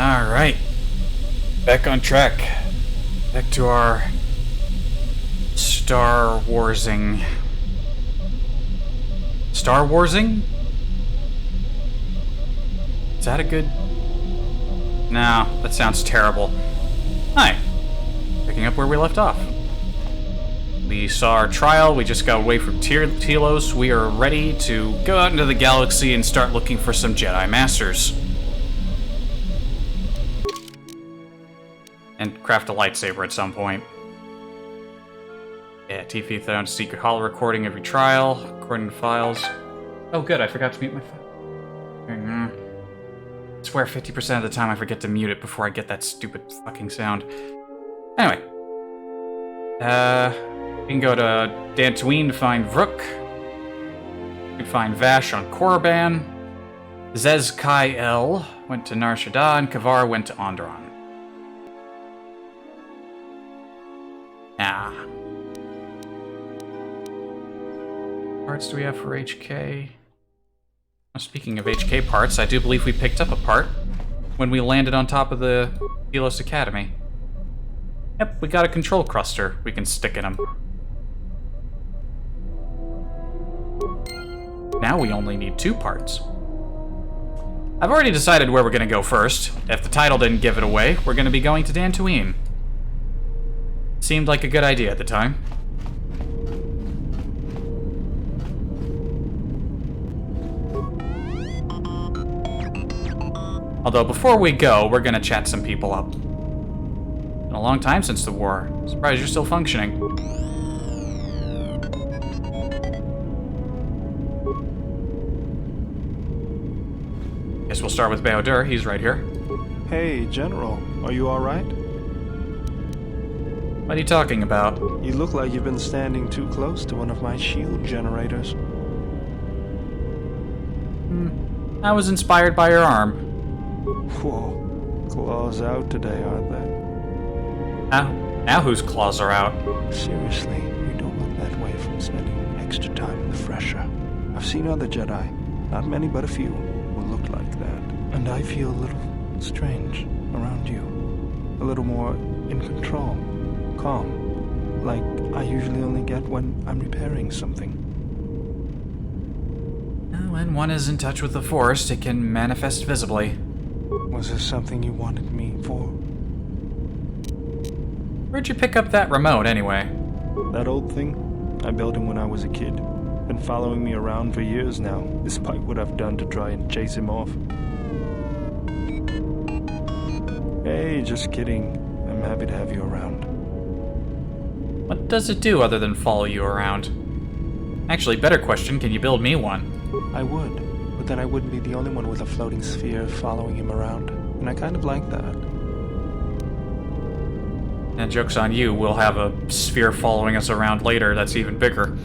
Alright. Back on track. Back to our Star Warsing. Star Warsing? Is that a good... No, that sounds terrible. Hi. Picking up where we left off. We saw our trial, we just got away from Telos. We are ready to go out into the galaxy and start looking for some Jedi Masters. And craft a lightsaber at some point. Yeah, Tifa found a secret holo recording every trial, according to files. Oh good, I forgot to mute my phone. I swear 50% of the time I forget to mute it before I get that stupid fucking sound. Anyway. We can go to Dantooine to find Vrook. We can find Vash on Korriban. Zez Kai El went to Nar Shaddaa, and Kavar went to Onderon. Ah. Parts do we have for HK? Speaking of HK parts, I do believe we picked up a part when we landed on top of the Telos Academy. Yep, we got a control cluster we can stick in them. Now we only need 2 parts. I've already decided where we're going to go first. If the title didn't give it away, we're going to be going to Dantooine. Seemed like a good idea at the time. Although before we go, we're going to chat some people up. Been a long time since the war. Surprised you're still functioning. Guess we'll start with Baodur. He's right here. Hey, General. Are you alright? What are you talking about? You look like you've been standing too close to one of my shield generators. I was inspired by your arm. Whoa. Claws out today, aren't they? Now whose claws are out? Seriously, you don't look that way from spending extra time in the fresher. I've seen other Jedi, not many but a few, who look like that. And I feel a little strange around you. A little more in control. Calm. Like I usually only get when I'm repairing something. When one is in touch with the Force, it can manifest visibly. Was there something you wanted me for? Where'd you pick up that remote, anyway? That old thing? I built him when I was a kid. Been following me around for years now, despite what I've done to try and chase him off. Hey, just kidding. I'm happy to have you around. What does it do other than follow you around? Actually, better question, can you build me one? I would, but then I wouldn't be the only one with a floating sphere following him around. And I kind of like that. And joke's on you, we'll have a sphere following us around later that's even bigger.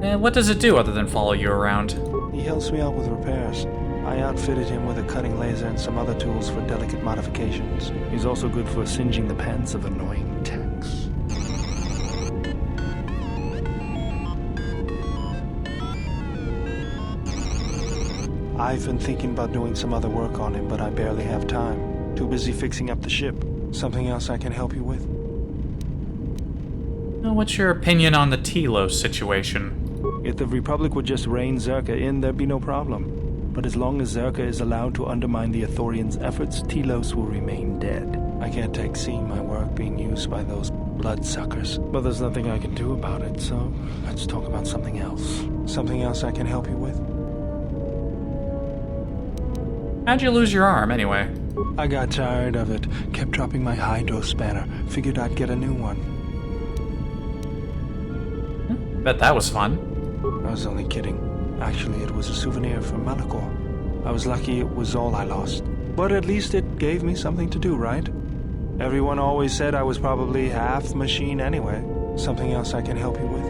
And what does it do other than follow you around? He helps me out with repairs. I outfitted him with a cutting laser and some other tools for delicate modifications. He's also good for singeing the pants of annoying techs. I've been thinking about doing some other work on him, but I barely have time. Too busy fixing up the ship. Something else I can help you with? Well, what's your opinion on the Telos situation? If the Republic would just rein Zerka in, there'd be no problem. But as long as Zerka is allowed to undermine the Ithorians' efforts, Telos will remain dead. I can't take seeing my work being used by those bloodsuckers. But there's nothing I can do about it, so let's talk about something else. Something else I can help you with? How'd you lose your arm, anyway? I got tired of it. Kept dropping my hydro spanner. Figured I'd get a new one. Bet that was fun. I was only kidding. Actually, it was a souvenir from Malachor. I was lucky it was all I lost. But at least it gave me something to do, right? Everyone always said I was probably half machine anyway. Something else I can help you with?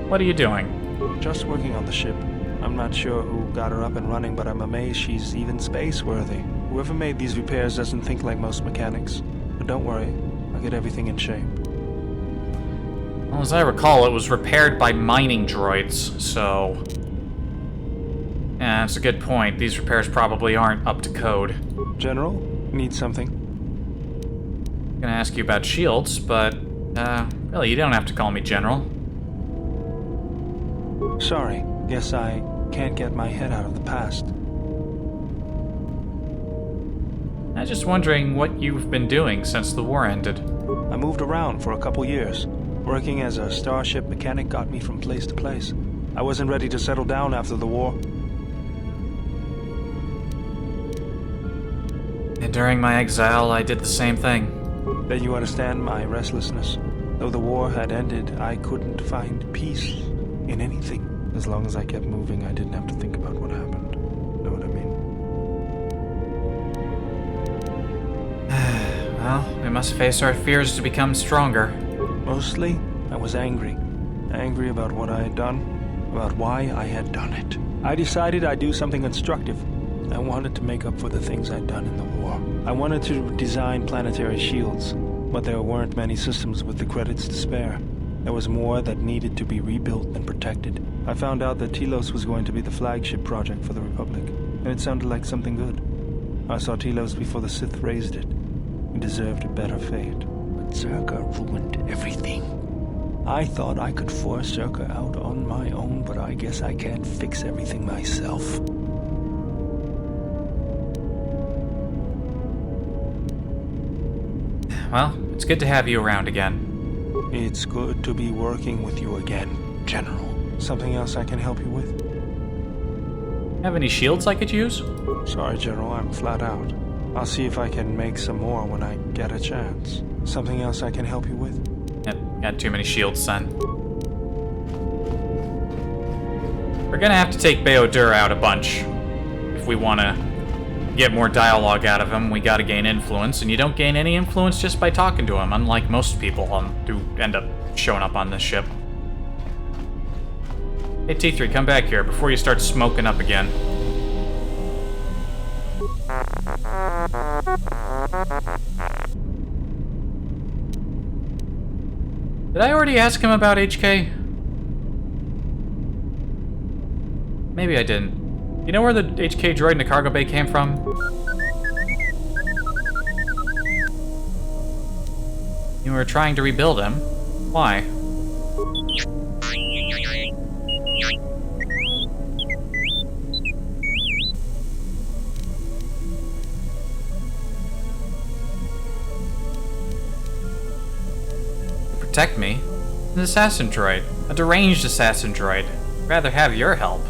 What are you doing? Just working on the ship. I'm not sure who got her up and running, but I'm amazed she's even space-worthy. Whoever made these repairs doesn't think like most mechanics. But don't worry, I'll get everything in shape. Well, as I recall, it was repaired by mining droids, so... Yeah, that's a good point. These repairs probably aren't up to code. General, need something? I'm gonna ask you about shields, but, really, you don't have to call me General. Sorry, guess I can't get my head out of the past. I'm just wondering what you've been doing since the war ended. I moved around for a couple years. Working as a starship mechanic got me from place to place. I wasn't ready to settle down after the war. And during my exile, I did the same thing. Bet you understand my restlessness. Though the war had ended, I couldn't find peace in anything. As long as I kept moving, I didn't have to think about what happened. Know what I mean? Well, we must face our fears to become stronger. Mostly, I was angry. Angry about what I had done, about why I had done it. I decided I'd do something constructive. I wanted to make up for the things I'd done in the war. I wanted to design planetary shields, but there weren't many systems with the credits to spare. There was more that needed to be rebuilt and protected. I found out that Telos was going to be the flagship project for the Republic, and it sounded like something good. I saw Telos before the Sith raised it. It deserved a better fate. But Zerka ruined everything. I thought I could force Zerka out on my own, but I guess I can't fix everything myself. Well, it's good to have you around again. It's good to be working with you again, General. Something else I can help you with? Have any shields I could use? Sorry, General, I'm flat out. I'll see if I can make some more when I get a chance. Something else I can help you with? Got too many shields, son. We're gonna have to take Beodur out a bunch. If we wanna get more dialogue out of him, we gotta gain influence, and you don't gain any influence just by talking to him, unlike most people who end up showing up on this ship. Hey, T3, come back here before you start smoking up again. Did I already ask him about HK? Maybe I didn't. You know where the HK droid in the cargo bay came from? You were trying to rebuild him. Why? To protect me? An assassin droid. A deranged assassin droid. I'd rather have your help.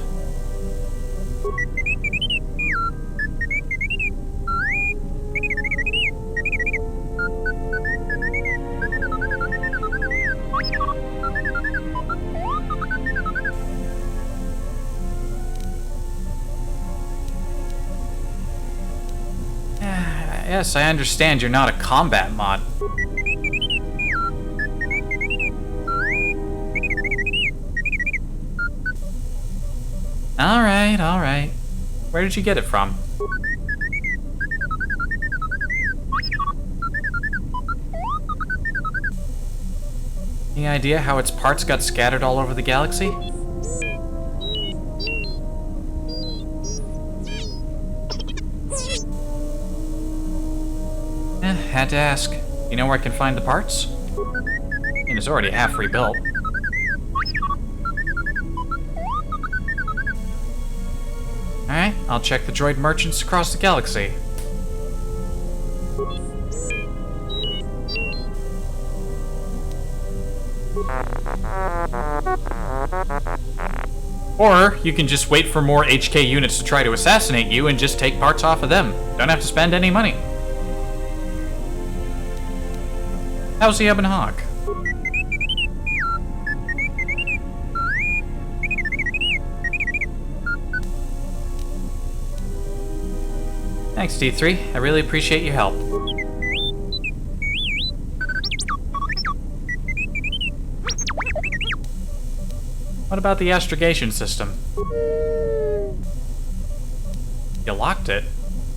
Yes, I understand you're not a combat mod. Alright. Where did you get it from? Any idea how its parts got scattered all over the galaxy? Had to ask. You know where I can find the parts? I mean, it's already half rebuilt. Alright, I'll check the droid merchants across the galaxy. Or, you can just wait for more HK units to try to assassinate you and just take parts off of them. Don't have to spend any money. How's the Ebon Hawk? Thanks, D3. I really appreciate your help. What about the astrogation system? You locked it?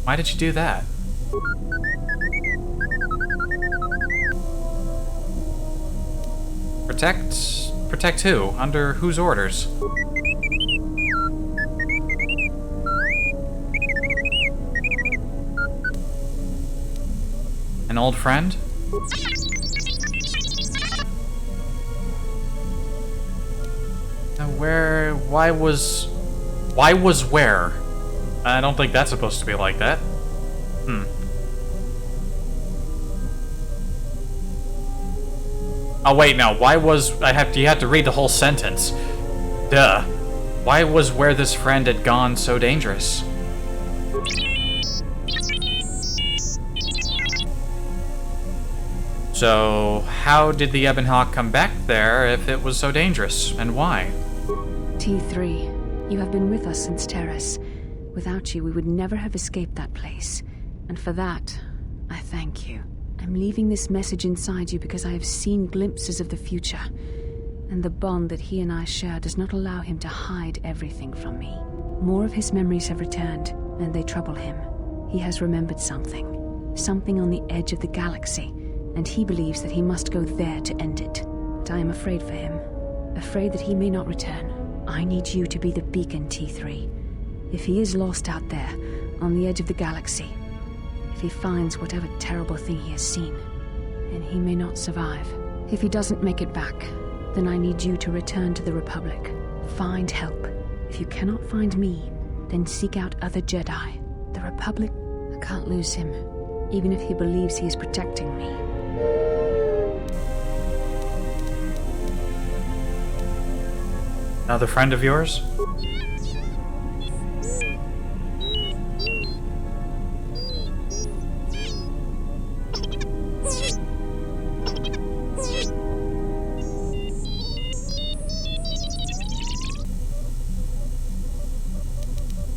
Why did you do that? Protect who? Under whose orders? An old friend? Why was where? I don't think that's supposed to be like that. Oh wait, no. Why was you have to read the whole sentence. Duh. Why was where this friend had gone so dangerous? So, how did the Ebon Hawk come back there if it was so dangerous, and why? T3, you have been with us since Terrace. Without you, we would never have escaped that place. And for that, I thank you. I'm leaving this message inside you because I have seen glimpses of the future. And the bond that he and I share does not allow him to hide everything from me. More of his memories have returned, and they trouble him. He has remembered something. Something on the edge of the galaxy, and he believes that he must go there to end it. But I am afraid for him. Afraid that he may not return. I need you to be the beacon, T3. If he is lost out there, on the edge of the galaxy, if he finds whatever terrible thing he has seen, then he may not survive. If he doesn't make it back, then I need you to return to the Republic. Find help. If you cannot find me, then seek out other Jedi. The Republic, I can't lose him, even if he believes he is protecting me. Another friend of yours?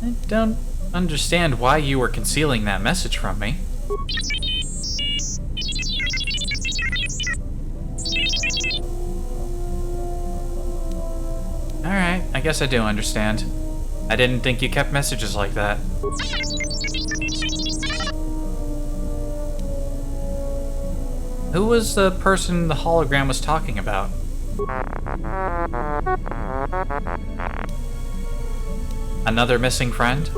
I don't understand why you were concealing that message from me. Alright, I guess I do understand. I didn't think you kept messages like that. Who was the person the hologram was talking about? Another missing friend?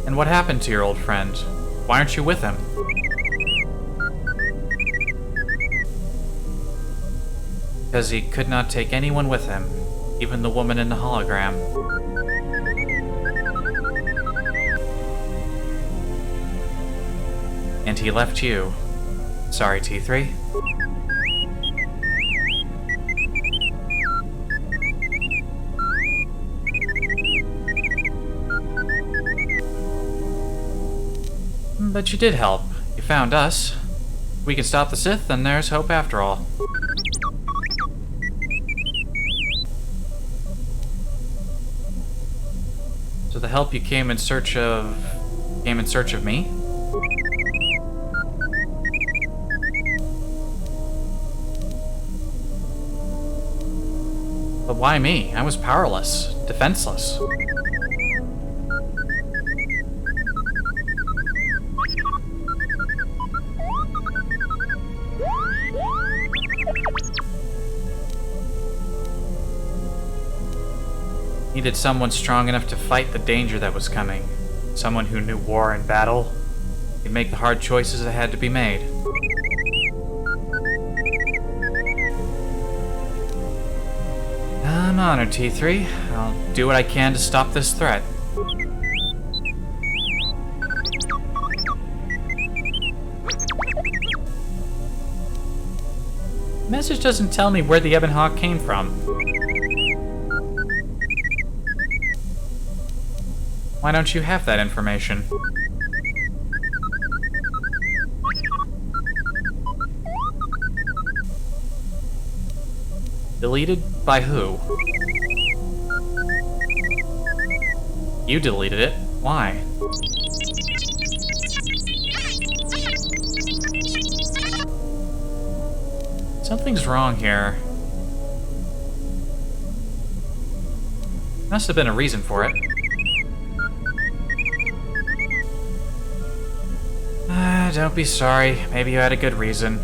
And what happened to your old friend? Why aren't you with him? Because he could not take anyone with him, even the woman in the hologram. And he left you. Sorry, T3. But you did help. You found us. If we can stop the Sith, then there's hope after all. So the help you came in search of me? But why me? I was powerless, defenseless. Needed someone strong enough to fight the danger that was coming. Someone who knew war and battle. Could make the hard choices that had to be made. I'm honored, T3. I'll do what I can to stop this threat. The message doesn't tell me where the Ebon Hawk came from. Why don't you have that information? Deleted by who? You deleted it. Why? Something's wrong here. Must have been a reason for it. Don't be sorry. Maybe you had a good reason.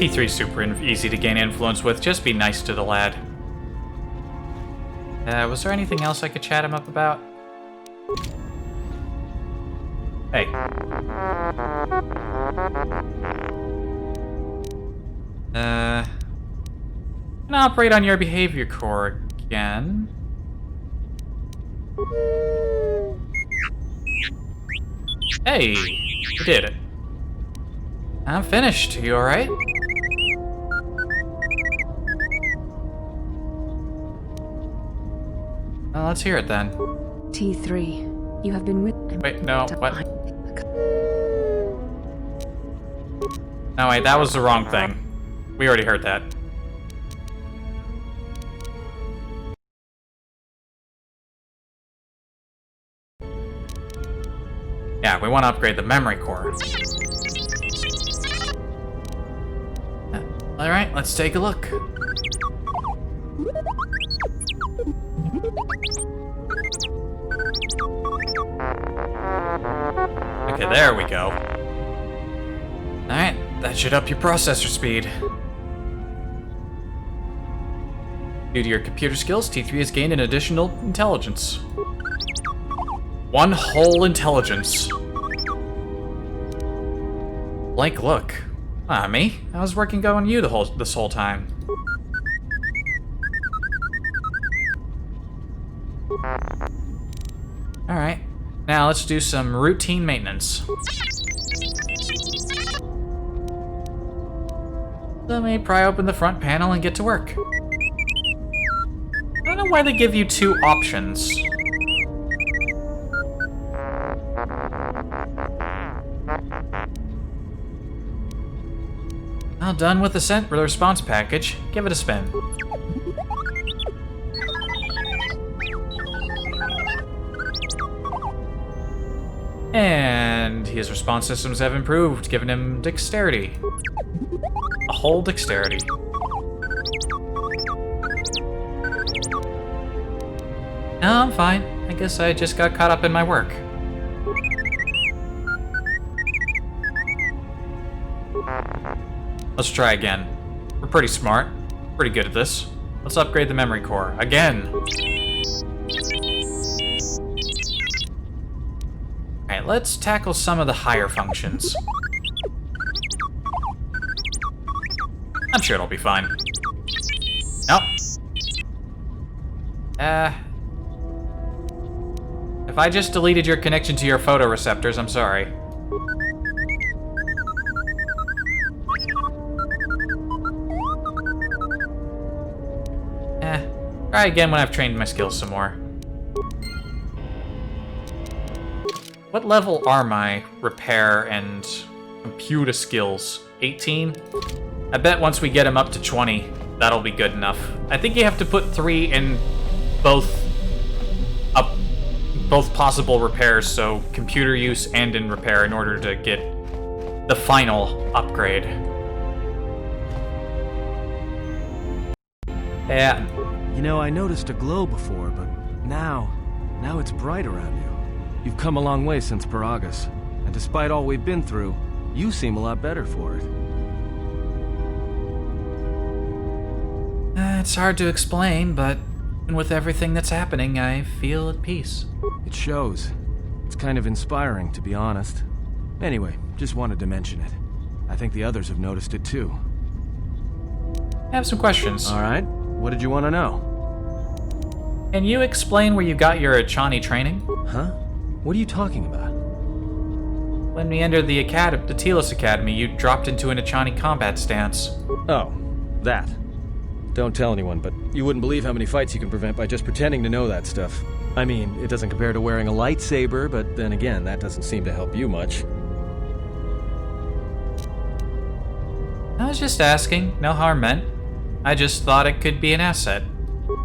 T3's super easy to gain influence with. Just be nice to the lad. Was there anything else I could chat him up about? Hey. Can operate on your behavior core again. Hey, you did it. I'm finished. You alright? Well, let's hear it then. T3, you have been with... Wait, no, what? No, wait, that was the wrong thing. We already heard that. Yeah, we want to upgrade the memory core. Alright, let's take a look. Okay, there we go. Alright, that should up your processor speed. Due to your computer skills, T3 has gained an additional intelligence. 1 whole intelligence. Blank look. Ah, me? I was working on you this whole time. Alright, now let's do some routine maintenance. Let me pry open the front panel and get to work. I don't know why they give you 2 options. All done with the response package. Give it a spin. And his response systems have improved, giving him dexterity. A whole dexterity. No, I'm fine. I guess I just got caught up in my work. Let's try again. We're pretty smart. Pretty good at this. Let's upgrade the memory core. Again. Alright, let's tackle some of the higher functions. I'm sure it'll be fine. Nope. If I just deleted your connection to your photoreceptors, I'm sorry. Try again when I've trained my skills some more. What level are my repair and computer skills? 18? I bet once we get them up to 20, that'll be good enough. I think you have to put 3 in both possible repairs, so computer use and in repair, in order to get the final upgrade. Yeah. You know, I noticed a glow before, but now it's bright around you. You've come a long way since Paragus, and despite all we've been through, you seem a lot better for it. It's hard to explain, but even with everything that's happening, I feel at peace. It shows. It's kind of inspiring, to be honest. Anyway, just wanted to mention it. I think the others have noticed it too. I have some questions. All right. What did you want to know? Can you explain where you got your Achani training? Huh? What are you talking about? When we entered the Telos Academy, you dropped into an Achani combat stance. Oh, that. Don't tell anyone, but you wouldn't believe how many fights you can prevent by just pretending to know that stuff. I mean, it doesn't compare to wearing a lightsaber, but then again, that doesn't seem to help you much. I was just asking. No harm meant. I just thought it could be an asset.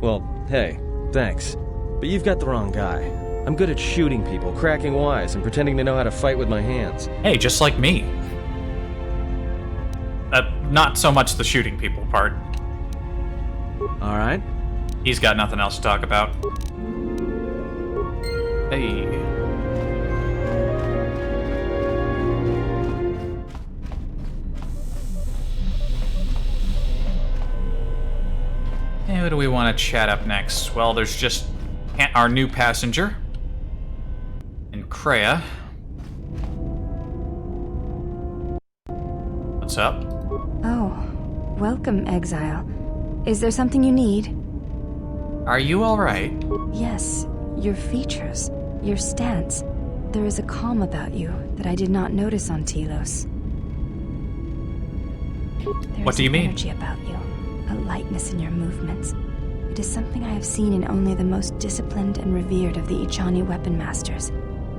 Well, hey, thanks. But you've got the wrong guy. I'm good at shooting people, cracking wise, and pretending to know how to fight with my hands. Hey, just like me. Not so much the shooting people part. Alright. He's got nothing else to talk about. Hey. And who do we want to chat up next? Well, there's just our new passenger. And Kreia. What's up? Oh, welcome, Exile. Is there something you need? Are you alright? Yes, your features, your stance. There is a calm about you that I did not notice on Telos. There What is do you an mean? energy about you, a lightness in your movements. It is something I have seen in only the most disciplined and revered of the Ichani weapon masters.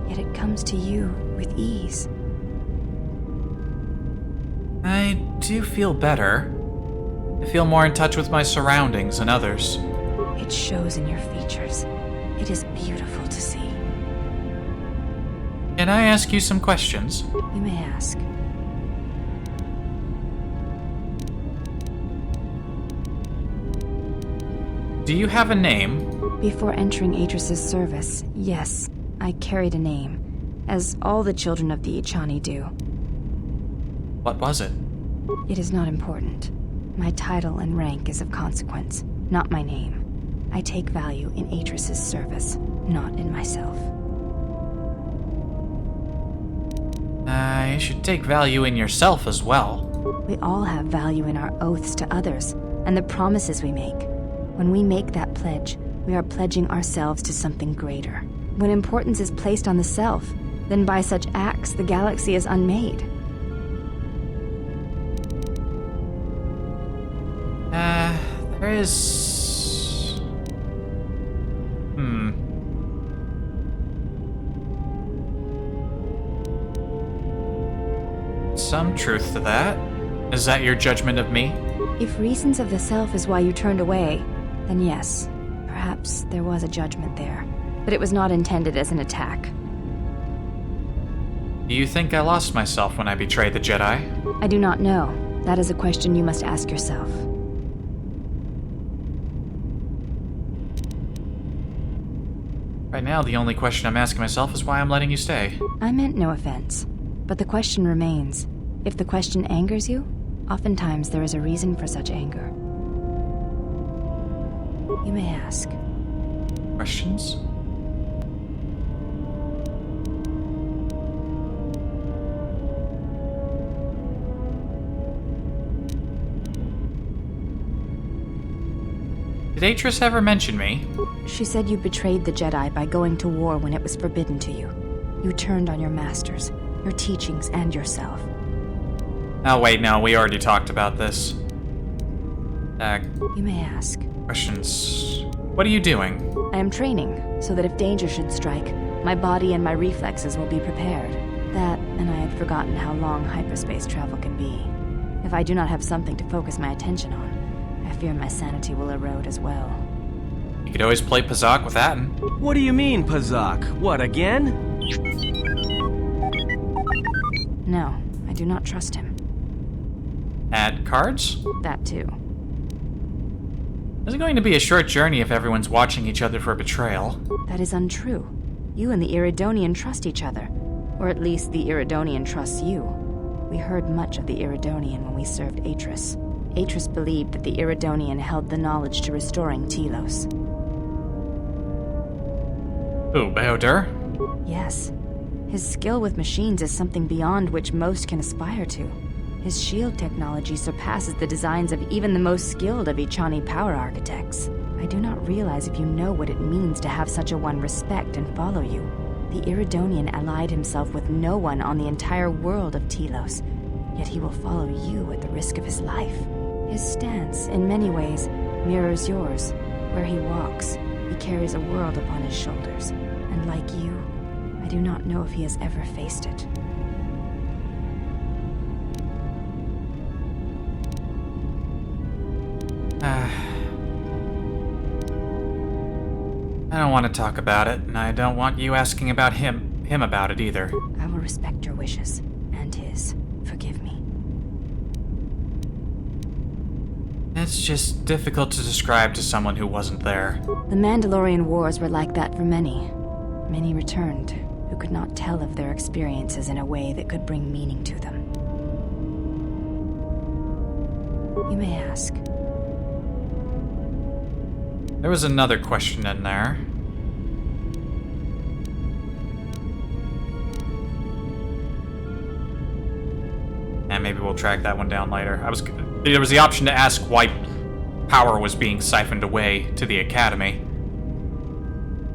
Yet it comes to you with ease. I do feel better. I feel more in touch with my surroundings and others. It shows in your features. It is beautiful to see. Can I ask you some questions? You may ask. Do you have a name? Before entering Atris's service, yes, I carried a name, as all the children of the Ichani do. What was it? It is not important. My title and rank is of consequence, not my name. I take value in Atris's service, not in myself. You should take value in yourself as well. We all have value in our oaths to others, and the promises we make. When we make that pledge, we are pledging ourselves to something greater. When importance is placed on the self, then by such acts the galaxy is unmade. There is... Some truth to that. Is that your judgment of me? If reasons of the self is why you turned away, then yes, perhaps there was a judgment there. But it was not intended as an attack. Do you think I lost myself when I betrayed the Jedi? I do not know. That is a question you must ask yourself. Right now, the only question I'm asking myself is why I'm letting you stay. I meant no offense, but the question remains. If the question angers you, oftentimes there is a reason for such anger. You may ask. Questions? Did Atris ever mention me? She said you betrayed the Jedi by going to war when it was forbidden to you. You turned on your masters, your teachings, and yourself. Oh wait, no, we already talked about this. You may ask. Questions. What are you doing? I am training, so that if danger should strike, my body and my reflexes will be prepared. That, and I had forgotten how long hyperspace travel can be. If I do not have something to focus my attention on, I fear my sanity will erode as well. You could always play Pazak with Atten. What do you mean, Pazak? What, again? No, I do not trust him. Add cards? That too. Is it going to be a short journey if everyone's watching each other for betrayal? That is untrue. You and the Iridonian trust each other. Or at least the Iridonian trusts you. We heard much of the Iridonian when we served Atris. Atris believed that the Iridonian held the knowledge to restoring Telos. Who, Beodur? Yes. His skill with machines is something beyond which most can aspire to. His shield technology surpasses the designs of even the most skilled of Ichani power architects. I do not realize if you know what it means to have such a one respect and follow you. The Iridonian allied himself with no one on the entire world of Telos, yet he will follow you at the risk of his life. His stance, in many ways, mirrors yours. Where he walks, he carries a world upon his shoulders, and like you, I do not know if he has ever faced it. I don't want to talk about it, and I don't want you asking about him about it either. I will respect your wishes, and his. Forgive me. It's just difficult to describe to someone who wasn't there. The Mandalorian Wars were like that for many. Many returned, who could not tell of their experiences in a way that could bring meaning to them. You may ask. There was another question in there. And maybe we'll track that one down later. There was the option to ask why power was being siphoned away to the Academy.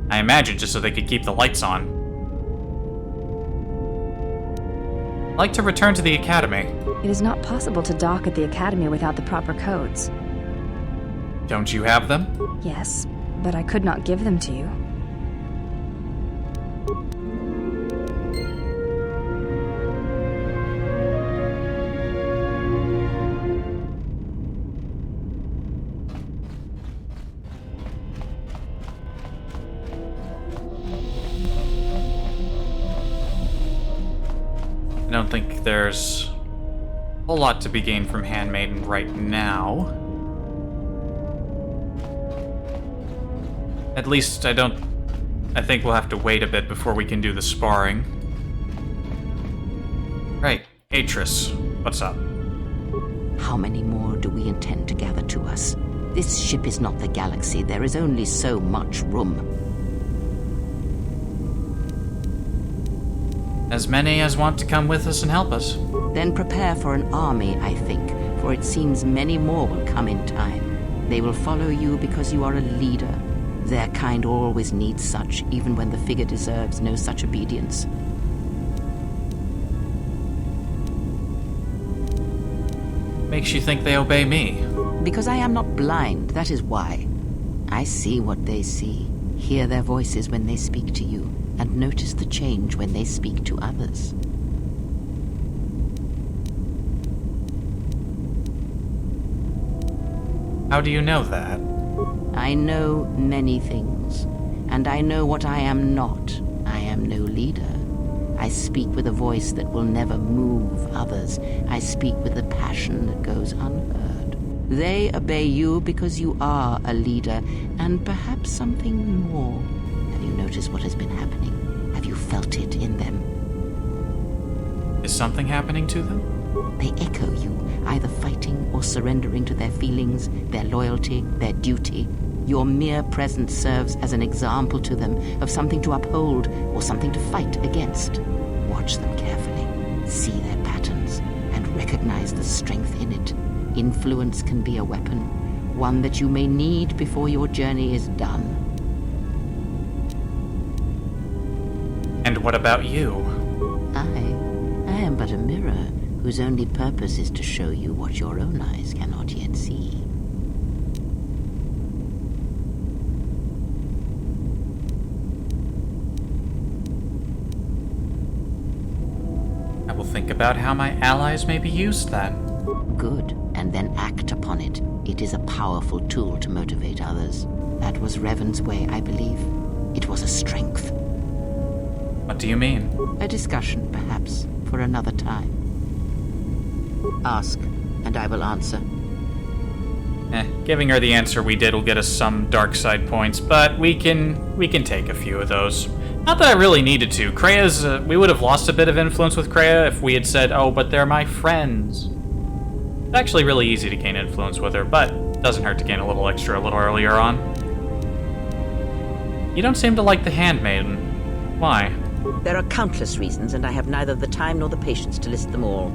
I imagine just so they could keep the lights on. I'd like to return to the Academy. It is not possible to dock at the Academy without the proper codes. Don't you have them? Yes, but I could not give them to you. I don't think there's a whole lot to be gained from Handmaiden right now. At least I think we'll have to wait a bit before we can do the sparring. Right, Atris, what's up? How many more do we intend to gather to us? This ship is not the galaxy. There is only so much room. As many as want to come with us and help us. Then prepare for an army, I think, for it seems many more will come in time. They will follow you because you are a leader. Their kind always needs such, even when the figure deserves no such obedience. Makes you think they obey me? Because I am not blind, that is why. I see what they see, hear their voices when they speak to you, and notice the change when they speak to others. How do you know that? I know many things, and I know what I am not. I am no leader. I speak with a voice that will never move others. I speak with a passion that goes unheard. They obey you because you are a leader, and perhaps something more. Have you noticed what has been happening? Have you felt it in them? Is something happening to them? They echo you, either fighting or surrendering to their feelings, their loyalty, their duty. Your mere presence serves as an example to them of something to uphold or something to fight against. Watch them carefully, see their patterns, and recognize the strength in it. Influence can be a weapon, one that you may need before your journey is done. And what about you? I am but a mirror whose only purpose is to show you what your own eyes cannot yet see. I will think about how my allies may be used then. Good, and then act upon it. It is a powerful tool to motivate others. That was Revan's way, I believe. It was a strength. What do you mean? A discussion, perhaps, for another time. Ask, and I will answer. Giving her the answer we did will get us some dark side points, but we can take a few of those. Not that I really needed to. Krea's, we would have lost a bit of influence with Krea if we had said, oh, but they're my friends. It's actually really easy to gain influence with her, but it doesn't hurt to gain a little extra a little earlier on. You don't seem to like the Handmaiden. Why? There are countless reasons, and I have neither the time nor the patience to list them all.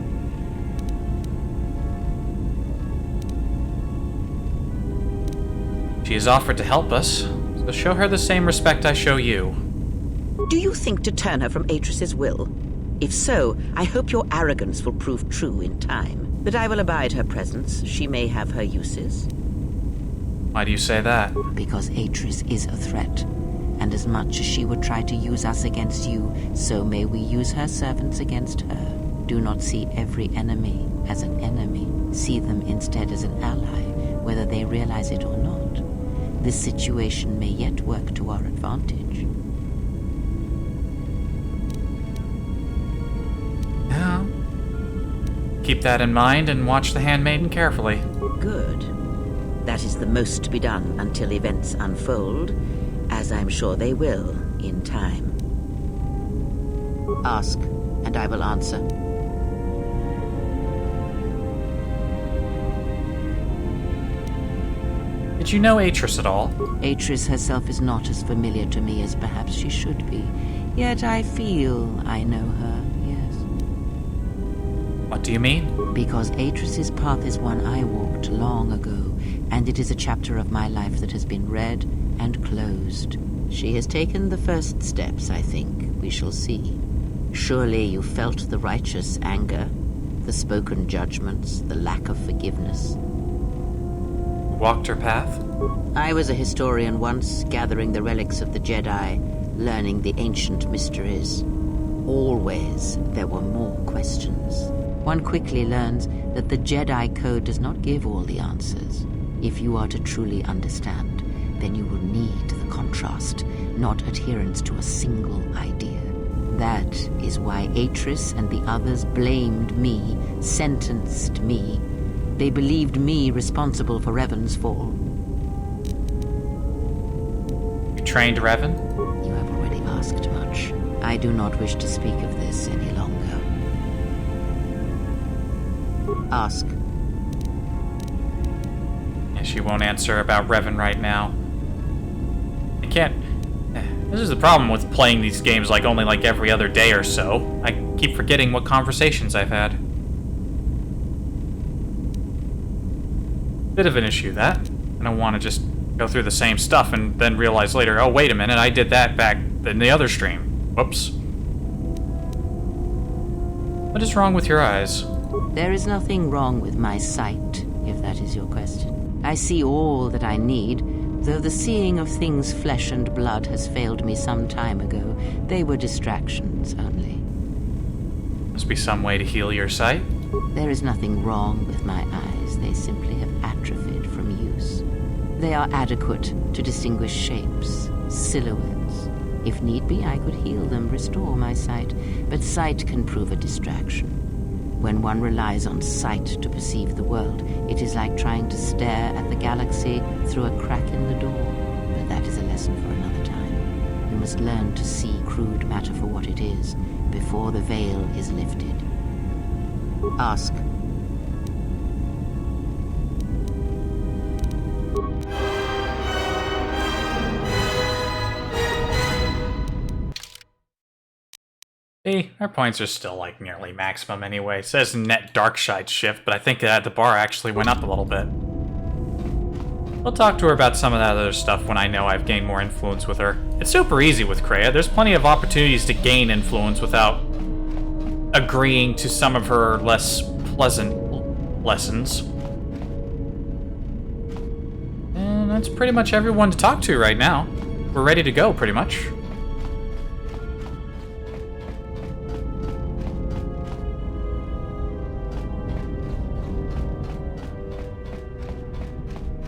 She has offered to help us, so show her the same respect I show you. Do you think to turn her from Atris's will? If so, I hope your arrogance will prove true in time. But I will abide her presence. She may have her uses. Why do you say that? Because Atris is a threat. And as much as she would try to use us against you, so may we use her servants against her. Do not see every enemy as an enemy. See them instead as an ally, whether they realize it or not. This situation may yet work to our advantage. Yeah. Keep that in mind and watch the Handmaiden carefully. Good. That is the most to be done until events unfold, as I'm sure they will in time. Ask, and I will answer. Did you know Atris at all? Atris herself is not as familiar to me as perhaps she should be. Yet I feel I know her, yes. What do you mean? Because Atris's path is one I walked long ago, and it is a chapter of my life that has been read and closed. She has taken the first steps, I think. We shall see. Surely you felt the righteous anger, the spoken judgments, the lack of forgiveness. Walked her path? I was a historian once, gathering the relics of the Jedi, learning the ancient mysteries. Always there were more questions. One quickly learns that the Jedi Code does not give all the answers. If you are to truly understand, then you will need the contrast, not adherence to a single idea. That is why Atris and the others blamed me, sentenced me. They believed me responsible for Revan's fall. You trained Revan? You have already asked much. I do not wish to speak of this any longer. Ask. Yeah, she won't answer about Revan right now. I can't... This is the problem with playing these games only every other day or so. I keep forgetting what conversations I've had. Bit of an issue, that. I don't want to just go through the same stuff and then realize later, oh, wait a minute, I did that back in the other stream. Whoops. What is wrong with your eyes? There is nothing wrong with my sight, if that is your question. I see all that I need, though the seeing of things flesh and blood has failed me some time ago. They were distractions only. Must be some way to heal your sight. There is nothing wrong with my eyes. They simply have atrophied from use. They are adequate to distinguish shapes, silhouettes. If need be, I could heal them, restore my sight. But sight can prove a distraction. When one relies on sight to perceive the world, it is like trying to stare at the galaxy through a crack in the door. But that is a lesson for another time. You must learn to see crude matter for what it is, before the veil is lifted. Ask. See, our points are still nearly maximum anyway. It says net dark side shift, but I think that the bar actually went up a little bit. I'll talk to her about some of that other stuff when I know I've gained more influence with her. It's super easy with Kreia. There's plenty of opportunities to gain influence without agreeing to some of her less pleasant lessons. And that's pretty much everyone to talk to right now. We're ready to go, pretty much.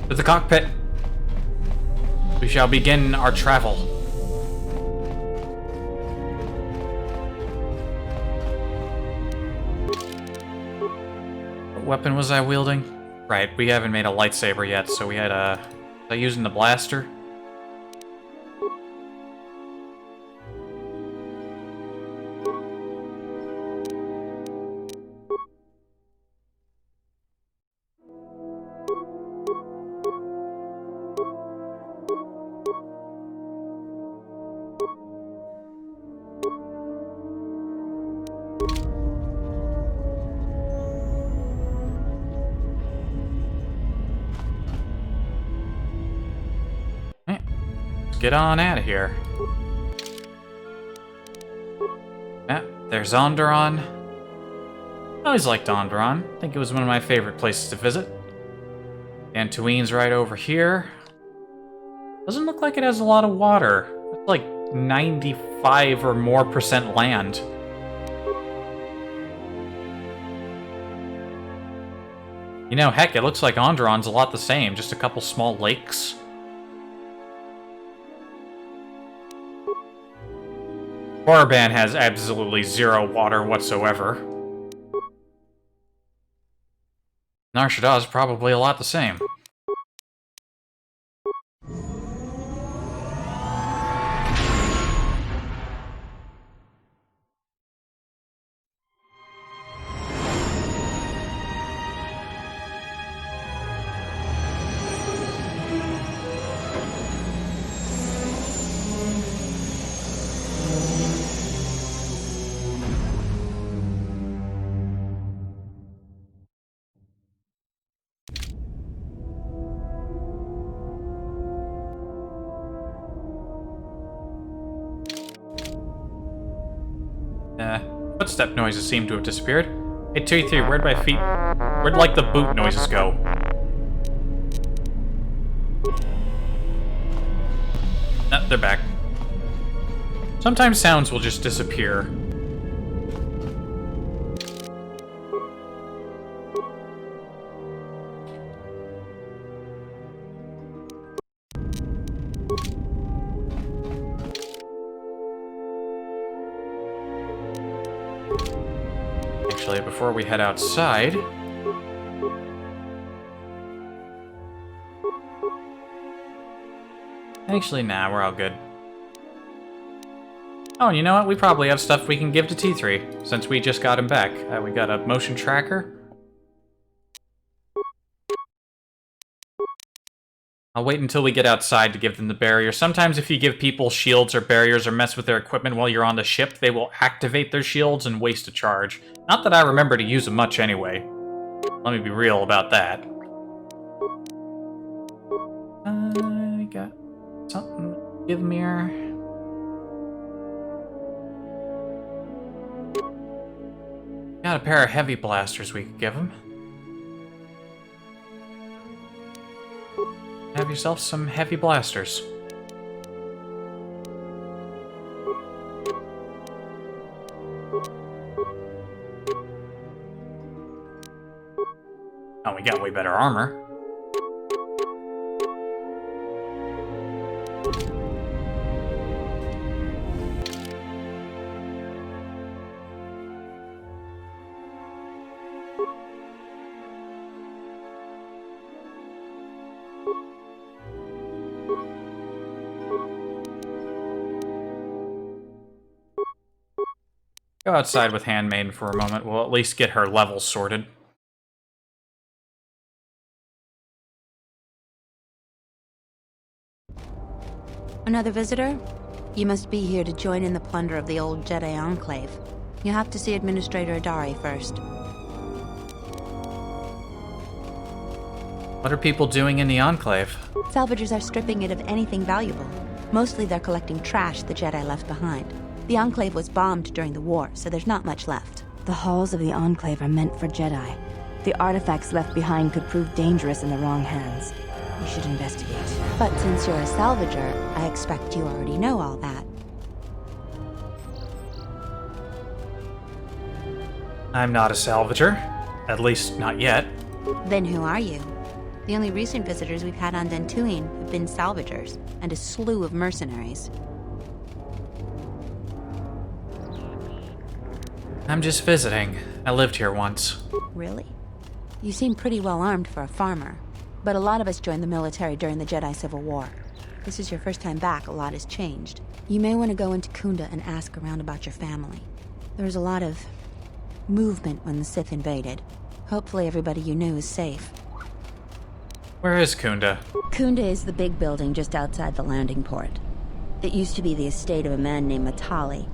To the cockpit. We shall begin our travel. What weapon was I wielding? Right, we haven't made a lightsaber yet, so we had was I using the blaster? Get on out of here. Yeah, there's Onderon. I always liked Onderon. I think it was one of my favorite places to visit. Dantooine's right over here. Doesn't look like it has a lot of water. It's like 95 or more % land. You know, heck, it looks like Onderon's a lot the same, just a couple small lakes. Korriban has absolutely zero water whatsoever. Nar Shaddaa is probably a lot the same. Footstep noises seem to have disappeared. Hey, 2-3, where'd like the boot noises go? Nah, they're back. Sometimes sounds will just disappear. Actually, before we head outside... Actually, nah, we're all good. Oh, and you know what? We probably have stuff we can give to T3, since we just got him back. We got a motion tracker. I'll wait until we get outside to give them the barrier. Sometimes if you give people shields or barriers or mess with their equipment while you're on the ship, they will activate their shields and waste a charge. Not that I remember to use them much anyway. Let me be real about that. I got something to give me here. Got a pair of heavy blasters we could give him. Have yourself some heavy blasters. Oh, we got way better armor. Go outside with Handmaiden for a moment. We'll at least get her levels sorted. Another visitor? You must be here to join in the plunder of the old Jedi Enclave. You have to see Administrator Adari first. What are people doing in the Enclave? Salvagers are stripping it of anything valuable. Mostly they're collecting trash the Jedi left behind. The Enclave was bombed during the war, so there's not much left. The halls of the Enclave are meant for Jedi. The artifacts left behind could prove dangerous in the wrong hands. You should investigate. But since you're a salvager, I expect you already know all that. I'm not a salvager. At least, not yet. Then who are you? The only recent visitors we've had on Dantooine have been salvagers, and a slew of mercenaries. I'm just visiting. I lived here once. Really? You seem pretty well armed for a farmer. But a lot of us joined the military during the Jedi Civil War. This is your first time back, a lot has changed. You may want to go into Kunda and ask around about your family. There was a lot of movement when the Sith invaded. Hopefully everybody you knew is safe. Where is Kunda? Kunda is the big building just outside the landing port. It used to be the estate of a man named Matali,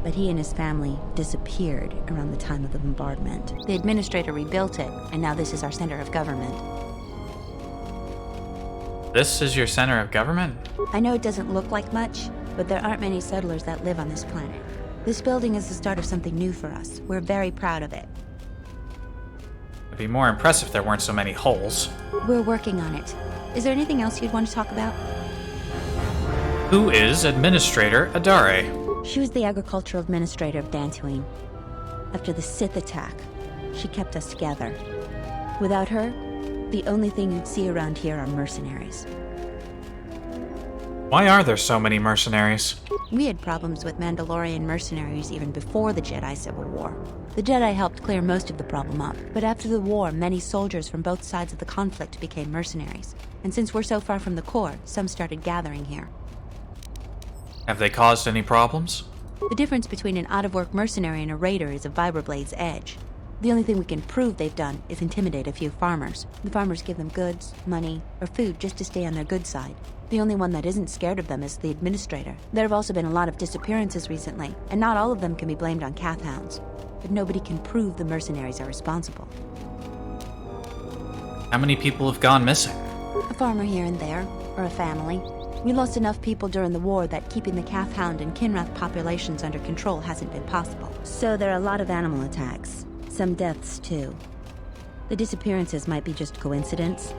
but he and his family disappeared around the time of the bombardment. The administrator rebuilt it, and now this is our center of government. This is your center of government? I know it doesn't look like much, but there aren't many settlers that live on this planet. This building is the start of something new for us. We're very proud of it. It'd be more impressive if there weren't so many holes. We're working on it. Is there anything else you'd want to talk about? Who is Administrator Adare? She was the agricultural administrator of Dantooine. After the Sith attack, she kept us together. Without her, the only thing you'd see around here are mercenaries. Why are there so many mercenaries? We had problems with Mandalorian mercenaries even before the Jedi Civil War. The Jedi helped clear most of the problem up, but after the war, many soldiers from both sides of the conflict became mercenaries. And since we're so far from the core, some started gathering here. Have they caused any problems? The difference between an out-of-work mercenary and a raider is a vibробlade's edge. The only thing we can prove they've done is intimidate a few farmers. The farmers give them goods, money, or food just to stay on their good side. The only one that isn't scared of them is the administrator. There have also been a lot of disappearances recently, and not all of them can be blamed on Cath hounds. But nobody can prove the mercenaries are responsible. How many people have gone missing? A farmer here and there, or a family. We lost enough people during the war that keeping the calf hound and Kinrath populations under control hasn't been possible. So there are a lot of animal attacks. Some deaths, too. The disappearances might be just coincidence,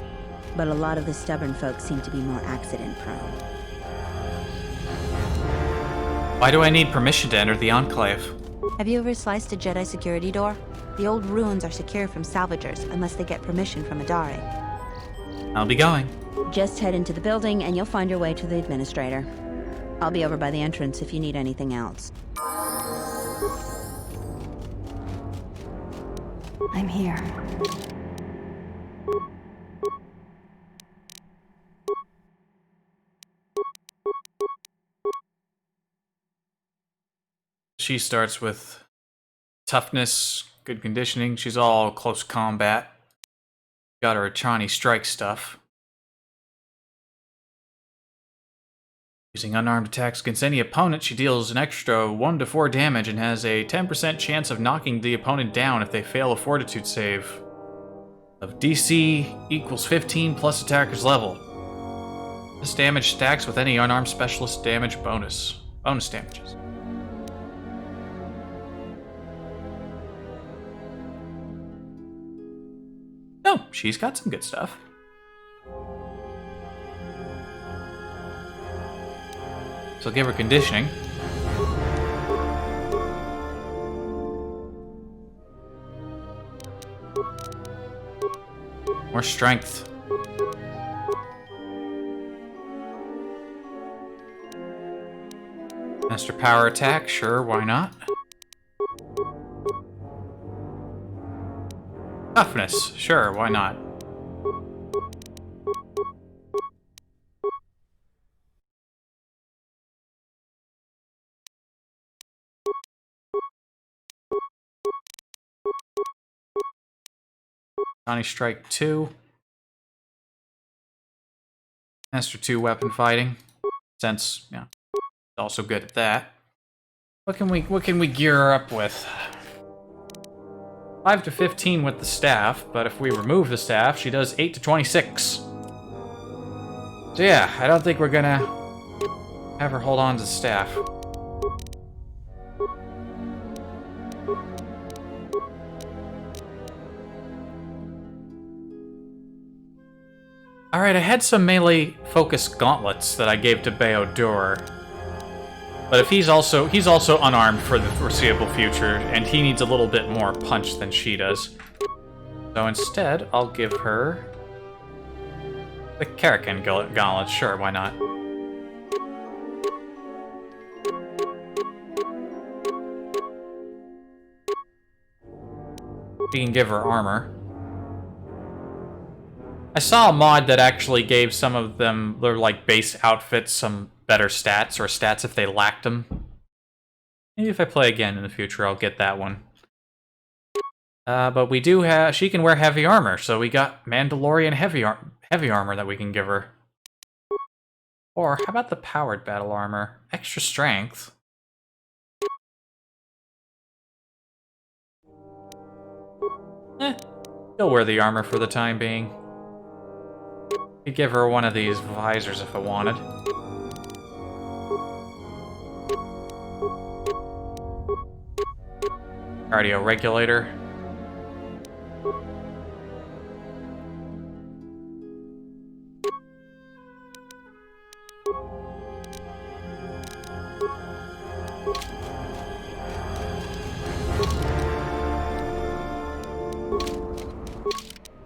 but a lot of the stubborn folks seem to be more accident-prone. Why do I need permission to enter the Enclave? Have you ever sliced a Jedi security door? The old ruins are secure from salvagers unless they get permission from Adare. I'll be going. Just head into the building and you'll find your way to the administrator. I'll be over by the entrance if you need anything else. I'm here. She starts with toughness, good conditioning. She's all close combat. Got her Achani strike stuff. Using unarmed attacks against any opponent, she deals an extra 1 to 4 damage and has a 10% chance of knocking the opponent down if they fail a fortitude save. Of DC equals 15 plus attacker's level. This damage stacks with any unarmed specialist damage bonus. Bonus damages. Oh, she's got some good stuff. So give her conditioning. More strength. Master power attack, sure, why not? Toughness, sure, why not? Johnny Strike 2. Master 2 weapon fighting. Since, yeah, also good at that. What can we gear her up with? 5 to 15 with the staff, but if we remove the staff, she does 8 to 26. So yeah, I don't think we're gonna have her hold on to the staff. Alright, I had some melee focus gauntlets that I gave to Beodur. But if he's also unarmed for the foreseeable future, and he needs a little bit more punch than she does. So instead, I'll give her the Karakin gauntlet. Sure, why not? We can give her armor. I saw a mod that actually gave some of them their like base outfits some better stats, or stats if they lacked them. Maybe if I play again in the future, I'll get that one. But we do have... She can wear heavy armor, so we got Mandalorian heavy armor that we can give her. Or, how about the powered battle armor? Extra strength. She'll wear the armor for the time being. Could give her one of these visors if I wanted. Cardio regulator.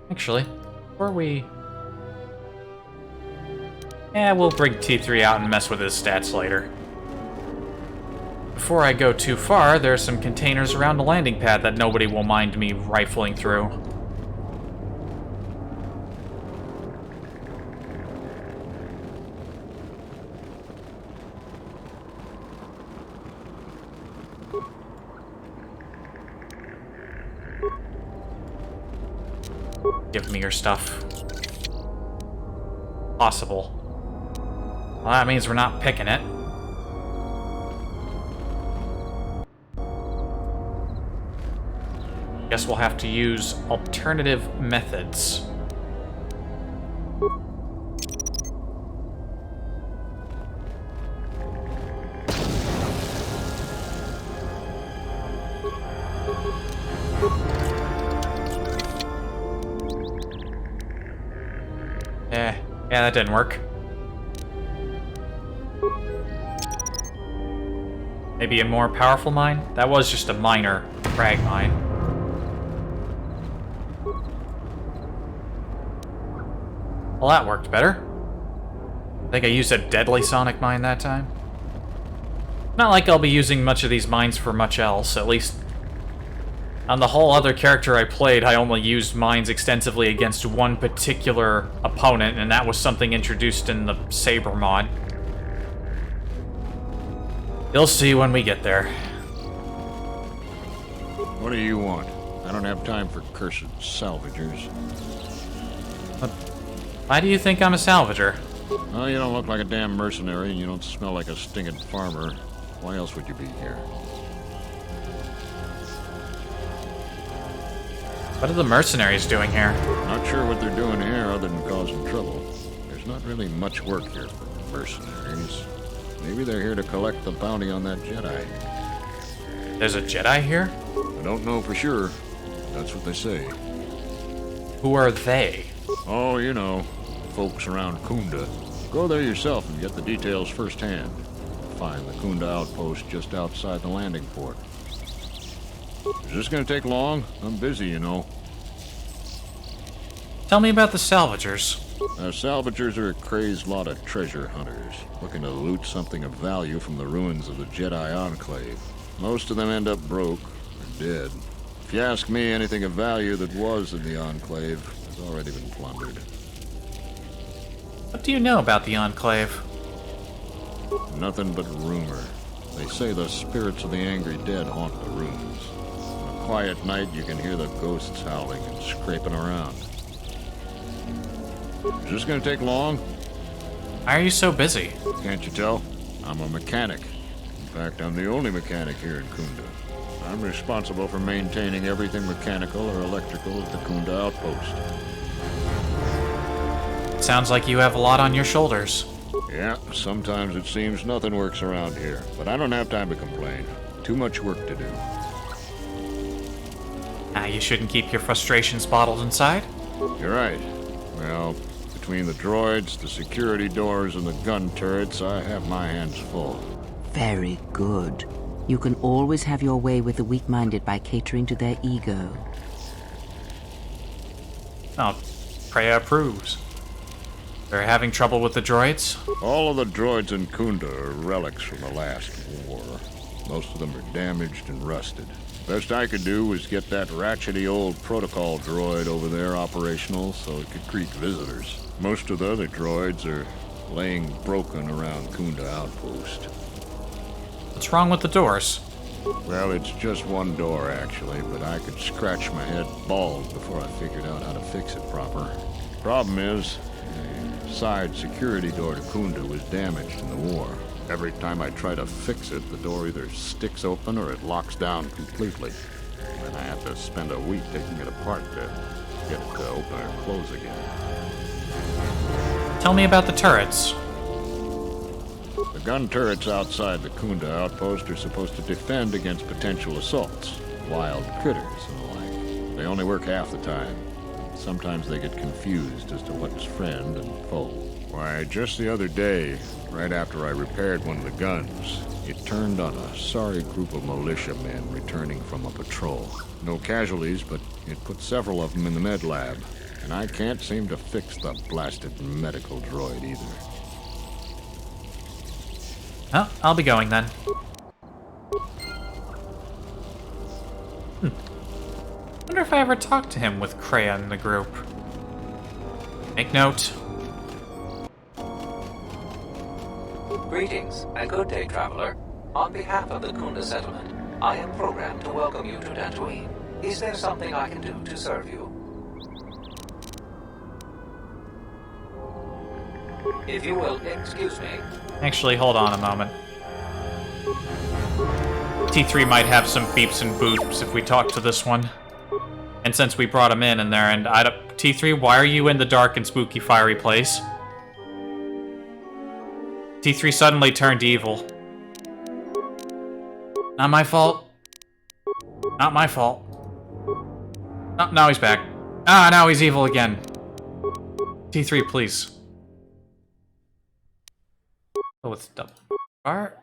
Actually, before we... Yeah, we'll bring T3 out and mess with his stats later. Before I go too far, there's some containers around the landing pad that nobody will mind me rifling through. Give me your stuff. Possible. Well, that means we're not picking it. Guess we'll have to use alternative methods. Yeah, that didn't work. Maybe a more powerful mine? That was just a minor frag mine. Well, that worked better. I think I used a deadly sonic mine that time. Not like I'll be using much of these mines for much else, at least on the whole other character I played, I only used mines extensively against one particular opponent, and that was something introduced in the Saber mod. You'll see when we get there. What do you want? I don't have time for cursed salvagers. But why do you think I'm a salvager? Oh, you don't look like a damn mercenary, and you don't smell like a stinking farmer. Why else would you be here? What are the mercenaries doing here? Not sure what they're doing here other than causing trouble. There's not really much work here for mercenaries. Maybe they're here to collect the bounty on that Jedi. There's a Jedi here? I don't know for sure. That's what they say. Who are they? Oh, you know, folks around Kunda. Go there yourself and get the details firsthand. Find the Kunda outpost just outside the landing port. Is this gonna take long? I'm busy, you know. Tell me about the salvagers. Salvagers are a crazed lot of treasure hunters, looking to loot something of value from the ruins of the Jedi Enclave. Most of them end up broke, or dead. If you ask me, anything of value that was in the Enclave has already been plundered. What do you know about the Enclave? Nothing but rumor. They say the spirits of the angry dead haunt the ruins. On a quiet night, you can hear the ghosts howling and scraping around. Is this gonna take long? Why are you so busy? Can't you tell? I'm a mechanic. In fact, I'm the only mechanic here in Kunda. I'm responsible for maintaining everything mechanical or electrical at the Kunda outpost. Sounds like you have a lot on your shoulders. Yeah, sometimes it seems nothing works around here, but I don't have time to complain. Too much work to do. You shouldn't keep your frustrations bottled inside. You're right. Well, between the droids, the security doors, and the gun turrets, I have my hands full. Very good. You can always have your way with the weak-minded by catering to their ego. Oh, Freya approves. They're having trouble with the droids? All of the droids in Kunda are relics from the last war. Most of them are damaged and rusted. Best I could do was get that ratchety old protocol droid over there operational so it could greet visitors. Most of the other droids are laying broken around Kunda Outpost. What's wrong with the doors? Well, it's just one door, actually, but I could scratch my head bald before I figured out how to fix it proper. Problem is, the side security door to Kunda was damaged in the war. Every time I try to fix it, the door either sticks open or it locks down completely. And I have to spend a week taking it apart to get it to open or close again. Tell me about the turrets. The gun turrets outside the Kunda outpost are supposed to defend against potential assaults, wild critters and the like. They only work half the time. Sometimes they get confused as to what's friend and foe. Why, just the other day, right after I repaired one of the guns, it turned on a sorry group of militiamen returning from a patrol. No casualties, but it put several of them in the med lab. And I can't seem to fix the blasted medical droid either. Oh, I'll be going then. Wonder if I ever talked to him with Kreia in the group. Make note. Greetings, and good day, traveler. On behalf of the Kunda settlement, I am programmed to welcome you to Dantooine. Is there something I can do to serve you? If you will, excuse me. Actually, hold on a moment. T3 might have some beeps and boops if we talk to this one. And since we brought him in there, and I don't... T3, why are you in the dark and spooky fiery place? T3 suddenly turned evil. Not my fault. Not my fault. Oh, now he's back. Ah, now he's evil again. T3, please. Oh, it's double. R.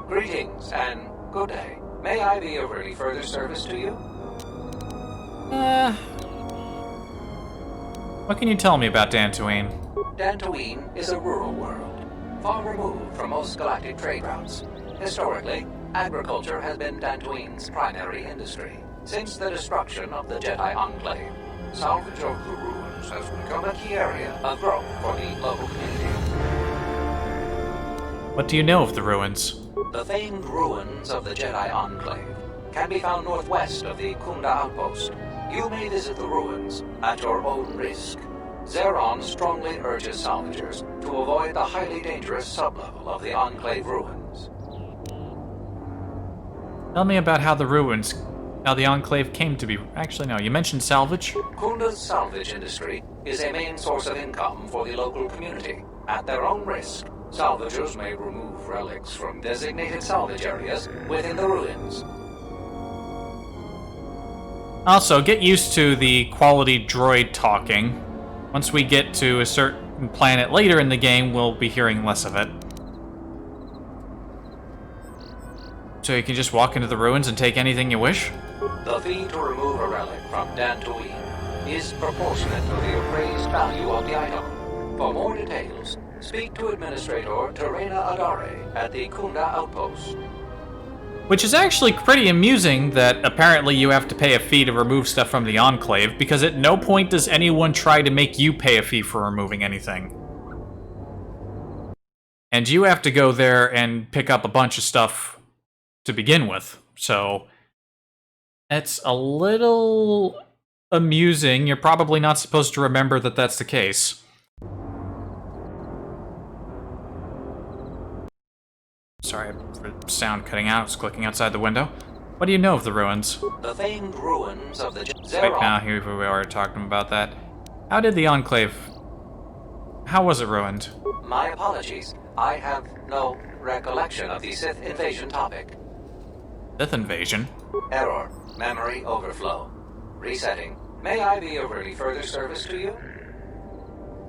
Greetings and good day. May I be of any further service to you? What can you tell me about Dantooine? Dantooine is a rural world, far removed from most galactic trade routes. Historically, agriculture has been Dantooine's primary industry. Since the destruction of the Jedi Enclave, salvage of the ruins has become a key area of growth for the local community. What do you know of the ruins? The famed ruins of the Jedi Enclave can be found northwest of the Kunda outpost. You may visit the ruins at your own risk. Zeron strongly urges salvagers to avoid the highly dangerous sublevel of the Enclave ruins. Tell me about how the Enclave came to be. Actually, no, you mentioned salvage? Kunda's salvage industry is a main source of income for the local community. At their own risk, salvagers may remove relics from designated salvage areas within the ruins. Also, get used to the quality droid talking. Once we get to a certain planet later in the game, we'll be hearing less of it. So you can just walk into the ruins and take anything you wish? The fee to remove a relic from Dantooine is proportionate to the appraised value of the item. For more details, speak to Administrator Terena Adare at the Kunda outpost. Which is actually pretty amusing that apparently you have to pay a fee to remove stuff from the Enclave, because at no point does anyone try to make you pay a fee for removing anything. And you have to go there and pick up a bunch of stuff to begin with, so it's a little amusing. You're probably not supposed to remember that that's the case. Sorry for sound cutting out. I was clicking outside the window. What do you know of the ruins? The famed ruins of the Wait, now here we are talking about that. How did the Enclave... How was it ruined? My apologies. I have no recollection of the Sith invasion topic. Sith invasion? Error. Memory overflow. Resetting. May I be of any further service to you?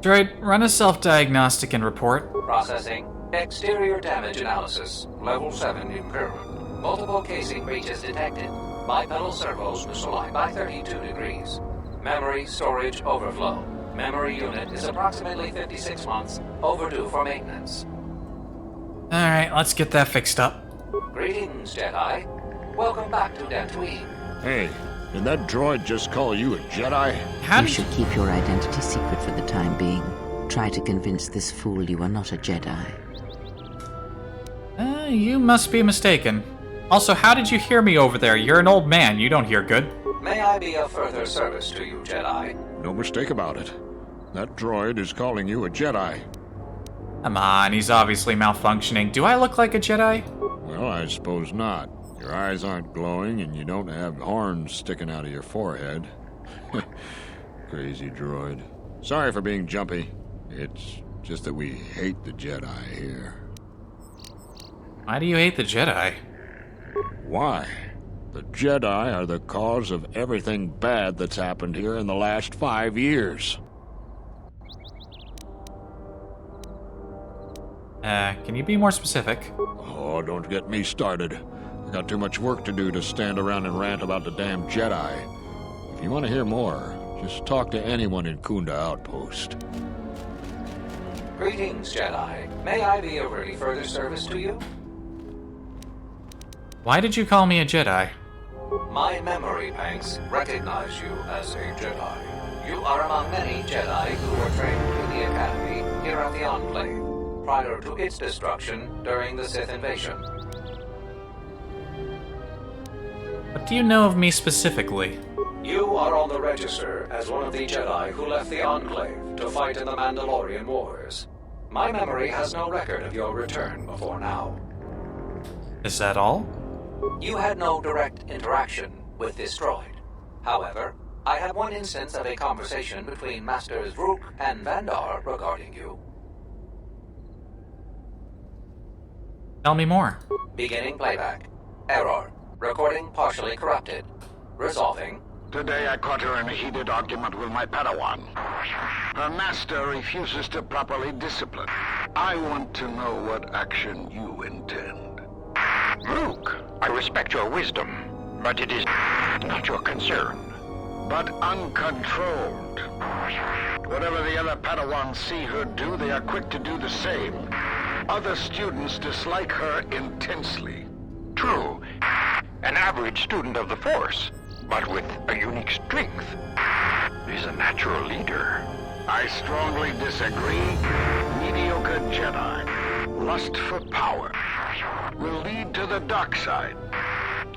Droid, run a self-diagnostic and report. Processing. Exterior damage analysis. Level 7 impairment. Multiple casing breaches detected. Bipedal servos misaligned by 32 degrees. Memory storage overflow. Memory unit is approximately 56 months overdue for maintenance. Alright, let's get that fixed up. Greetings, Jedi. Welcome back to Dantooine. Hey, did that droid just call you a Jedi? How You did should keep your identity secret for the time being. Try to convince this fool you are not a Jedi. You must be mistaken. Also, how did you hear me over there? You're an old man. You don't hear good. May I be of further service to you, Jedi? No mistake about it. That droid is calling you a Jedi. Come on, he's obviously malfunctioning. Do I look like a Jedi? Well, I suppose not. Your eyes aren't glowing and you don't have horns sticking out of your forehead. Crazy droid. Sorry for being jumpy. It's just that we hate the Jedi here. Why do you hate the Jedi? Why? The Jedi are the cause of everything bad that's happened here in the last 5 years. Can you be more specific? Oh, don't get me started. I got too much work to do to stand around and rant about the damn Jedi. If you want to hear more, just talk to anyone in Kunda Outpost. Greetings, Jedi. May I be of any further service to you? Why did you call me a Jedi? My memory banks recognize you as a Jedi. You are among many Jedi who were trained in the Academy here at the Enclave, prior to its destruction during the Sith invasion. What do you know of me specifically? You are on the register as one of the Jedi who left the Enclave to fight in the Mandalorian Wars. My memory has no record of your return before now. Is that all? You had no direct interaction with this droid. However, I have one instance of a conversation between Masters Vrook and Vandar regarding you. Tell me more. Beginning playback. Error. Recording partially corrupted. Resolving. Today I caught her in a heated argument with my Padawan. Her master refuses to properly discipline. I want to know what action you intend. Vrook, I respect your wisdom, but it is not your concern. But uncontrolled. Whatever the other Padawans see her do, they are quick to do the same. Other students dislike her intensely. True, an average student of the Force, but with a unique strength, is a natural leader. I strongly disagree. Mediocre Jedi, lust for power, will lead to the dark side.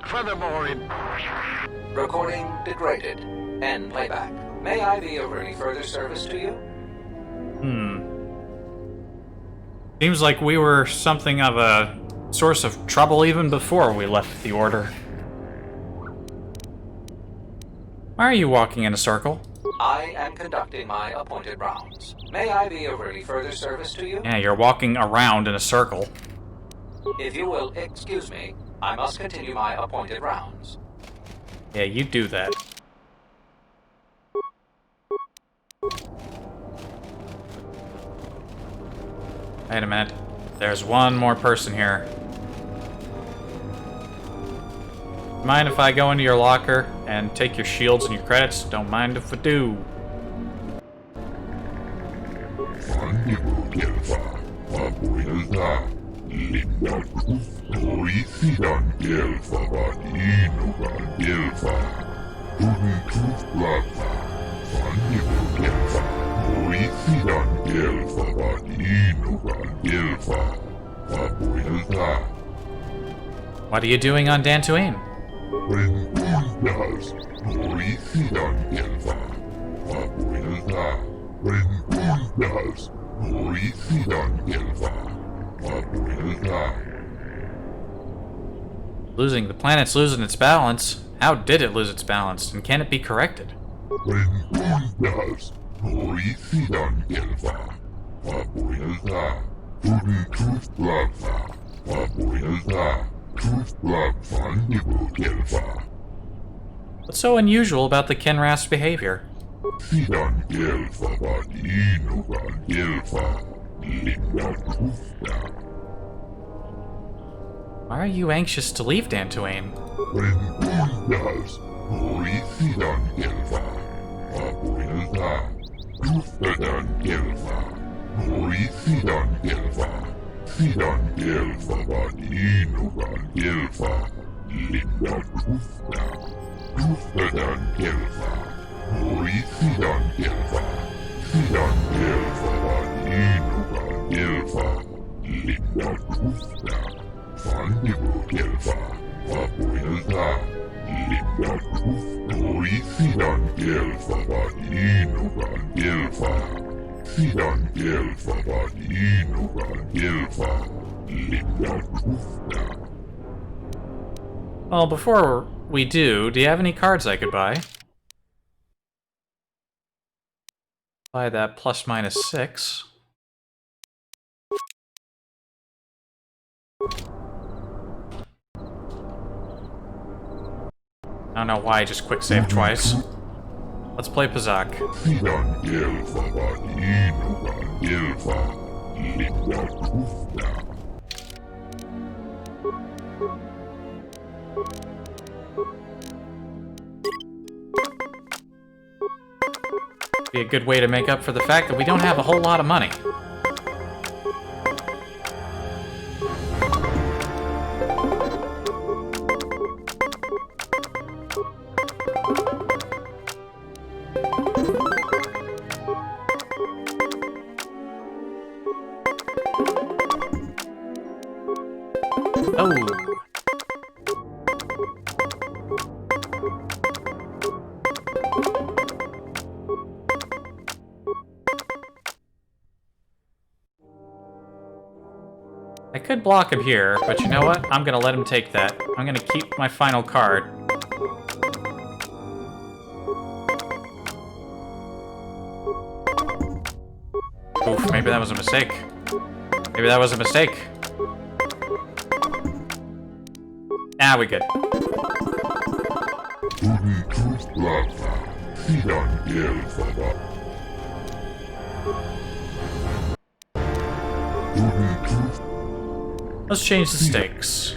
Furthermore, it... Recording degraded. End playback. May I be of any further service to you? Seems like we were something of a source of trouble even before we left the Order. Why are you walking in a circle? I am conducting my appointed rounds. May I be of any further service to you? Yeah, you're walking around in a circle. If you will excuse me, I must continue my appointed rounds. Yeah, you do that. Wait a minute. There's one more person here. Mind if I go into your locker and take your shields and your credits? Don't mind if I do. What are you doing on Dantooine? The planet's losing its balance. How did it lose its balance, and can it be corrected? What's so unusual about the Kinrath's behavior? Why are you anxious to leave Dantooine? Well, before we do you have any cards I could buy? Buy that ±6. I don't know why I just quick save twice. Let's play Pazak. Be a good way to make up for the fact that we don't have a whole lot of money. Oh. I could block him here, but you know what? I'm gonna let him take that. I'm gonna keep my final card. Oof, maybe that was a mistake. Maybe that was a mistake. Ah, we good. Let's change the stakes.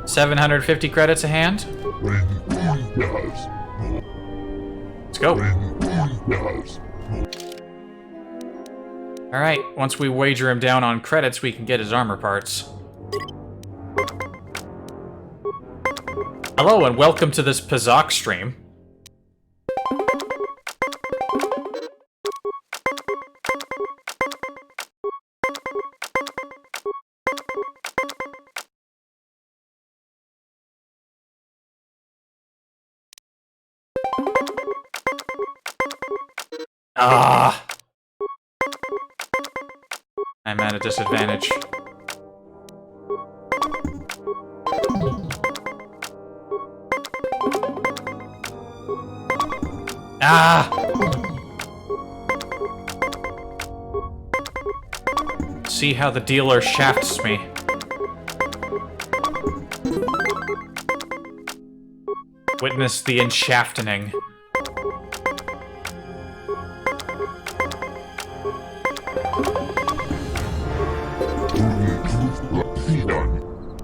750 credits a hand. Let's go. Alright, once we wager him down on credits, we can get his armor parts. Hello and welcome to this Pazak stream. Ah! I'm at a disadvantage. Ah! See how the dealer shafts me. Witness the enshaftening.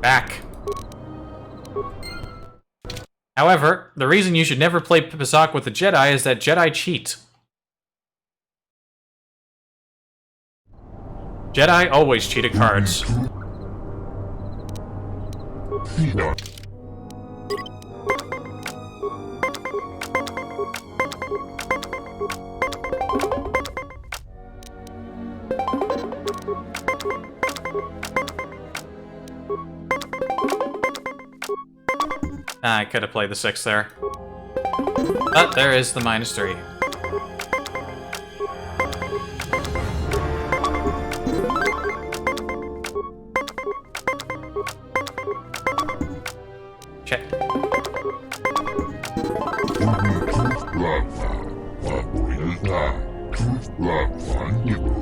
Back. However, the reason you should never play Pazak with the Jedi is that Jedi cheat. Jedi always cheat at cards. I could have played the 6 there. But there is the -3. Check.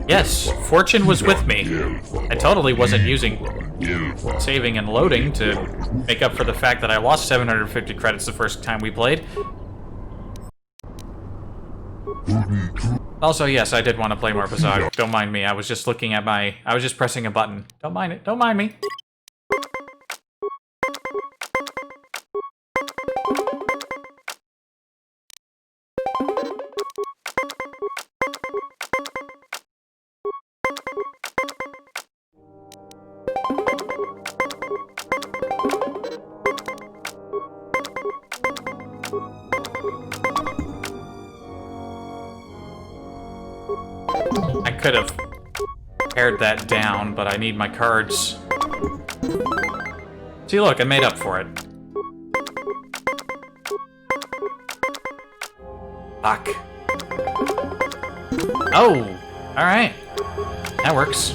Yes, Fortune was with me. I totally wasn't using saving and loading to make up for the fact that I lost 750 credits the first time we played. Also, yes, I did want to play more Pazak. Don't mind me. I was just looking at my... I was just pressing a button. Don't mind it. Don't mind me. I could have pared that down, but I need my cards. See, look, I made up for it. Fuck. Oh! Alright. That works.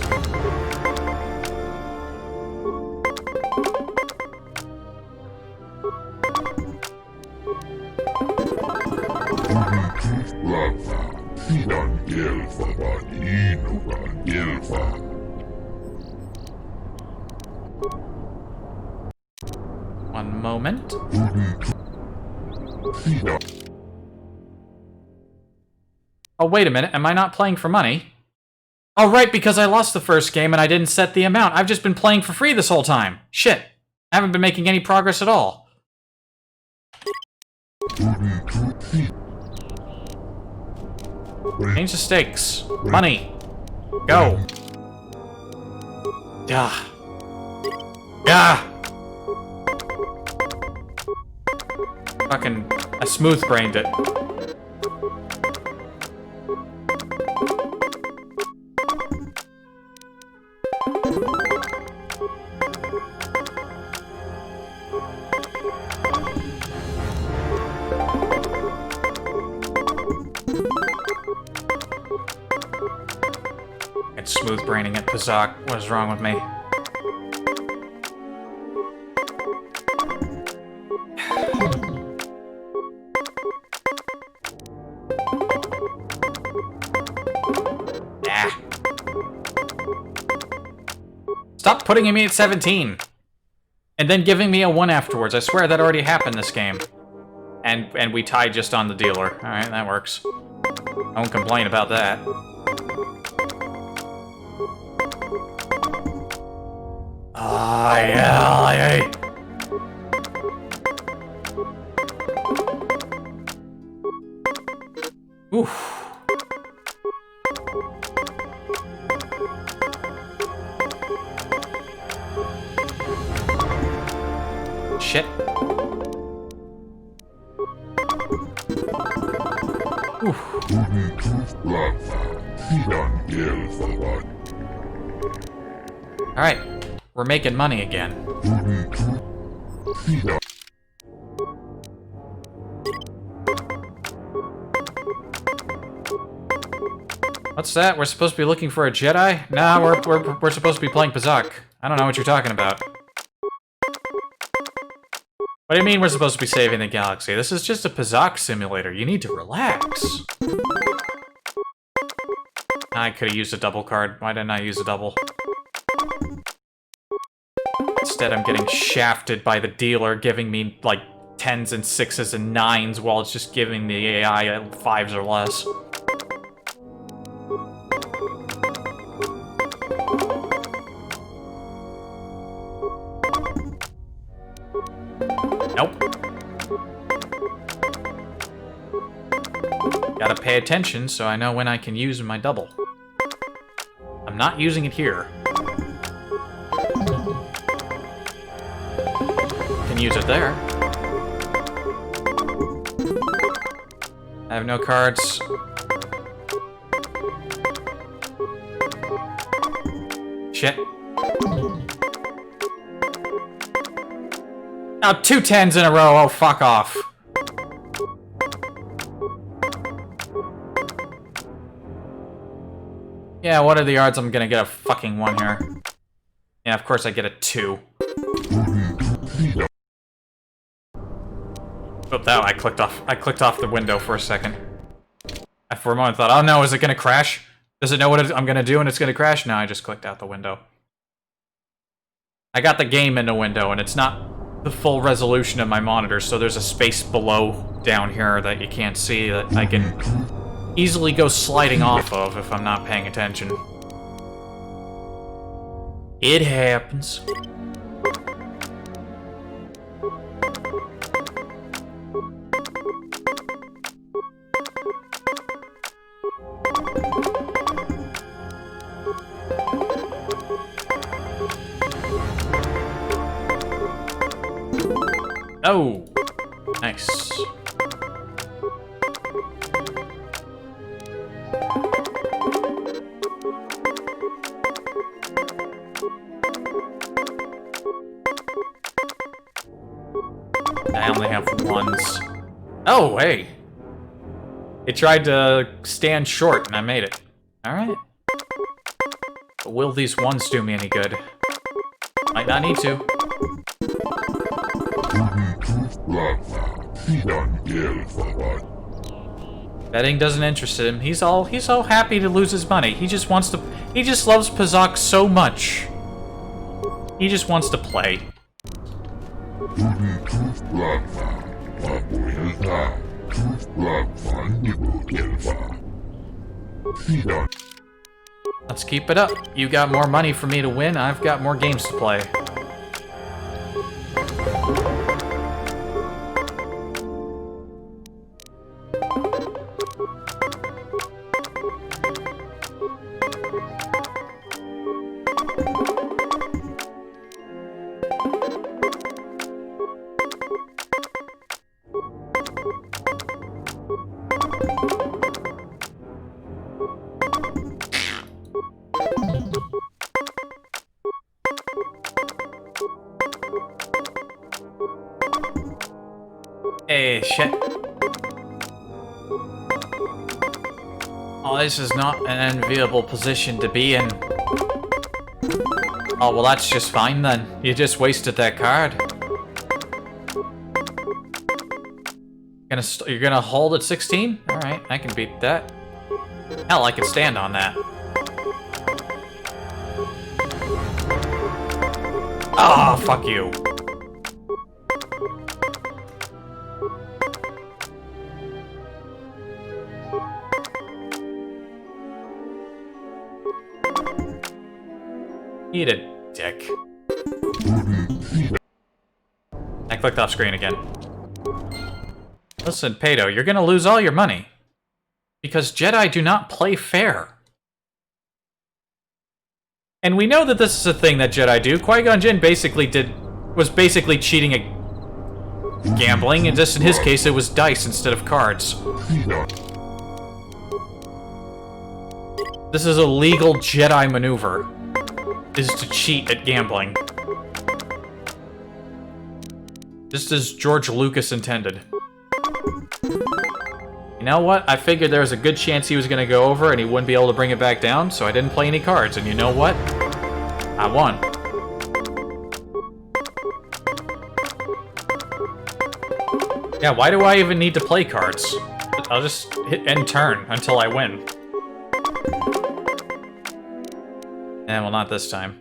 One moment. Oh, wait a minute. Am I not playing for money? Oh, right, because I lost the first game and I didn't set the amount. I've just been playing for free this whole time. Shit. I haven't been making any progress at all. Change the stakes. Money. Go. Yeah. Yeah. Fucking, I smooth-brained it. It's smooth-braining it, Pazak. What is wrong with me? Yeah. Stop putting me at 17. And then giving me a 1 afterwards. I swear that already happened this game. And we tied just on the dealer. Alright, that works. I won't complain about that. Ah, yeah. Oof. Shit. Oof. Alright, we're making money again. What's that? We're supposed to be looking for a Jedi? Nah, we're supposed to be playing Pazak. I don't know what you're talking about. What do you mean we're supposed to be saving the galaxy? This is just a Pazak simulator. You need to relax. I could have used a double card. Why didn't I use a double? Instead, I'm getting shafted by the dealer, giving me, like, 10s and 6s and 9s, while it's just giving the AI 5s or less. Nope. Gotta pay attention so I know when I can use my double. I'm not using it here. Can use it there. I have no cards. Shit. Oh, 2 10s in a row. Oh, fuck off. Yeah, what are the odds I'm gonna get a fucking 1 here? Yeah, of course I get a 2. Oh, that I clicked off the window for a second. I for a moment thought, oh no, is it gonna crash? Does it know what I'm gonna do and it's gonna crash? No, I just clicked out the window. I got the game in the window and it's not the full resolution of my monitor, so there's a space below down here that you can't see that I can easily go sliding off of if I'm not paying attention. It happens. Oh, nice. I only have 1s. Oh, hey. It tried to stand short, and I made it. Alright. But will these 1s do me any good? Might not need to. Betting doesn't interest him. He's all happy to lose his money. He just loves Pazak so much. He just wants to play. Let's keep it up. You got more money for me to win, I've got more games to play. Hey, shit. Oh, this is not an enviable position to be in. Oh, well, that's just fine then. You just wasted that card. You're gonna hold at 16? Alright, I can beat that. Hell, I can stand on that. Ah, fuck you. Eat a dick. I clicked off screen again. Listen, Pato, you're gonna lose all your money. Because Jedi do not play fair. And we know that this is a thing that Jedi do. Qui-Gon Jinn was basically cheating at gambling, and just in his case, it was dice instead of cards. This is a legal Jedi maneuver, is to cheat at gambling. Just as George Lucas intended. You know what? I figured there was a good chance he was going to go over and he wouldn't be able to bring it back down, so I didn't play any cards. And you know what? I won. Yeah, why do I even need to play cards? I'll just hit end turn until I win. Well, not this time.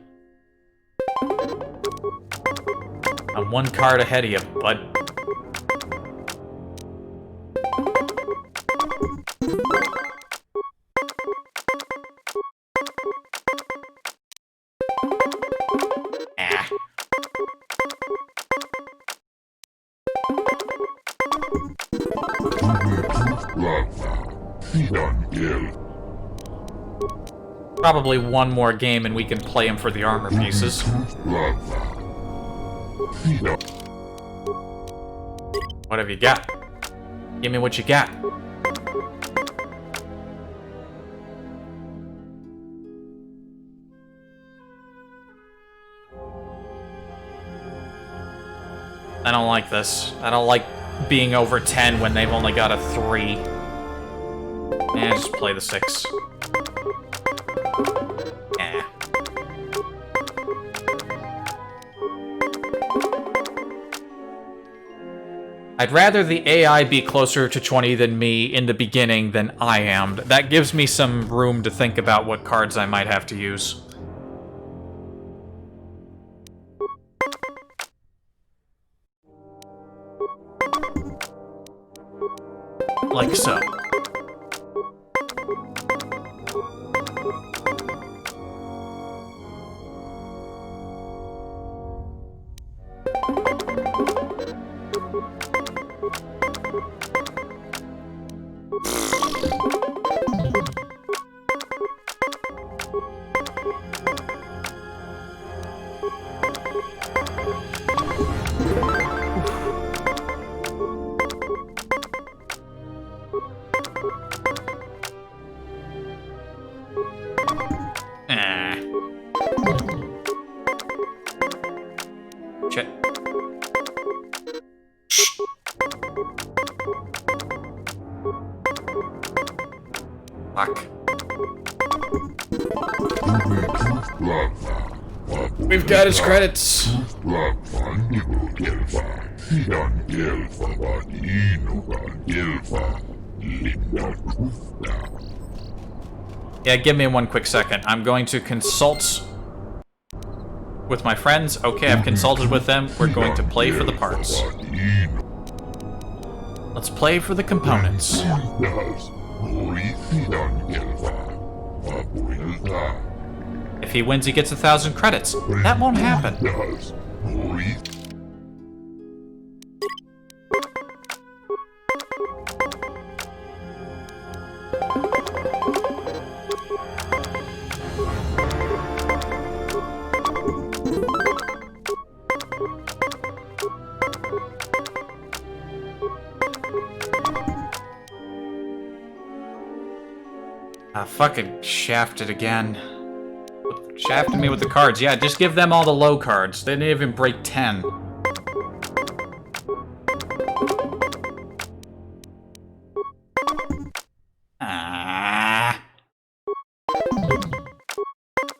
I'm one card ahead of you, bud. Probably one more game and we can play him for the armor pieces. What have you got? Give me what you got. I don't like this. I don't like being over 10 when they've only got a 3. Just play the 6. I'd rather the AI be closer to 20 than me in the beginning than I am. That gives me some room to think about what cards I might have to use. Like so. We've got his credits. Yeah, give me one quick second. I'm going to consult with my friends. Okay, I've consulted with them. We're going to play for the parts. Let's play for the components. If he wins, he gets 1,000 credits. That won't happen. Fucking shafted again. Shafted me with the cards. Yeah, just give them all the low cards. They didn't even break 10.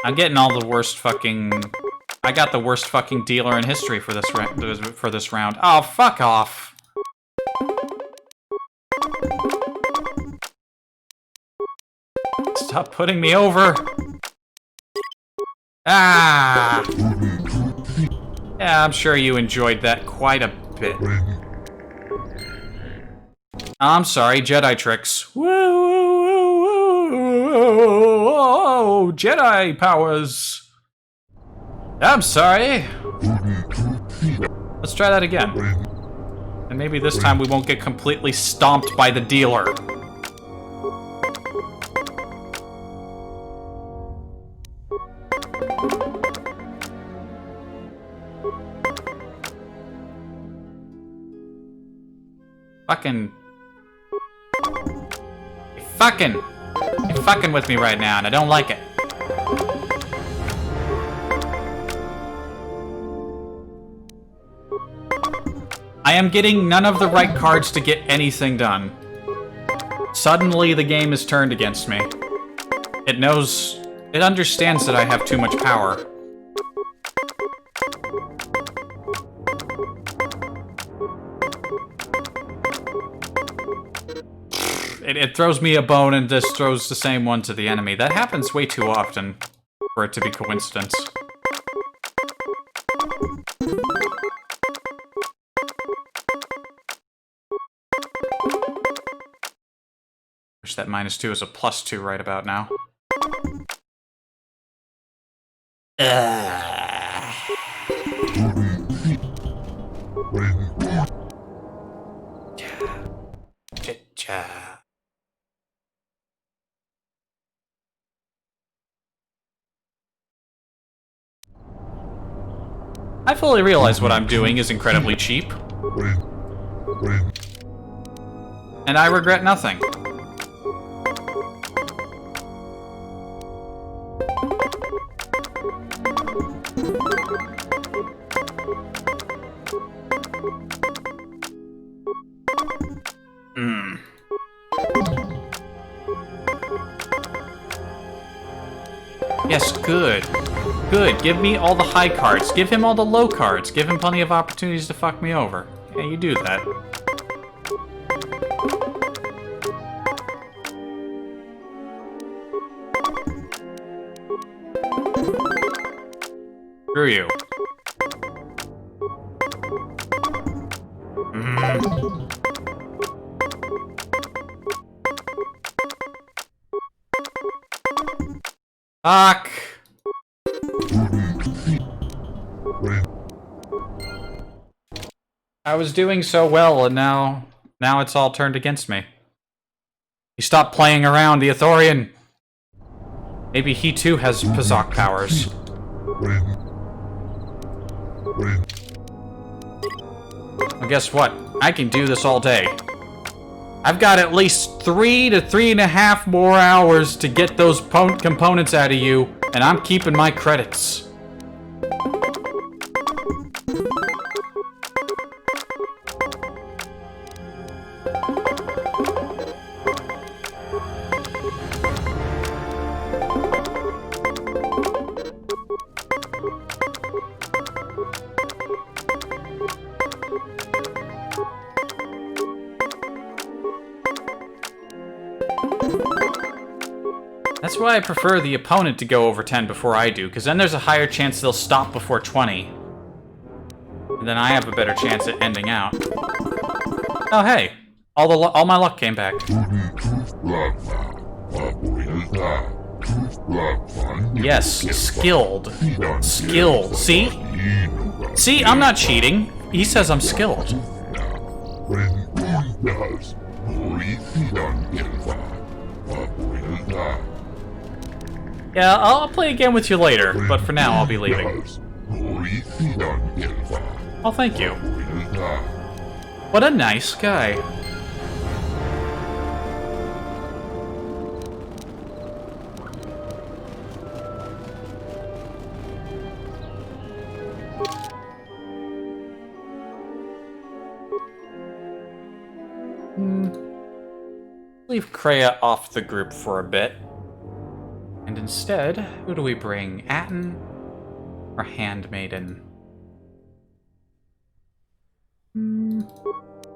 I'm getting all the worst fucking... I got the worst fucking dealer in history for this round. Oh, fuck off. Stop putting me over. Ah! Yeah, I'm sure you enjoyed that quite a bit. I'm sorry, Jedi tricks. Woo, woo, woo, woo, Jedi powers. I'm sorry. Let's try that again. And maybe this time we won't get completely stomped by the dealer. You're fucking with me right now, and I don't like it. I am getting none of the right cards to get anything done. Suddenly, the game is turned against me. It understands that I have too much power. It throws me a bone and just throws the same one to the enemy. That happens way too often for it to be coincidence. Wish that -2 is a +2 right about now. I fully realize what I'm doing is incredibly cheap. And I regret nothing. Yes, good. Good, give me all the high cards. Give him all the low cards. Give him plenty of opportunities to fuck me over. Yeah, you do that. Screw you. Fuck. I was doing so well, and now it's all turned against me. He stopped playing around, the Ithorian. Maybe he too has Pazok powers. Well, guess what? I can do this all day. I've got at least 3 to 3.5 more hours to get those components out of you, and I'm keeping my credits. That's why I prefer the opponent to go over 10 before I do, because then there's a higher chance they'll stop before 20. And then I have a better chance at ending out. Oh hey, all my luck came back. Yes, skilled. Skilled. See? See, I'm not cheating. He says I'm skilled. Yeah, I'll play again with you later, but for now I'll be leaving. Oh, thank you. What a nice guy. Leave Kreia off the group for a bit. And instead, who do we bring? Atten or Handmaiden?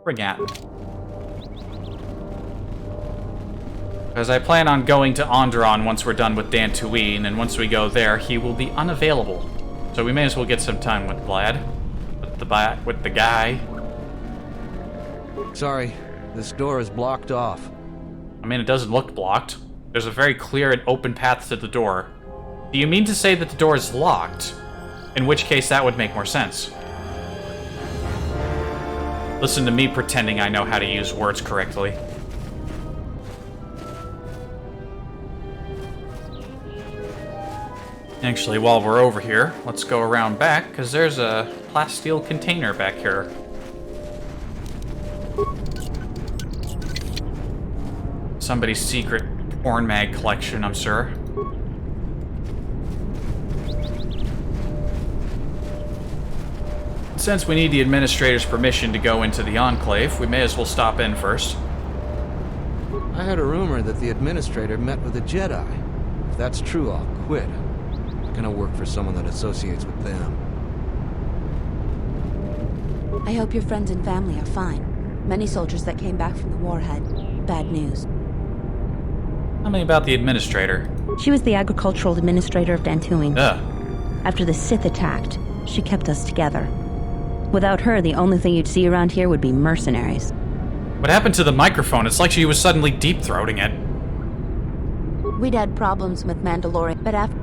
Bring Atten. Because I plan on going to Onderon once we're done with Dantooine, and once we go there, he will be unavailable. So we may as well get some time with Vlad. with the guy. Sorry, this door is blocked off. I mean, it doesn't look blocked. There's a very clear and open path to the door. Do you mean to say that the door is locked? In which case, that would make more sense. Listen to me pretending I know how to use words correctly. Actually, while we're over here, let's go around back, because there's a plasteel container back here. Somebody's secret porn mag collection, I'm sure. Since we need the administrator's permission to go into the Enclave, we may as well stop in first. I heard a rumor that the administrator met with a Jedi. If that's true, I'll quit. I'm gonna work for someone that associates with them. I hope your friends and family are fine. Many soldiers that came back from the war had bad news. Tell me about the administrator. She was the agricultural administrator of Dantooine. Ugh. After the Sith attacked, she kept us together. Without her, the only thing you'd see around here would be mercenaries. What happened to the microphone? It's like she was suddenly deep-throating it. We'd had problems with Mandalorian, but after...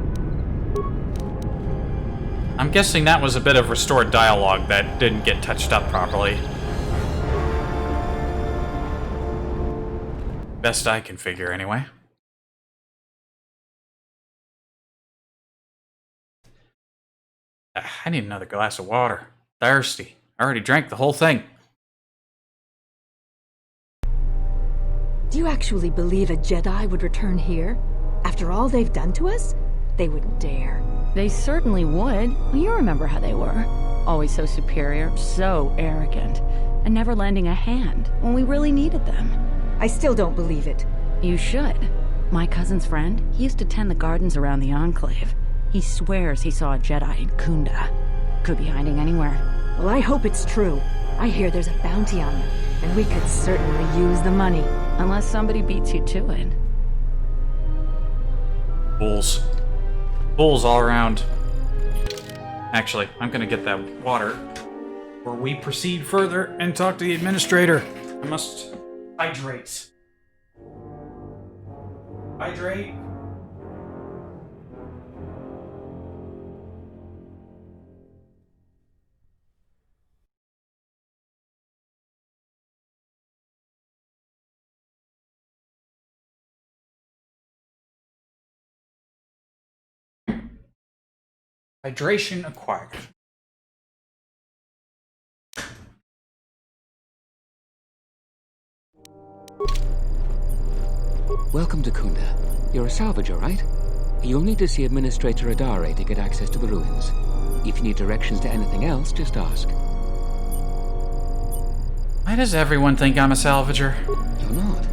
I'm guessing that was a bit of restored dialogue that didn't get touched up properly. Best I can figure, anyway. I need another glass of water. Thirsty. I already drank the whole thing. Do you actually believe a Jedi would return here? After all they've done to us? They wouldn't dare. They certainly would. Well, you remember how they were. Always so superior, so arrogant, and never lending a hand when we really needed them. I still don't believe it. You should. My cousin's friend, he used to tend the gardens around the Enclave. He swears he saw a Jedi in Kunda. Could be hiding anywhere. Well, I hope it's true. I hear there's a bounty on them, and we could certainly use the money. Unless somebody beats you to it. Bulls. Bulls all around. Actually, I'm gonna get that water before we proceed further and talk to the administrator. I must hydrate. Hydrate. Hydration acquired. Welcome to Kunda. You're a salvager, right? You'll need to see Administrator Adare to get access to the ruins. If you need directions to anything else, just ask. Why does everyone think I'm a salvager? You're not.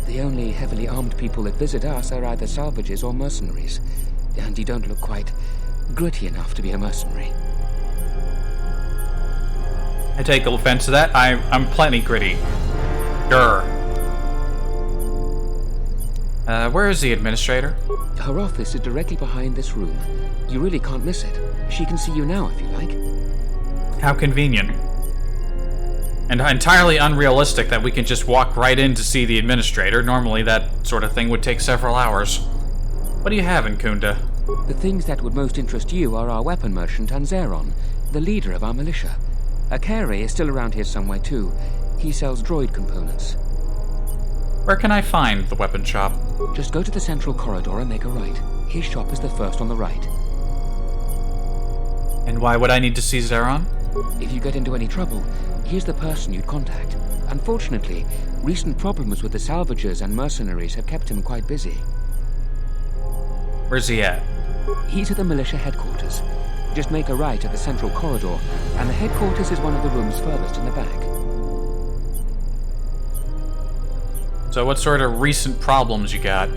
The only heavily armed people that visit us are either salvagers or mercenaries. And you don't look quite gritty enough to be a mercenary. I take offense to that. I'm plenty gritty. Grr. Where is the administrator? Her office is directly behind this room. You really can't miss it. She can see you now if you like. How convenient. And entirely unrealistic that we can just walk right in to see the administrator. Normally that sort of thing would take several hours. What do you have in Kunda? The things that would most interest you are our weapon merchant Anzeron, the leader of our militia. Akari is still around here somewhere too. He sells droid components. Where can I find the weapon shop? Just go to the central corridor and make a right. His shop is the first on the right. And why would I need to see Zeron? If you get into any trouble, he's the person you'd contact. Unfortunately, recent problems with the salvagers and mercenaries have kept him quite busy. Where's he at? He's at the militia headquarters. Just make a right at the central corridor, and the headquarters is one of the rooms furthest in the back. So what sort of recent problems you got?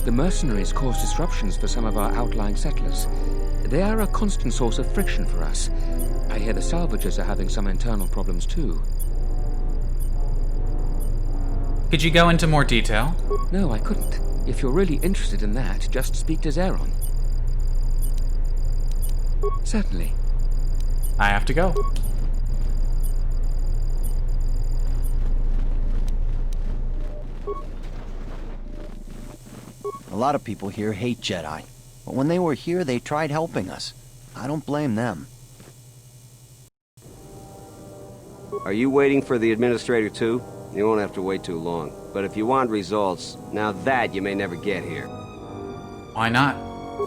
The mercenaries cause disruptions for some of our outlying settlers. They are a constant source of friction for us. I hear the salvagers are having some internal problems too. Could you go into more detail? No, I couldn't. If you're really interested in that, just speak to Zeron. Certainly. I have to go. A lot of people here hate Jedi. But when they were here, they tried helping us. I don't blame them. Are you waiting for the administrator too? You won't have to wait too long. But if you want results, now that you may never get here. Why not?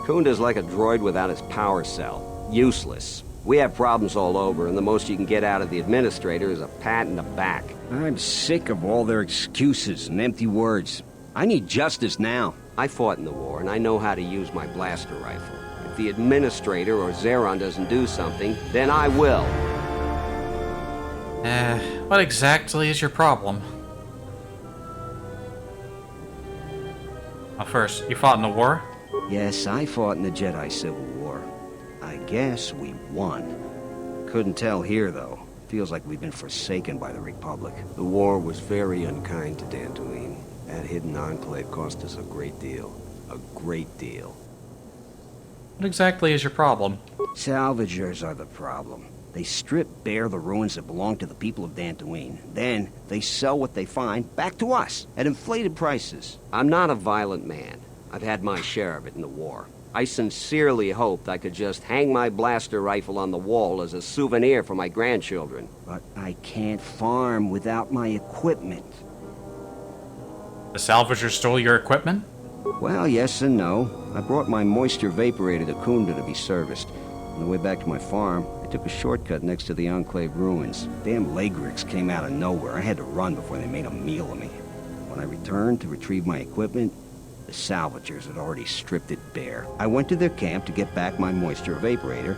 Kunda's like a droid without his power cell. Useless. We have problems all over, and the most you can get out of the administrator is a pat in the back. I'm sick of all their excuses and empty words. I need justice now. I fought in the war, and I know how to use my blaster rifle. If the administrator or Zeron doesn't do something, then I will. What exactly is your problem? Well, first, you fought in the war? Yes, I fought in the Jedi Civil War. I guess we won. Couldn't tell here, though. Feels like we've been forsaken by the Republic. The war was very unkind to Dantooine. That hidden enclave cost us a great deal. A great deal. What exactly is your problem? Salvagers are the problem. They strip bare the ruins that belong to the people of Dantooine. Then, they sell what they find back to us at inflated prices. I'm not a violent man. I've had my share of it in the war. I sincerely hoped I could just hang my blaster rifle on the wall as a souvenir for my grandchildren. But I can't farm without my equipment. The salvagers stole your equipment? Well, yes and no. I brought my moisture vaporator to Kunda to be serviced. On the way back to my farm, I took a shortcut next to the Enclave ruins. Damn Lagrix came out of nowhere. I had to run before they made a meal of me. When I returned to retrieve my equipment, the salvagers had already stripped it bare. I went to their camp to get back my moisture evaporator.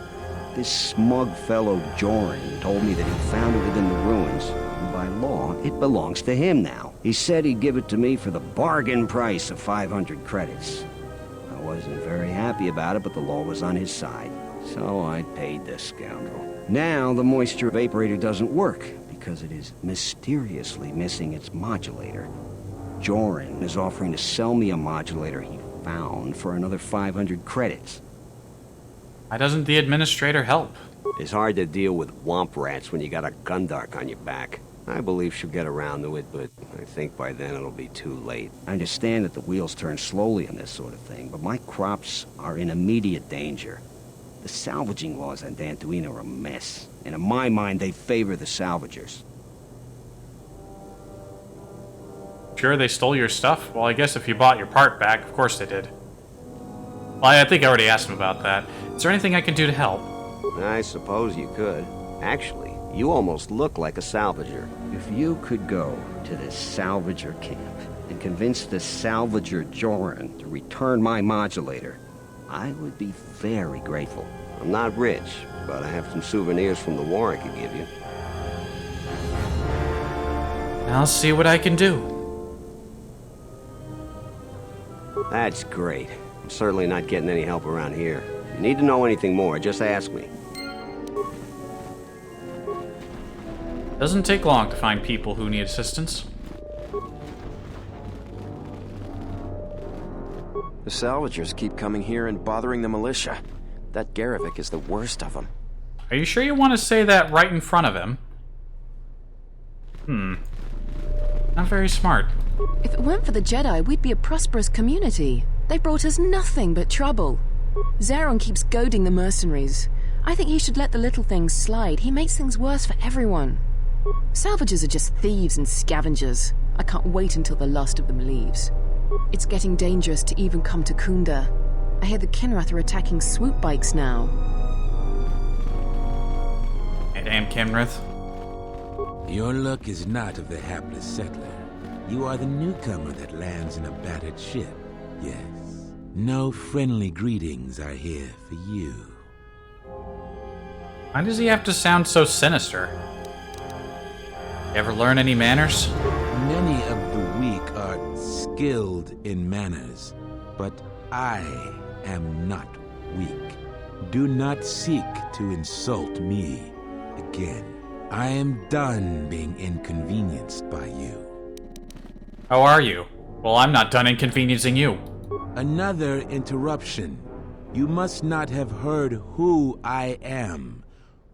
This smug fellow Joran told me that he found it within the ruins. And by law, it belongs to him now. He said he'd give it to me for the bargain price of 500 credits. I wasn't very happy about it, but the law was on his side. So I paid this scoundrel. Now the moisture evaporator doesn't work because it is mysteriously missing its modulator. Joran is offering to sell me a modulator he found for another 500 credits. Why doesn't the administrator help? It's hard to deal with womp rats when you got a gundark on your back. I believe she'll get around to it, but I think by then it'll be too late. I understand that the wheels turn slowly on this sort of thing, but my crops are in immediate danger. The salvaging laws on Dantooine are a mess, and in my mind, they favor the salvagers. Sure they stole your stuff? Well, I guess if you bought your part back, of course they did. Well, I think I already asked him about that. Is there anything I can do to help? I suppose you could. Actually, you almost look like a salvager. If you could go to this salvager camp and convince the salvager Joran to return my modulator, I would be very grateful. I'm not rich, but I have some souvenirs from the war I could give you. I'll see what I can do. That's great. I'm certainly not getting any help around here. If you need to know anything more, just ask me. Doesn't take long to find people who need assistance. The salvagers keep coming here and bothering the militia. That Garevik is the worst of them. Are you sure you want to say that right in front of him? Not very smart. If it weren't for the Jedi, we'd be a prosperous community. They brought us nothing but trouble. Zeron keeps goading the mercenaries. I think he should let the little things slide. He makes things worse for everyone. Salvagers are just thieves and scavengers. I can't wait until the last of them leaves. It's getting dangerous to even come to Kunda. I hear the Kinrath are attacking swoop bikes now. Hey, damn Kinrath. Your luck is not of the hapless settler. You are the newcomer that lands in a battered ship. Yes. No friendly greetings are here for you. Why does he have to sound so sinister? You ever learn any manners? Many of the weak are skilled in manners, but I am not weak. Do not seek to insult me again. I am done being inconvenienced by you. How are you? Well, I'm not done inconveniencing you. Another interruption. You must not have heard who I am.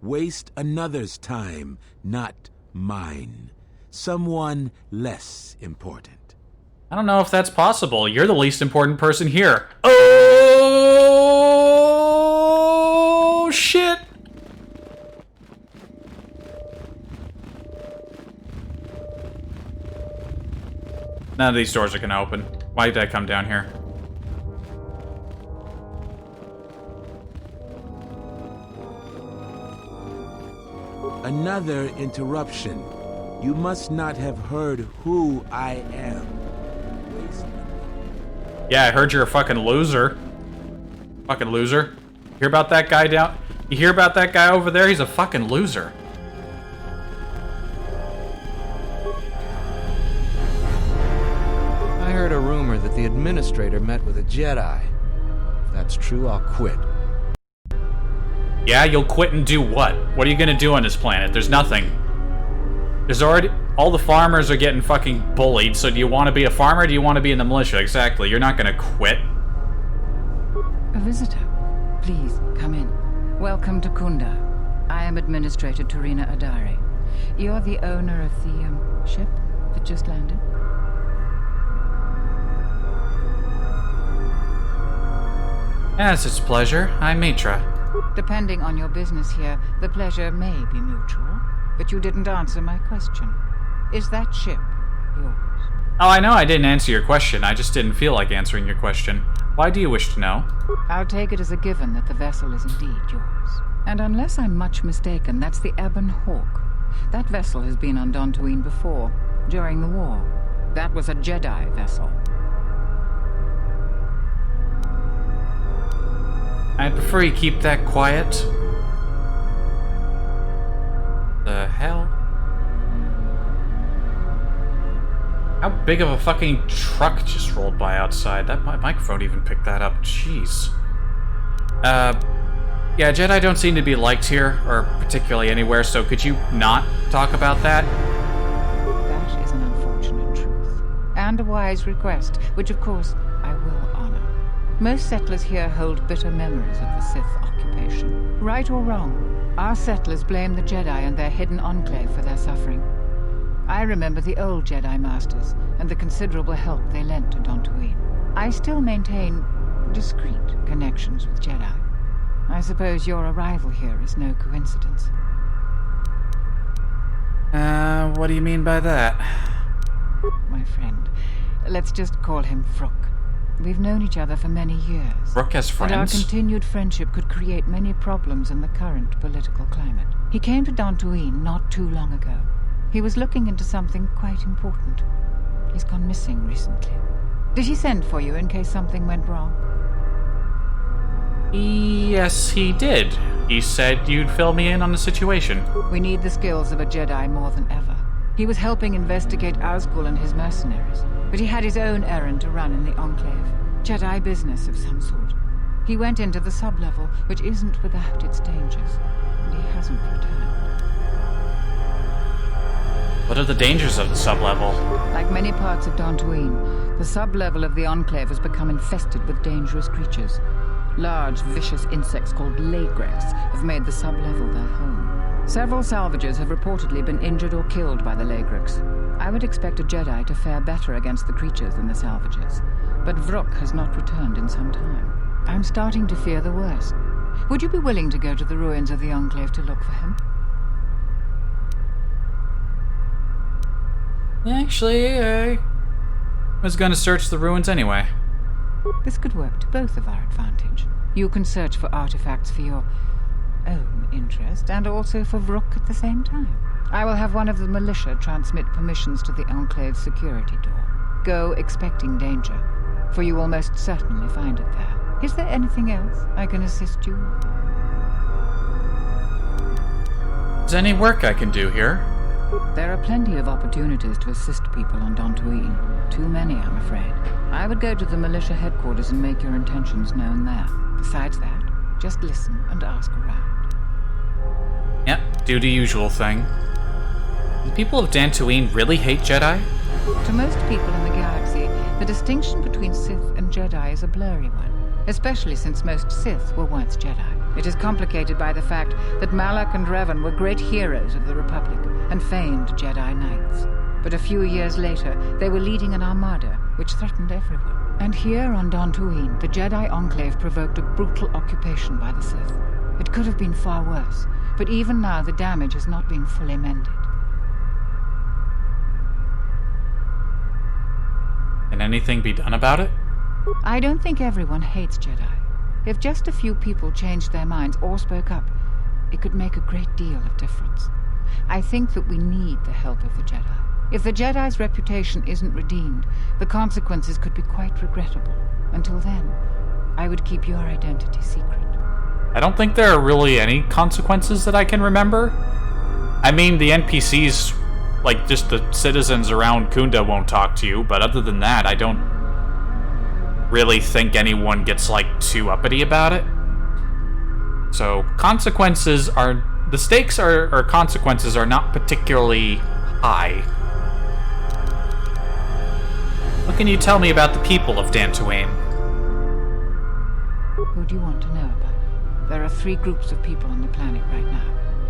Waste another's time, not mine. Someone less important. I don't know if that's possible. You're the least important person here. Oh, shit! None of these doors are gonna open. Why did I come down here? Another interruption. You must not have heard who I am. Yeah, I heard you're a fucking loser. Fucking loser. Hear about that guy down? You hear about that guy over there? He's a fucking loser. I heard a rumor that the administrator met with a Jedi. If that's true, I'll quit. Yeah, you'll quit and do what? What are you gonna do on this planet? There's nothing. There's already... All the farmers are getting fucking bullied, so do you want to be a farmer or do you want to be in the militia? Exactly. You're not gonna quit. A visitor. Please, come in. Welcome to Kunda. I am Administrator Turina Adari. You're the owner of the, ship that just landed? Yes, it's a pleasure. I'm Mitra. Depending on your business here, the pleasure may be mutual, but you didn't answer my question. Is that ship yours? Oh, I know I didn't answer your question. I just didn't feel like answering your question. Why do you wish to know? I'll take it as a given that the vessel is indeed yours. And unless I'm much mistaken, that's the Ebon Hawk. That vessel has been on Dantooine before, during the war. That was a Jedi vessel. I'd prefer you keep that quiet. The hell? How big of a fucking truck just rolled by outside? That microphone even picked that up. Jeez. Yeah, Jedi don't seem to be liked here, or particularly anywhere, so could you not talk about that? That is an unfortunate truth. And a wise request, which of course I will honor. Most settlers here hold bitter memories of the Sith occupation. Right or wrong, our settlers blame the Jedi and their hidden enclave for their suffering. I remember the old Jedi Masters and the considerable help they lent to Dantooine. I still maintain discreet connections with Jedi. I suppose your arrival here is no coincidence. What do you mean by that? My friend, let's just call him Vrook. We've known each other for many years. Vrook has friends? And our continued friendship could create many problems in the current political climate. He came to Dantooine not too long ago. He was looking into something quite important. He's gone missing recently. Did he send for you in case something went wrong? Yes, he did. He said you'd fill me in on the situation. We need the skills of a Jedi more than ever. He was helping investigate Azgul and his mercenaries, but he had his own errand to run in the Enclave. Jedi business of some sort. He went into the sub-level, which isn't without its dangers, and he hasn't returned. What are the dangers of the sub-level? Like many parts of Dantooine, the sub-level of the Enclave has become infested with dangerous creatures. Large, vicious insects called Lagrex have made the sub-level their home. Several salvagers have reportedly been injured or killed by the Lagrex. I would expect a Jedi to fare better against the creatures than the salvagers, but Vrook has not returned in some time. I'm starting to fear the worst. Would you be willing to go to the ruins of the Enclave to look for him? Actually, I was gonna search the ruins anyway. This could work to both of our advantage. You can search for artifacts for your own interest, and also for Vrook at the same time. I will have one of the militia transmit permissions to the Enclave's security door. Go expecting danger, for you will most certainly find it there. Is there anything else I can assist you with? Is there any work I can do here? There are plenty of opportunities to assist people on Dantooine. Too many, I'm afraid. I would go to the militia headquarters and make your intentions known there. Besides that, just listen and ask around. Yep, do the usual thing. Do the people of Dantooine really hate Jedi? To most people in the galaxy, the distinction between Sith and Jedi is a blurry one, especially since most Sith were once Jedi. It is complicated by the fact that Malak and Revan were great heroes of the Republic and famed Jedi Knights. But a few years later, they were leading an armada which threatened everyone. And here on Dantooine, the Jedi Enclave provoked a brutal occupation by the Sith. It could have been far worse, but even now the damage has not been fully mended. Can anything be done about it? I don't think everyone hates Jedi. If just a few people changed their minds or spoke up, it could make a great deal of difference. I think that we need the help of the Jedi. If the Jedi's reputation isn't redeemed, the consequences could be quite regrettable. Until then, I would keep your identity secret. I don't think there are really any consequences that I can remember. I mean, the NPCs, like just the citizens around Kunda won't talk to you, but other than that, I don't really think anyone gets, like, too uppity about it. So, consequences are... The stakes or consequences are not particularly high. What can you tell me about the people of Dantooine? Who do you want to know about? There are 3 groups of people on the planet right now.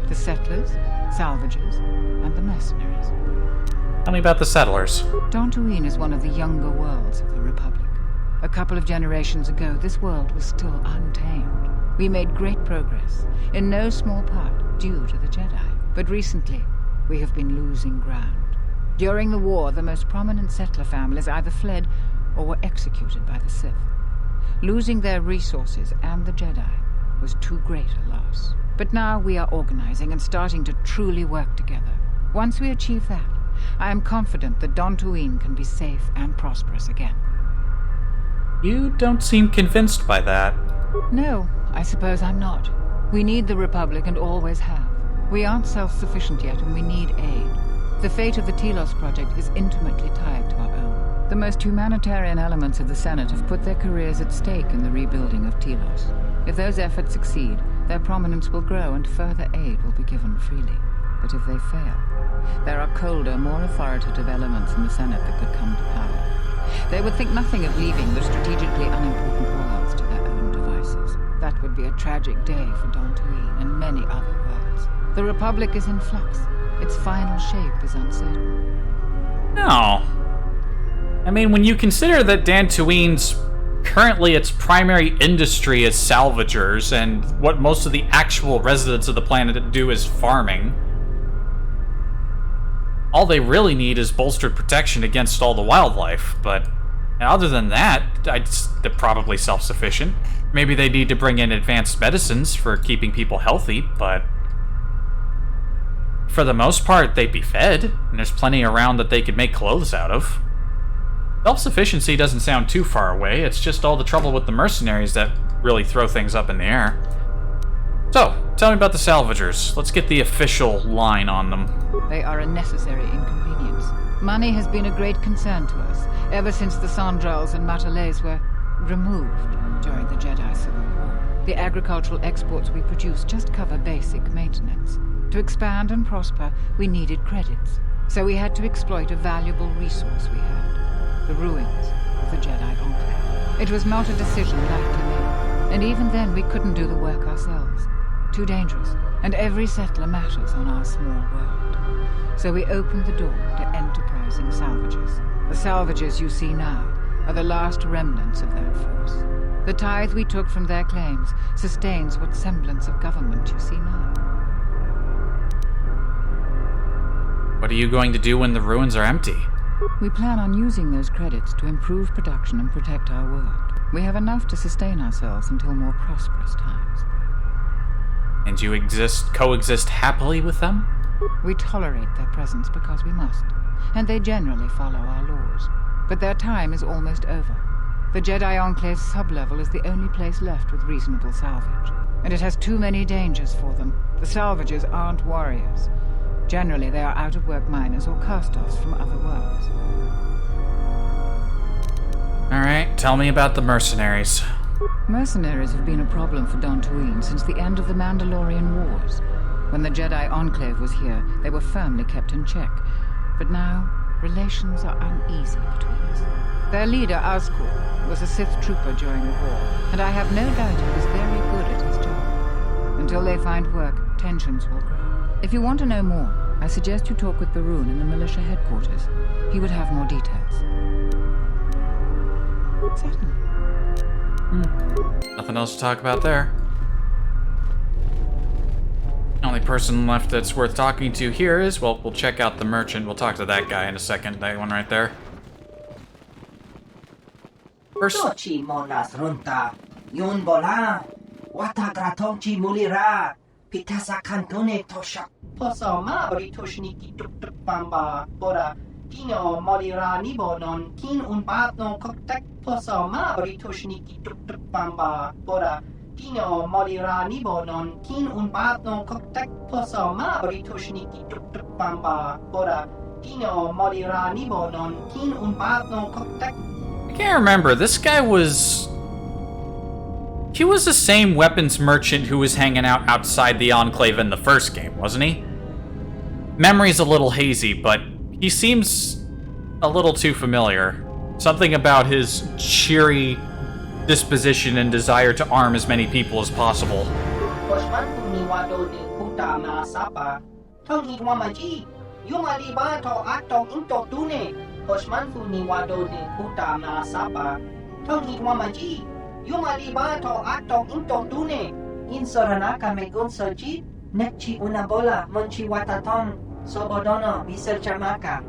The settlers, salvagers, and the mercenaries. Tell me about the settlers. Dantooine is one of the younger worlds of the Republic. A couple of generations ago, this world was still untamed. We made great progress, in no small part due to the Jedi. But recently, we have been losing ground. During the war, the most prominent settler families either fled or were executed by the Sith. Losing their resources and the Jedi was too great a loss. But now we are organizing and starting to truly work together. Once we achieve that, I am confident that Dantooine can be safe and prosperous again. You don't seem convinced by that. No, I suppose I'm not. We need the Republic and always have. We aren't self-sufficient yet and we need aid. The fate of the Telos project is intimately tied to our own. The most humanitarian elements of the Senate have put their careers at stake in the rebuilding of Telos. If those efforts succeed, their prominence will grow and further aid will be given freely. But if they fail, there are colder, more authoritative elements in the Senate that could come to power. They would think nothing of leaving the strategically unimportant worlds to their own devices. That would be a tragic day for Dantooine and many other worlds. The Republic is in flux. Its final shape is uncertain. No. I mean, when you consider that Dantooine's currently its primary industry is salvagers, and what most of the actual residents of the planet do is farming, all they really need is bolstered protection against all the wildlife, but other than that, they're probably self-sufficient. Maybe they need to bring in advanced medicines for keeping people healthy, but for the most part, they'd be fed, and there's plenty around that they could make clothes out of. Self-sufficiency doesn't sound too far away, it's just all the trouble with the mercenaries that really throw things up in the air. So, tell me about the salvagers. Let's get the official line on them. They are a necessary inconvenience. Money has been a great concern to us, ever since the Sandrals and Matalays were removed during the Jedi Civil War. The agricultural exports we produce just cover basic maintenance. To expand and prosper, we needed credits, so we had to exploit a valuable resource we had, the ruins of the Jedi Enclave. It was not a decision lightly made, and even then we couldn't do the work ourselves. Too dangerous, and every settler matters on our small world. So we opened the door to enterprising salvagers. The salvagers you see now are the last remnants of that force. The tithe we took from their claims sustains what semblance of government you see now. What are you going to do when the ruins are empty? We plan on using those credits to improve production and protect our world. We have enough to sustain ourselves until more prosperous times. And you coexist happily with them? We tolerate their presence because we must, and they generally follow our laws. But their time is almost over. The Jedi Enclave's sublevel is the only place left with reasonable salvage, and it has too many dangers for them. The salvagers aren't warriors. Generally, they are out-of-work miners or cast-offs from other worlds. Alright, tell me about the mercenaries. Mercenaries have been a problem for Dantooine since the end of the Mandalorian Wars. When the Jedi Enclave was here, they were firmly kept in check. But now, relations are uneasy between us. Their leader, Azkul, was a Sith trooper during the war, and I have no doubt he was very good at his job. Until they find work, tensions will grow. If you want to know more, I suggest you talk with Baroon in the militia headquarters. He would have more details. Certainly. Nothing else to talk about there. Only person left that's worth talking to here is, well, we'll check out the merchant. We'll talk to that guy in a second. That one right there. Dochi monas runta, yun bola, wata gratonchi mulira, pitasa cantone tosha, poso ma toshni tuk tuk pamba, bora, kino molira nibonon, kin un batno koktek, poso ma toshni tuk tuk pamba, bora, kino molira nibonon, kin un batno koktek, poso ma toshni tuk tuk pamba, bora, kino molira nibonon, kin un batno koktek. I can't remember. This guy was... He was the same weapons merchant who was hanging out outside the Enclave in the first game, wasn't he? Memory's a little hazy, but he seems a little too familiar. Something about his cheery disposition and desire to arm as many people as possible. Osmanfu ni wado de puta na sapa. Tongi wamaji. Yuma libato ato into tune. In soranaka me gunsoji. Nekchi una bola monchi wataton. Sobodono bisel chamaka.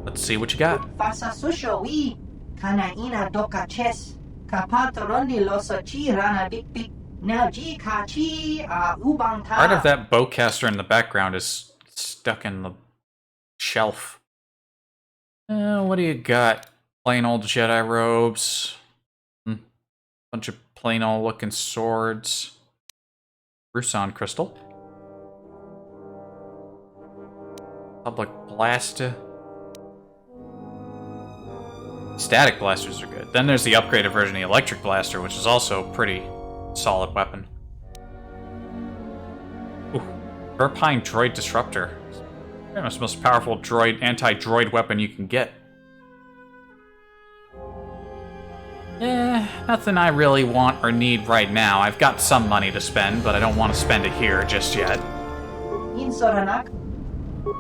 Let's see what you got. Fasa susho wi. Kana ina doka ches. Kapato rondi losochi rana big big. Now ji kachi ubang ta. Part of that bowcaster in the background is stuck in the shelf. What do you got? Plain old Jedi robes. Bunch of plain old looking swords. Rusan crystal. Public blaster. Static blasters are good. Then there's the upgraded version, the electric blaster, which is also a pretty solid weapon. Ooh, Verpine droid disruptor. It's the most powerful droid, anti-droid weapon you can get. Nothing I really want or need right now. I've got some money to spend, but I don't want to spend it here just yet. In Soranak,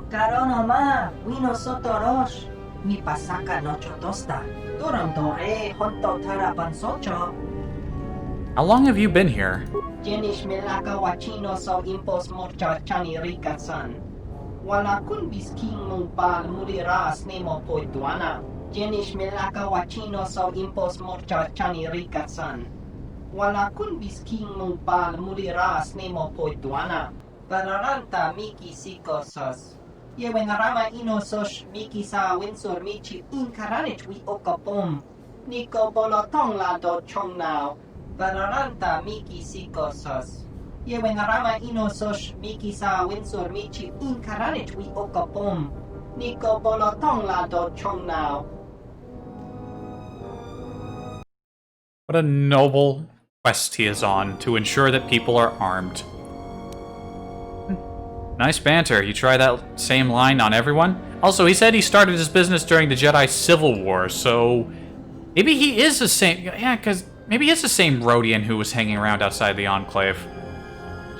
Karono ma, wino sotorosh, mi pasaka nocho tosta, dorandore honto taraban socho. How long have you been here? Jenish melaka wachino so impos morcha chani rikasan. Wala kun bisking mo bal muliras nemo poituana. Jenish melaka wachino so impos morcha chani rikasan. Wala kun bisking mo bal muliras nemo poituana. Bararanta miki sikosas. Yewenarama inosos miki sa winsor michi inkaranich wi okapom. Niko bolotong la do chong now. Bararanta miki sikosas. Yewenarama inosos miki sa winsor michi inkaranich wi okapom. Niko bolotong la do chong now. What a noble quest he is on to ensure that people are armed. Nice banter. You try that same line on everyone? Also, he said he started his business during the Jedi Civil War, so maybe he is the same... Yeah, because maybe he's the same Rodian who was hanging around outside the Enclave.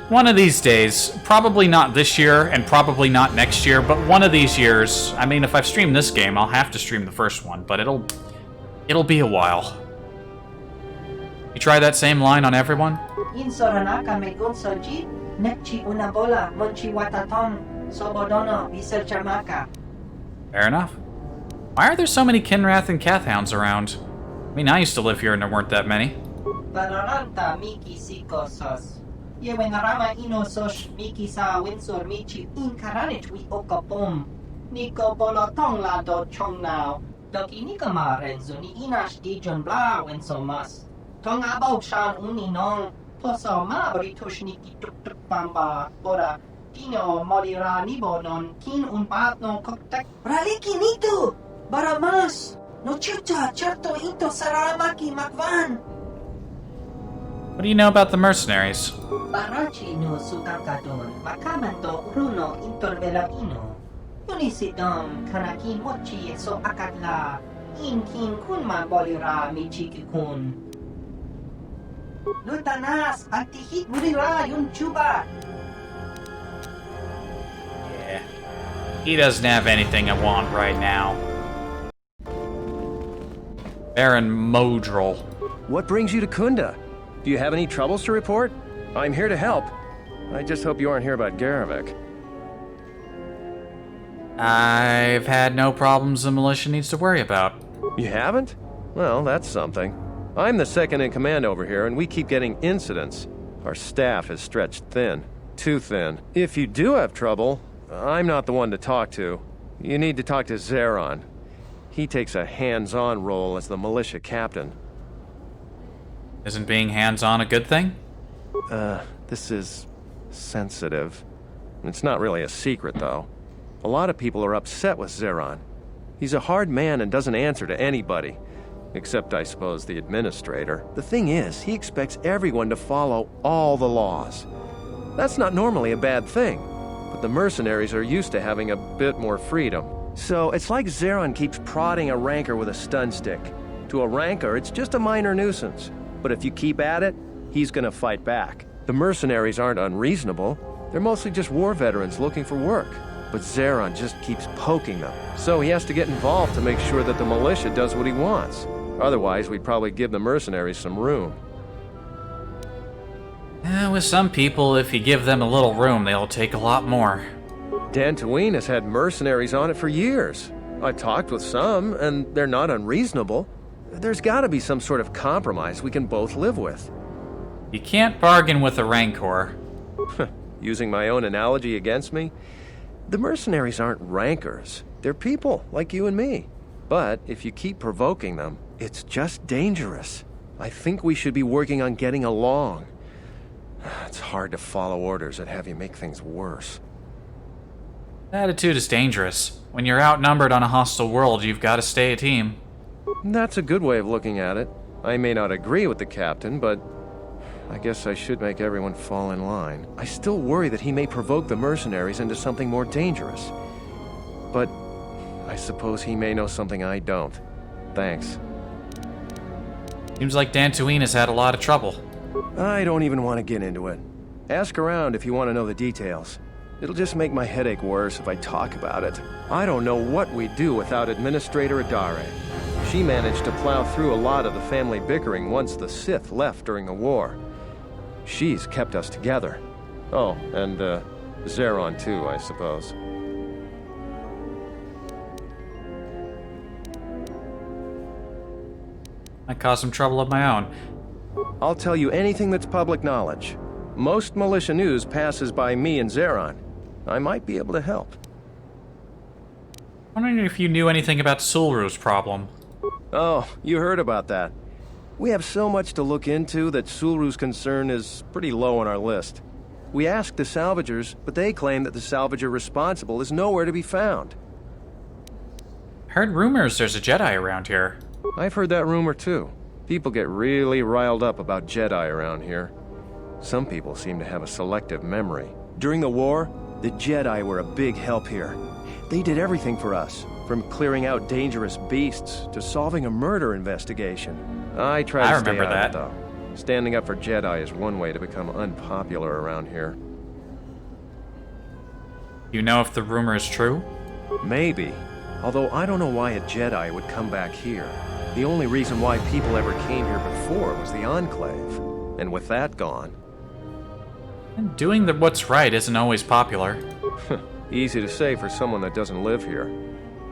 One of these days, probably not this year and probably not next year, but one of these years, I mean, if I've streamed this game, I'll have to stream the first one, but it'll be a while. You try that same line on everyone? In Soranaka me gunsoji, nekchi una bola monchi wataton, sobodono bisel chamaka. Fair enough. Why are there so many Kinrath and Kathhounds around? I mean, I used to live here and there weren't that many. Bararanta miki sikosas. Yewenarama inosos miki sa winsor michi inkaranich wi okapom. Niko bolotong la do chong now. Doki nikama renzo ni inash dijon bla wenso mas. Tong abaw shan uninong. Poso ma britush niki tuk tuk pamba. Bora kino molira nibonon kin un patno koktek. Raliki nito! Baramas! No chucha charto into saramaki makvan! What do you know about the mercenaries? Barachi no sukakadon, makamanto runo intervelagino. Unisidom kanaki mochi so akatla, inkin kunma bolira michiki-kun. Lutanas, antihit murira yun chuba. He doesn't have anything I want right now. Baron Modril. What brings you to Kunda? Do you have any troubles to report? I'm here to help. I just hope you aren't here about Garevik. I've had no problems the militia needs to worry about. You haven't? Well, that's something. I'm the second in command over here, and we keep getting incidents. Our staff is stretched thin. Too thin. If you do have trouble, I'm not the one to talk to. You need to talk to Zeron. He takes a hands-on role as the militia captain. Isn't being hands-on a good thing? This is sensitive. It's not really a secret, though. A lot of people are upset with Zeron. He's a hard man and doesn't answer to anybody. Except, I suppose, the administrator. The thing is, he expects everyone to follow all the laws. That's not normally a bad thing, but the mercenaries are used to having a bit more freedom. So it's like Zeron keeps prodding a ranker with a stun stick. To a ranker, it's just a minor nuisance. But if you keep at it, he's gonna fight back. The mercenaries aren't unreasonable. They're mostly just war veterans looking for work. But Zeron just keeps poking them. So he has to get involved to make sure that the militia does what he wants. Otherwise, we'd probably give the mercenaries some room. With some people, if you give them a little room, they'll take a lot more. Dantooine has had mercenaries on it for years. I've talked with some, and they're not unreasonable. There's gotta be some sort of compromise we can both live with. You can't bargain with a rancor. Using my own analogy against me? The mercenaries aren't rancors. They're people, like you and me. But if you keep provoking them, it's just dangerous. I think we should be working on getting along. It's hard to follow orders that have you make things worse. Attitude is dangerous. When you're outnumbered on a hostile world, you've got to stay a team. That's a good way of looking at it. I may not agree with the captain, but I guess I should make everyone fall in line. I still worry that he may provoke the mercenaries into something more dangerous. But I suppose he may know something I don't. Thanks. Seems like Dantooine has had a lot of trouble. I don't even want to get into it. Ask around if you want to know the details. It'll just make my headache worse if I talk about it. I don't know what we'd do without Administrator Adare. She managed to plow through a lot of the family bickering once the Sith left during the war. She's kept us together. Oh, and Zeron too, I suppose. I caused some trouble of my own. I'll tell you anything that's public knowledge. Most militia news passes by me and Zeron. I might be able to help. Wondering if you knew anything about Sulru's problem. Oh, you heard about that. We have so much to look into that Sulru's concern is pretty low on our list. We asked the salvagers, but they claim that the salvager responsible is nowhere to be found. Heard rumors there's a Jedi around here. I've heard that rumor too. People get really riled up about Jedi around here. Some people seem to have a selective memory. During the war, the Jedi were a big help here. They did everything for us, from clearing out dangerous beasts to solving a murder investigation. I try to stay out of it, though. Standing up for Jedi is one way to become unpopular around here. You know if the rumor is true? Maybe. Although I don't know why a Jedi would come back here. The only reason why people ever came here before was the Enclave. And with that gone... And doing what's right isn't always popular. Easy to say for someone that doesn't live here.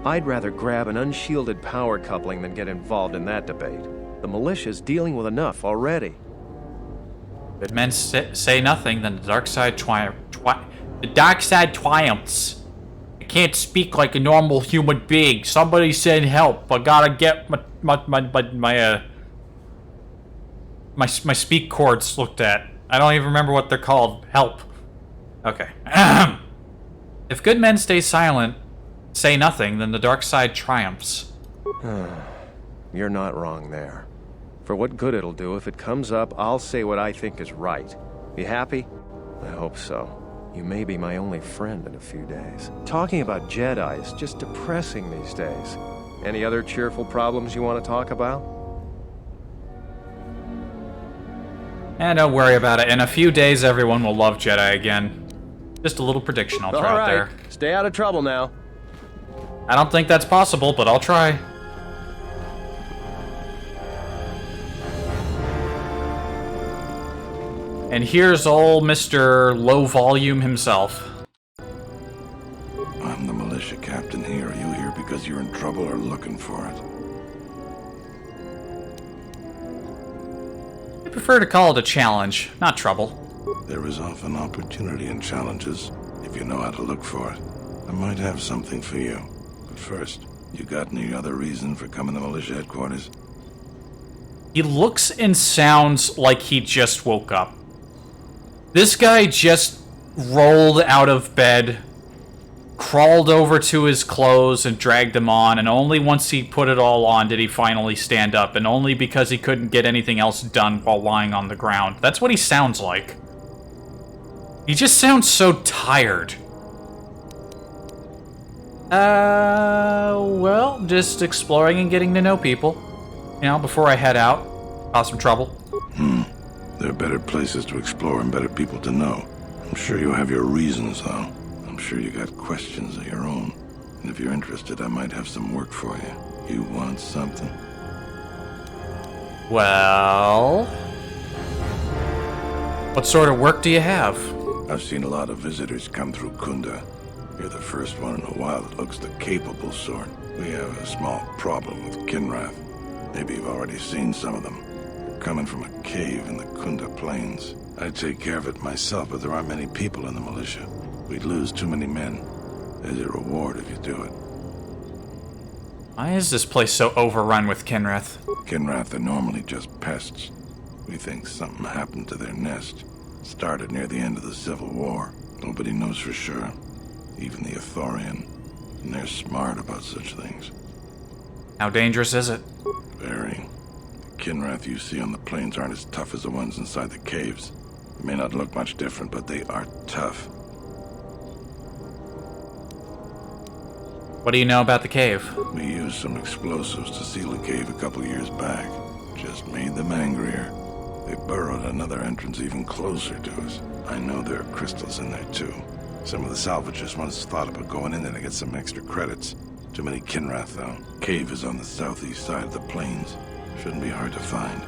I'd rather grab an unshielded power coupling than get involved in that debate. The militia's dealing with enough already. If men say nothing, then the dark side triumphs. I can't speak like a normal human being. Somebody send help. I gotta get my speak cords looked at. I don't even remember what they're called. Help. Okay. If good men stay silent, say nothing, then the dark side triumphs. You're not wrong there. For what good it'll do, if it comes up, I'll say what I think is right. You happy? I hope so. You may be my only friend in a few days. Talking about Jedi is just depressing these days. Any other cheerful problems you want to talk about? And don't worry about it. In a few days, everyone will love Jedi again. Just a little prediction I'll throw out there. Stay out of trouble now. I don't think that's possible, but I'll try. And here's old Mr. Low Volume himself. I'm the militia captain here. Are you here because you're in trouble or looking for it? I prefer to call it a challenge, not trouble. There is often opportunity in challenges, if you know how to look for it. I might have something for you. But first, you got any other reason for coming to militia headquarters? He looks and sounds like he just woke up. This guy just rolled out of bed, crawled over to his clothes and dragged them on, and only once he put it all on did he finally stand up, and only because he couldn't get anything else done while lying on the ground. That's what he sounds like. He just sounds so tired. Well, just exploring and getting to know people. You know, before I head out, cause some trouble. There are better places to explore and better people to know. I'm sure you have your reasons, though. I'm sure you got questions of your own. And if you're interested, I might have some work for you. You want something? Well... what sort of work do you have? I've seen a lot of visitors come through Kunda. You're the first one in a while that looks the capable sort. We have a small problem with Kinrath. Maybe you've already seen some of them. They're coming from a cave in the Kunda Plains. I'd take care of it myself, but there aren't many people in the militia. We'd lose too many men. There's a reward if you do it. Why is this place so overrun with Kinrath? Kinrath are normally just pests. We think something happened to their nest. Started near the end of the Civil War. Nobody knows for sure. Even the Ithorian. And they're smart about such things. How dangerous is it? Very. The Kinrath you see on the plains aren't as tough as the ones inside the caves. They may not look much different, but they are tough. What do you know about the cave? We used some explosives to seal the cave a couple years back. Just made them angrier. They burrowed another entrance even closer to us. I know there are crystals in there too. Some of the salvagers once thought about going in there to get some extra credits. Too many Kinrath, though. Cave is on the southeast side of the plains. Shouldn't be hard to find.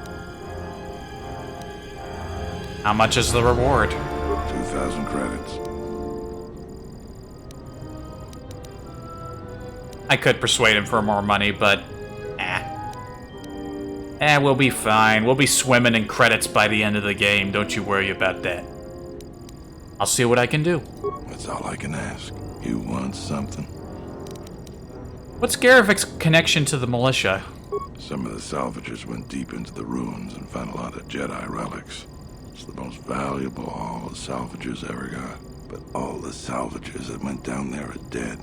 How much is the reward? 2,000 credits. I could persuade him for more money, but... we'll be fine. We'll be swimming in credits by the end of the game. Don't you worry about that. I'll see what I can do. That's all I can ask. You want something? What's Garevik's connection to the militia? Some of the salvagers went deep into the ruins and found a lot of Jedi relics. It's the most valuable all the salvagers ever got. But all the salvagers that went down there are dead.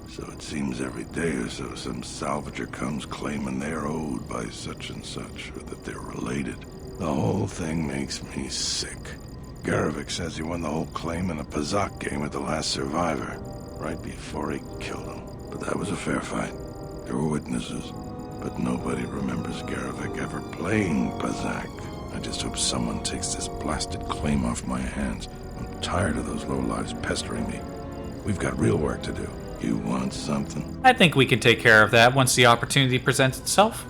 So it seems every day or so some salvager comes claiming they're owed by such and such, or that they're related. The whole thing makes me sick. Garevik says he won the whole claim in a Pazak game with the last survivor, right before he killed him. But that was a fair fight. There were witnesses, but nobody remembers Garevik ever playing Pazak. I just hope someone takes this blasted claim off my hands. I'm tired of those lowlives pestering me. We've got real work to do. You want something? I think we can take care of that once the opportunity presents itself.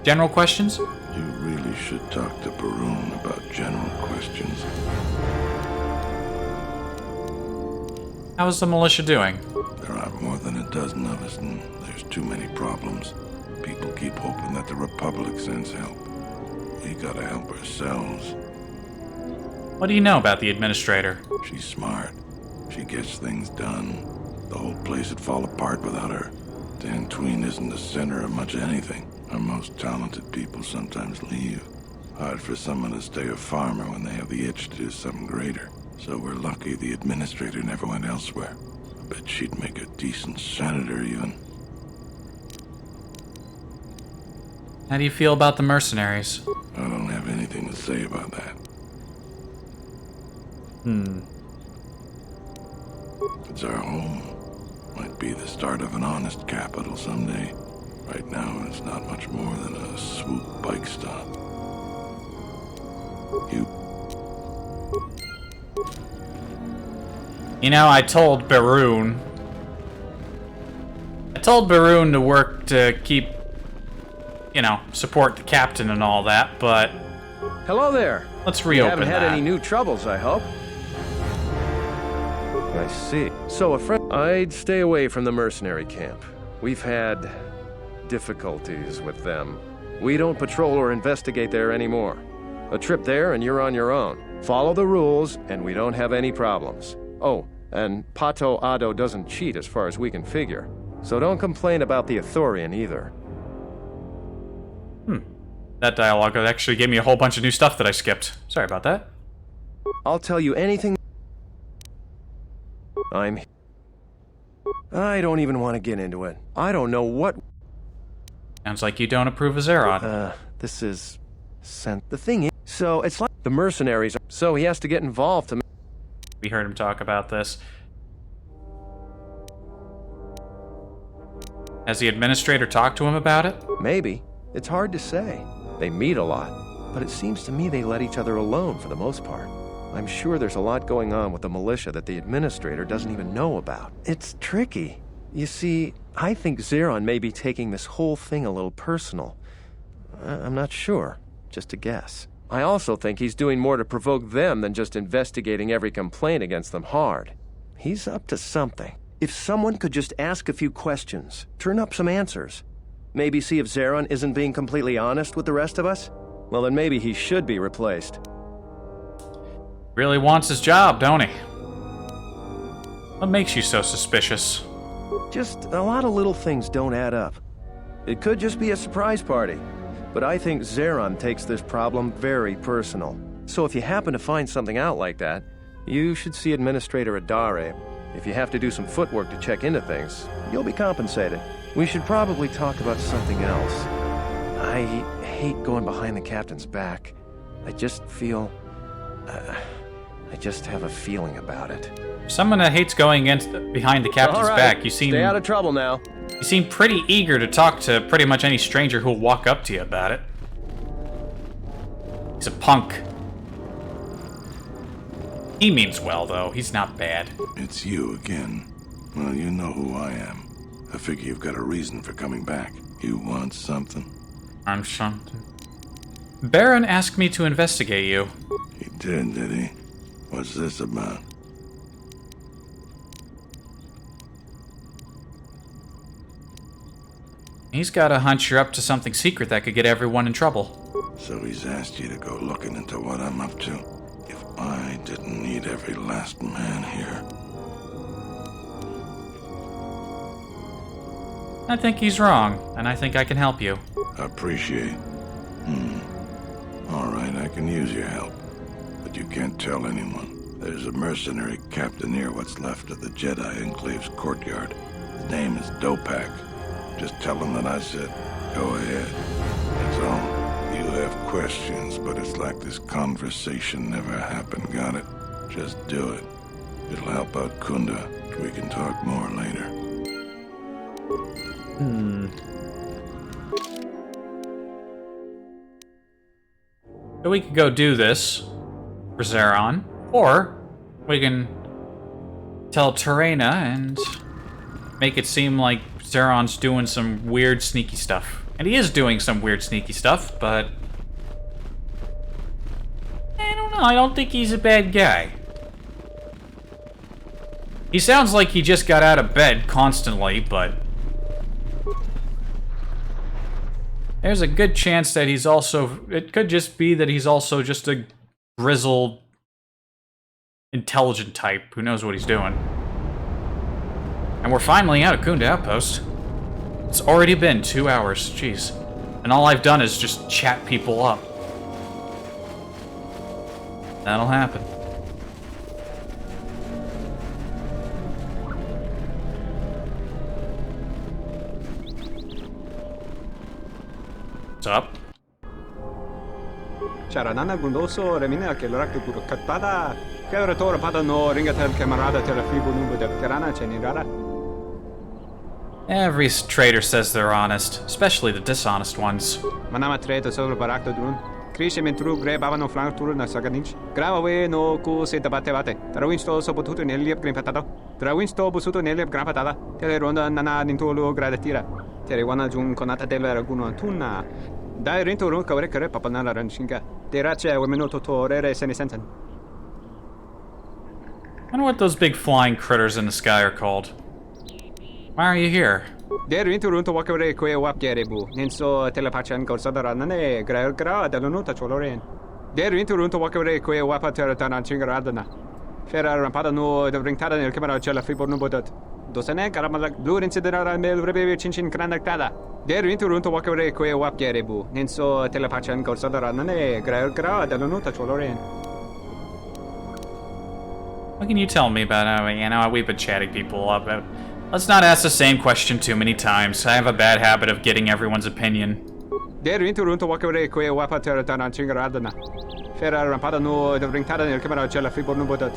General questions? You really should talk to Baroon about general questions. How's the militia doing? There aren't more than a dozen of us, and there's too many problems. People keep hoping that the Republic sends help. We gotta help ourselves. What do you know about the Administrator? She's smart. She gets things done. The whole place would fall apart without her. Dantooine isn't the center of much anything. Our most talented people sometimes leave. Hard for someone to stay a farmer when they have the itch to do something greater. So we're lucky the Administrator never went elsewhere. I bet she'd make a decent senator, even. How do you feel about the mercenaries? I don't have anything to say about that. It's our home. Might be the start of an honest capital someday. Right now, it's not much more than a swoop bike stop. You know, I told Baroon told Baroon to work to keep, you know, support the captain and all that, but... Hello there. Let's reopen You haven't had that. any new troubles, I hope. I see. So, a friend... I'd stay away from the mercenary camp. We've had difficulties with them. We don't patrol or investigate there anymore. A trip there and you're on your own. Follow the rules and we don't have any problems. Oh, and Pato Ado doesn't cheat as far as we can figure. So don't complain about the Ithorian either. That dialogue actually gave me a whole bunch of new stuff that I skipped. Sorry about that. I'll tell you anything. I don't even want to get into it. I don't know what... Sounds like you don't approve of Zeron. This is... The thing is... So, it's like the mercenaries are... So he has to get involved to... We heard him talk about this. Has the administrator talked to him about it? Maybe. It's hard to say. They meet a lot, but it seems to me they let each other alone for the most part. I'm sure there's a lot going on with the militia that the administrator doesn't even know about. It's tricky. You see, I think Zeron may be taking this whole thing a little personal. I'm not sure. Just a guess. I also think he's doing more to provoke them than just investigating every complaint against them hard. He's up to something. If someone could just ask a few questions, turn up some answers, maybe see if Zeron isn't being completely honest with the rest of us, well then maybe he should be replaced. Really wants his job, don't he? What makes you so suspicious? Just a lot of little things don't add up. It could just be a surprise party, but I think Zeron takes this problem very personal. So if you happen to find something out like that, you should see Administrator Adare. If you have to do some footwork to check into things, you'll be compensated. We should probably talk about something else. I hate going behind the captain's back. I just feel... I just have a feeling about it. Someone that hates going behind the captain's back. You seem... Stay out of trouble now. You seem pretty eager to talk to pretty much any stranger who'll walk up to you about it. He's a punk. He means well, though. He's not bad. It's you again. Well, you know who I am. I figure you've got a reason for coming back. You want something? I'm something. Baron asked me to investigate you. He did he? What's this about? He's got a hunch you're up to something secret that could get everyone in trouble. So he's asked you to go looking into what I'm up to. If I didn't need every last man here. I think he's wrong, and I think I can help you. Appreciate. All right, I can use your help. But you can't tell anyone. There's a mercenary captain near what's left of the Jedi Enclave's courtyard. His name is Dopak. Just tell him that I said, go ahead. That's all. You have questions, but it's like this conversation never happened, got it? Just do it. It'll help out Kunda. We can talk more later. So we could go do this for Zeron, or we can tell Terena and make it seem like Zeron's doing some weird, sneaky stuff. And he is doing some weird, sneaky stuff, but... I don't know, I don't think he's a bad guy. He sounds like he just got out of bed constantly, but... there's a good chance that he's also... it could just be that he's also just a grizzled, intelligent type who knows what he's doing. And we're finally out of Kunda Outpost. It's already been 2 hours, jeez. And all I've done is just chat people up. That'll happen. What's up? Charanana Gundoso, Remina, Kelrak Guru Katada, Keratora Padano, Ringatel Camarada, Telefibu, the Terana, Chenirara. Every trader says they're honest, especially the dishonest ones. Manama Trader Sobre Barakta Drun. Cresce mentru gre bavano flank turu na saganich. Grave no ku se tabate bate. Trawinsto so potuto neliep grimpatado. Trawinsto busuto neliep grampatada. Tele ronda nana nintolo gradatira. Tere wana jun konata della raguno tunna. Dai rinto ron kawre kare papanala ranshinga. Derace wemeno totorere senesenten. I wonder what those big flying critters in the sky are called. Why are you here? Der rinto ron to wakare kwe wap gerebu. Ninso telepachan korsadara nane gra dalonuta choloren. Der rinto ron to wakare kwe wapa teratana chingaradana. Fera rampada no de ringtada nel camera cella fibor no bodat. Dosane karamalak blue incidera mel rebe chinchin kranaktada. Der rinto ron to wakare kwe wap gerebu. Ninso telepachan korsadara nane gra dalonuta choloren. What can you tell me about it? We've been chatting people up. Let's not ask the same question too many times. I have a bad habit of getting everyone's opinion. Der rinto ron to wakare kwe wapa teratana chingaradana. Fera rampada no de ringtada nel camera cella fibor no bodat.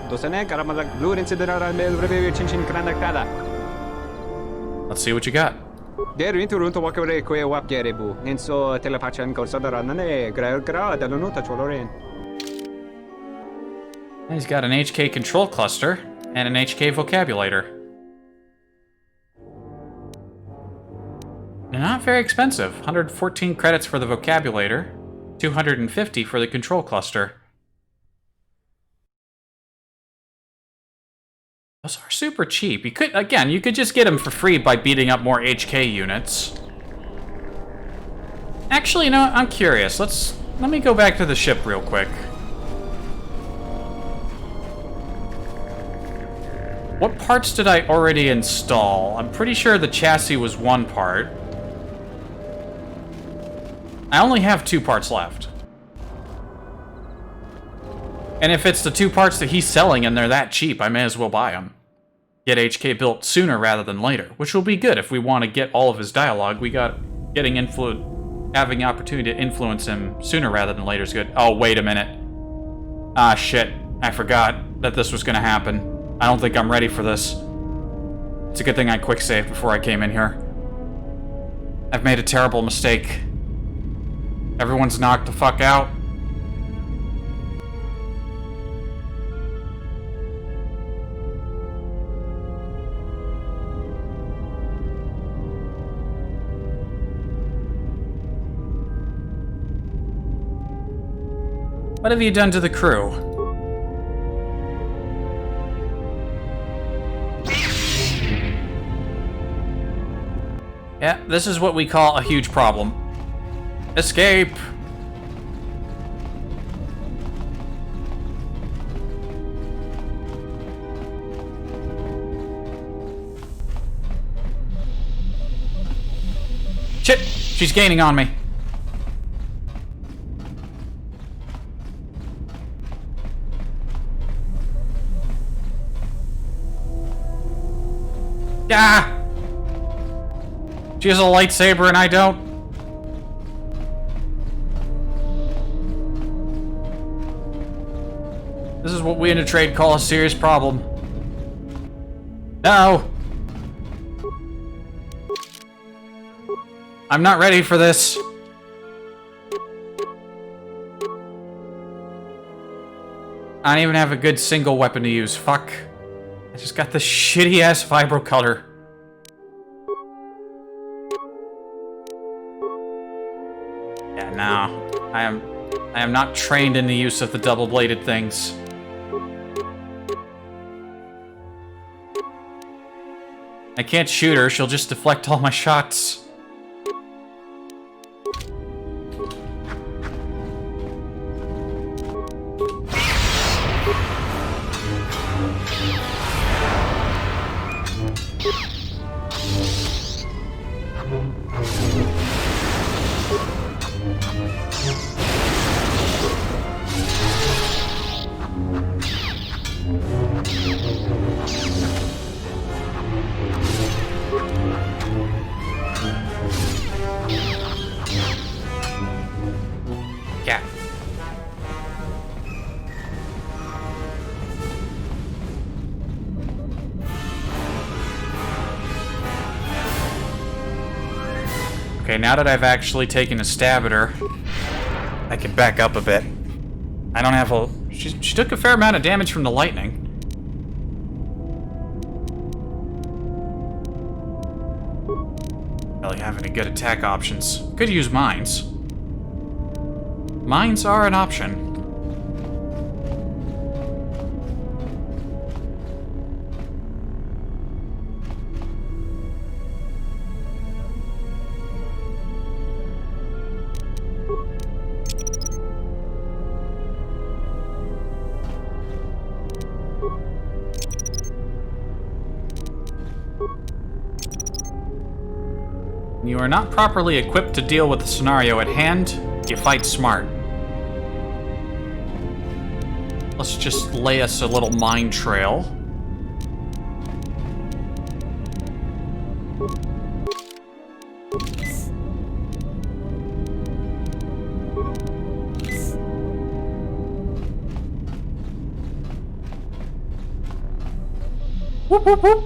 Dosane karamalak blue incidera mel rebe chinchin kranaktada. Let's see what you got. Der rinto ron to wakare kwe wap gerebu. Ninso telepachan korsadara nane gra dalonuta choloren. He's got an HK control cluster and an HK vocabulator. They're not very expensive. 114 credits for the vocabulator, 250 for the control cluster. Those are super cheap. You could just get them for free by beating up more HK units. Actually, you know what? I'm curious. Let me go back to the ship real quick. What parts did I already install? I'm pretty sure the chassis was one part. I only have 2 parts left. And if it's the 2 parts that he's selling and they're that cheap, I may as well buy them. Get HK built sooner rather than later, which will be good if we want to get all of his dialogue. Having the opportunity to influence him sooner rather than later is good. Oh, wait a minute. Ah, shit. I forgot that this was going to happen. I don't think I'm ready for this. It's a good thing I quick saved before I came in here. I've made a terrible mistake. Everyone's knocked the fuck out. What have you done to the crew? Yeah, this is what we call a huge problem. Escape! Shit! She's gaining on me. Ah! She has a lightsaber and I don't. This is what we in the trade call a serious problem. No! I'm not ready for this. I don't even have a good single weapon to use. Fuck. I just got this shitty ass vibro cutter. Yeah, no. I am not trained in the use of the double-bladed things. I can't shoot her, she'll just deflect all my shots. Yeah. Okay, now that I've actually taken a stab at her, I can back up a bit. I don't have a... She took a fair amount of damage from the lightning. Really have any good attack options. Could use mines. Mines are an option. You are not properly equipped to deal with the scenario at hand. You fight smart. Let's just lay us a little mine trail. Whoop, whoop, whoop.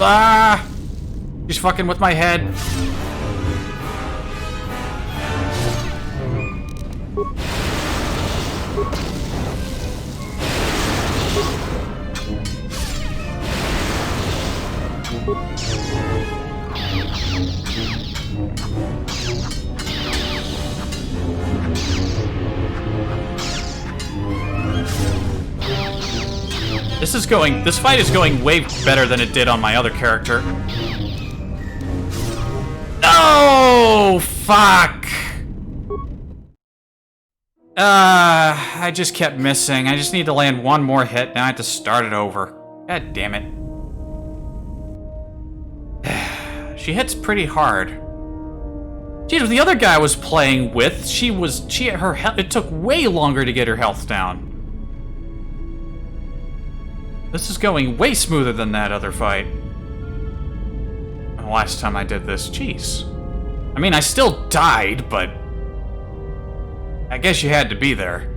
Ah! He's fucking with my head. This fight is going way better than it did on my other character. No! Fuck! I just kept missing. I just need to land one more hit. Now I have to start it over. God damn it. She hits pretty hard. Geez, the other guy I was playing with, it took way longer to get her health down. This is going way smoother than that other fight. The last time I did this, jeez. I mean, I still died, but I guess you had to be there.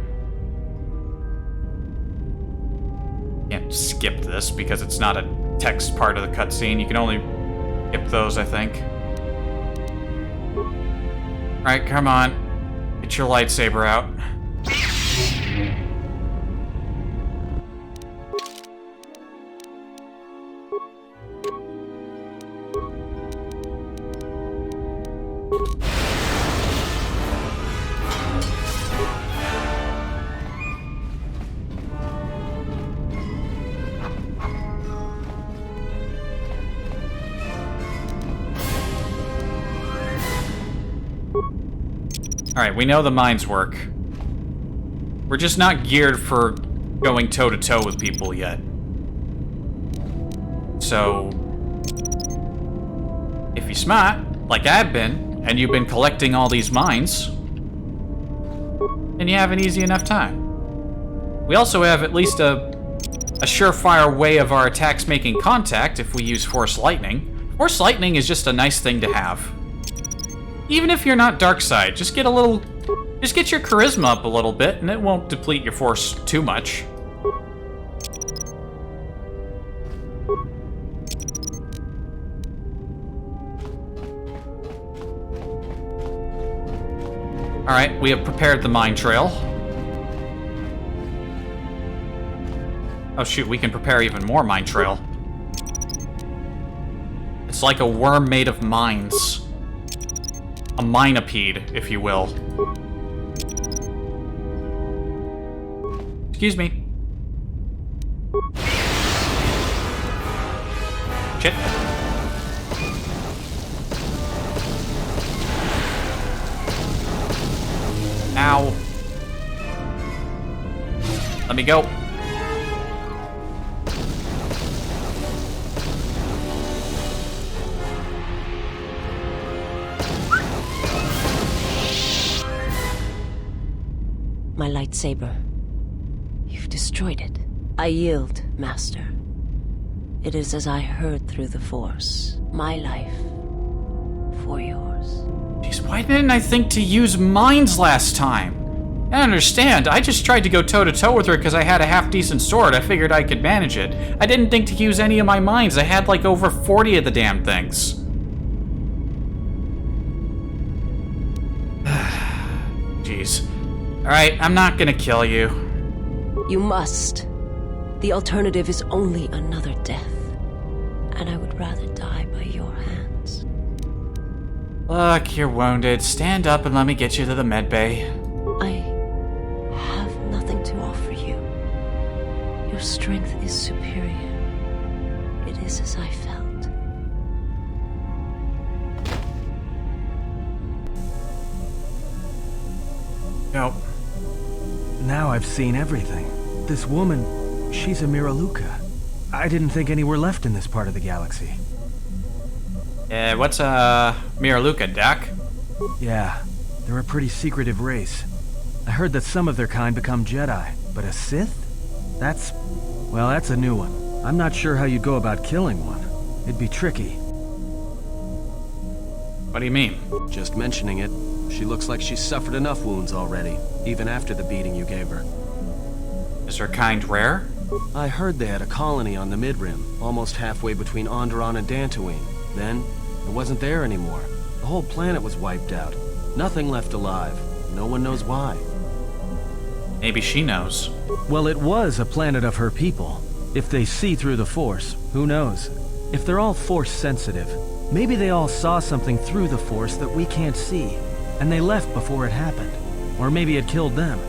Can't skip this because it's not a text part of the cutscene. You can only skip those, I think. Alright, come on. Get your lightsaber out. Alright, we know the mines work. We're just not geared for going toe-to-toe with people yet. So, if you're smart, like I've been, and you've been collecting all these mines, then you have an easy enough time. We also have at least a surefire way of our attacks making contact if we use Force Lightning. Force Lightning is just a nice thing to have. Even if you're not dark side, just get your charisma up a little bit, and it won't deplete your force too much. Alright, we have prepared the mine trail. Oh shoot, we can prepare even more mine trail. It's like a worm made of mines. A minipede, if you will. Excuse me. Shit. Ow. Let me go. My lightsaber. You've destroyed it. I yield, Master. It is as I heard through the Force. My life for yours. Jeez, why didn't I think to use mines last time? I understand. I just tried to go toe-to-toe with her because I had a half-decent sword. I figured I could manage it. I didn't think to use any of my mines. I had like over 40 of the damn things. Jeez. Alright, I'm not gonna kill you. You must. The alternative is only another death. And I would rather die by your hands. Look, you're wounded. Stand up and let me get you to the medbay. I have nothing to offer you. Your strength is superior. It is as I felt. Nope. Now I've seen everything. This woman, she's a Miraluka. I didn't think any were left in this part of the galaxy. What's Miraluka, Doc? Yeah, they're a pretty secretive race. I heard that some of their kind become Jedi, but a Sith? That's a new one. I'm not sure how you'd go about killing one. It'd be tricky. What do you mean? Just mentioning it, she looks like she's suffered enough wounds already, even after the beating you gave her. Is her kind rare? I heard they had a colony on the Midrim, almost halfway between Onderon and Dantooine. Then, it wasn't there anymore. The whole planet was wiped out. Nothing left alive. No one knows why. Maybe she knows. Well, it was a planet of her people. If they see through the Force, who knows? If they're all Force sensitive, maybe they all saw something through the Force that we can't see, and they left before it happened. Or maybe it killed them.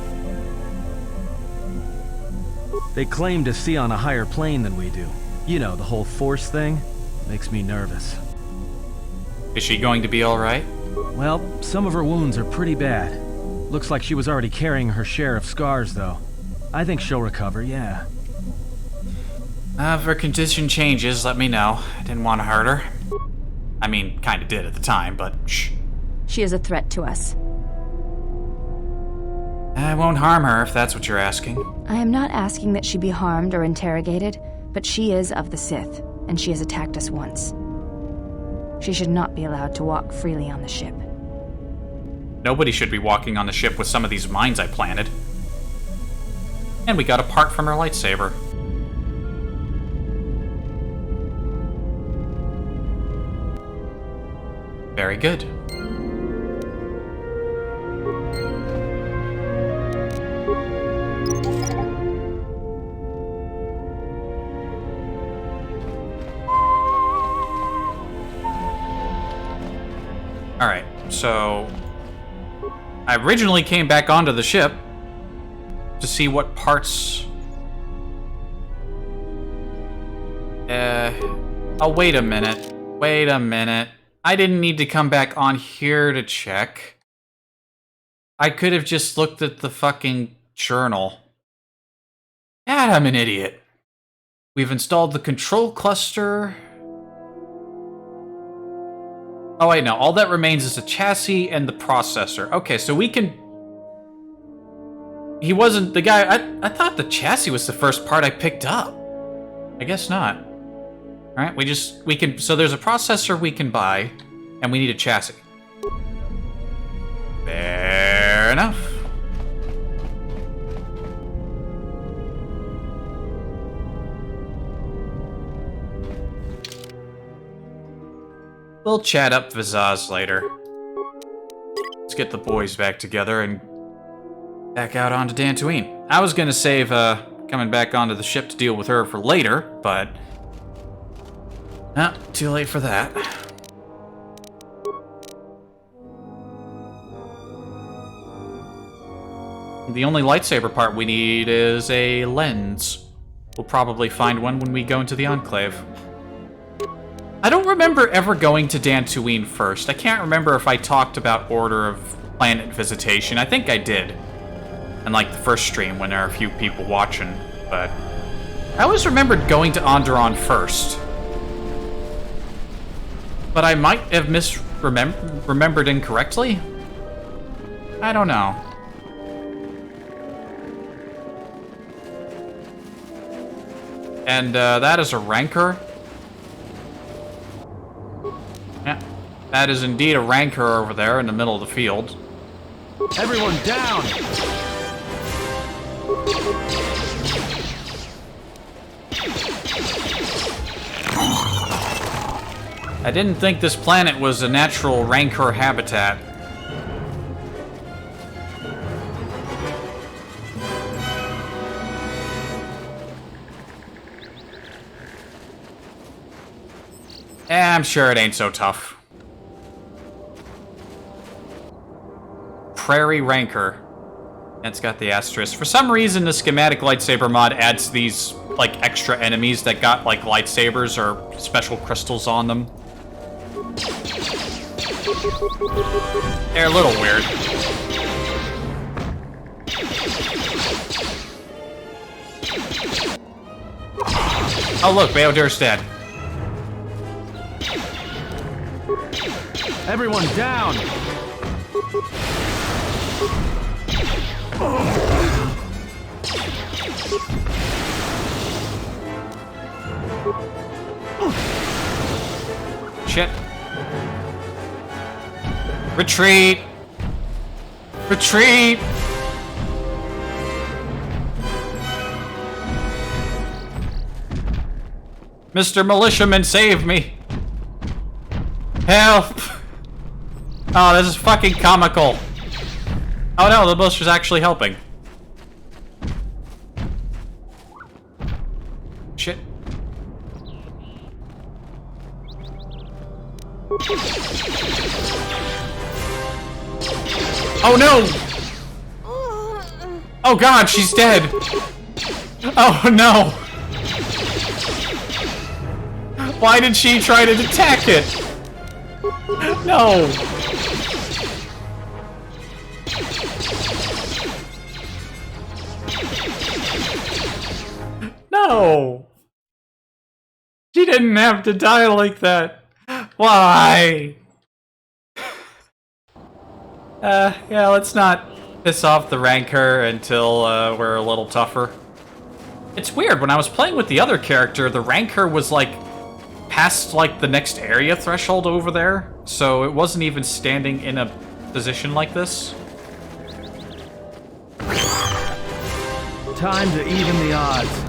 They claim to see on a higher plane than we do. You know, the whole Force thing makes me nervous. Is she going to be alright? Well, some of her wounds are pretty bad. Looks like she was already carrying her share of scars, though. I think she'll recover, yeah. If her condition changes, let me know. I didn't want to hurt her. I mean, kinda did at the time, but shh. She is a threat to us. I won't harm her, if that's what you're asking. I am not asking that she be harmed or interrogated, but she is of the Sith, and she has attacked us once. She should not be allowed to walk freely on the ship. Nobody should be walking on the ship with some of these mines I planted. And we got a part from her lightsaber. Very good. Alright, so I originally came back onto the ship to see what parts... Oh, wait a minute. Wait a minute. I didn't need to come back on here to check. I could have just looked at the fucking journal. God, I'm an idiot. We've installed the control cluster. Oh, wait, no. All that remains is the chassis and the processor. Okay, so we can... He wasn't the guy... I thought the chassis was the first part I picked up. I guess not. Alright, we can... So there's a processor we can buy, and we need a chassis. Fair enough. We'll chat up Vizaz later. Let's get the boys back together and back out onto Dantooine. I was gonna save coming back onto the ship to deal with her for later, but too late for that. The only lightsaber part we need is a lens. We'll probably find one when we go into the Enclave. I don't remember ever going to Dantooine first. I can't remember if I talked about Order of Planet Visitation. I think I did. In like the first stream when there are a few people watching, but I always remembered going to Onderon first. But I might have remembered incorrectly? I don't know. And that is a Rancor. Yeah, that is indeed a Rancor over there in the middle of the field. Everyone down! I didn't think this planet was a natural Rancor habitat. I'm sure it ain't so tough. Prairie Rancor. It's got the asterisk. For some reason, the schematic lightsaber mod adds these, like, extra enemies that got, like, lightsabers or special crystals on them. They're a little weird. Oh, look, Bayodir's dead. Everyone down! Shit. Retreat! Retreat! Mr. Militiaman, save me! Help! Oh, this is fucking comical. Oh no, the militia's actually helping. Shit. Oh no! Oh god, she's dead! Oh no! Why did she try to attack it? No! No! She didn't have to die like that. Why? Yeah, let's not piss off the Rancor until we're a little tougher. It's weird, when I was playing with the other character, the Rancor was like past like the next area threshold over there, so it wasn't even standing in a position like this. Time to even the odds.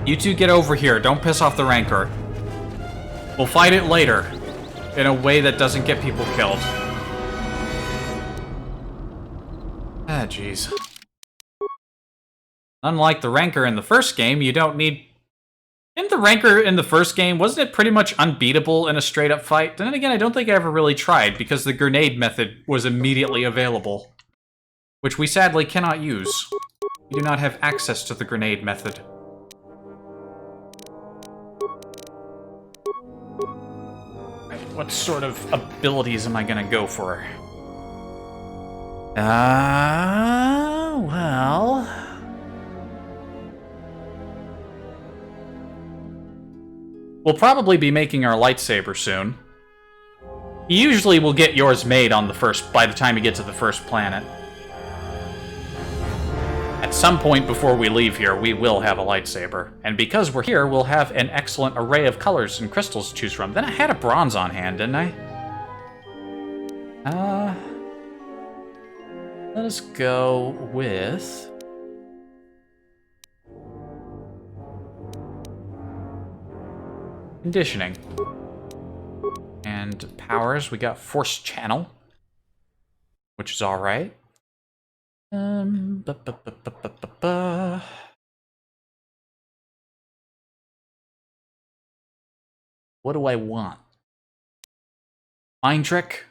You two get over here, don't piss off the Rancor. We'll fight it later, in a way that doesn't get people killed. Ah, jeez. Unlike the Rancor in the first game, you don't need... In the Rancor in the first game, wasn't it pretty much unbeatable in a straight-up fight? Then again, I don't think I ever really tried, because the grenade method was immediately available. Which we sadly cannot use. We do not have access to the grenade method. What sort of abilities am I gonna go for? Well... We'll probably be making our lightsaber soon. You usually will get yours made on by the time you get to the first planet. At some point before we leave here, we will have a lightsaber. And because we're here, we'll have an excellent array of colors and crystals to choose from. Then I had a bronze on hand, didn't I? Let us go with... Conditioning. And powers, we got Force Channel, which is alright. What do I want? Mind Trick?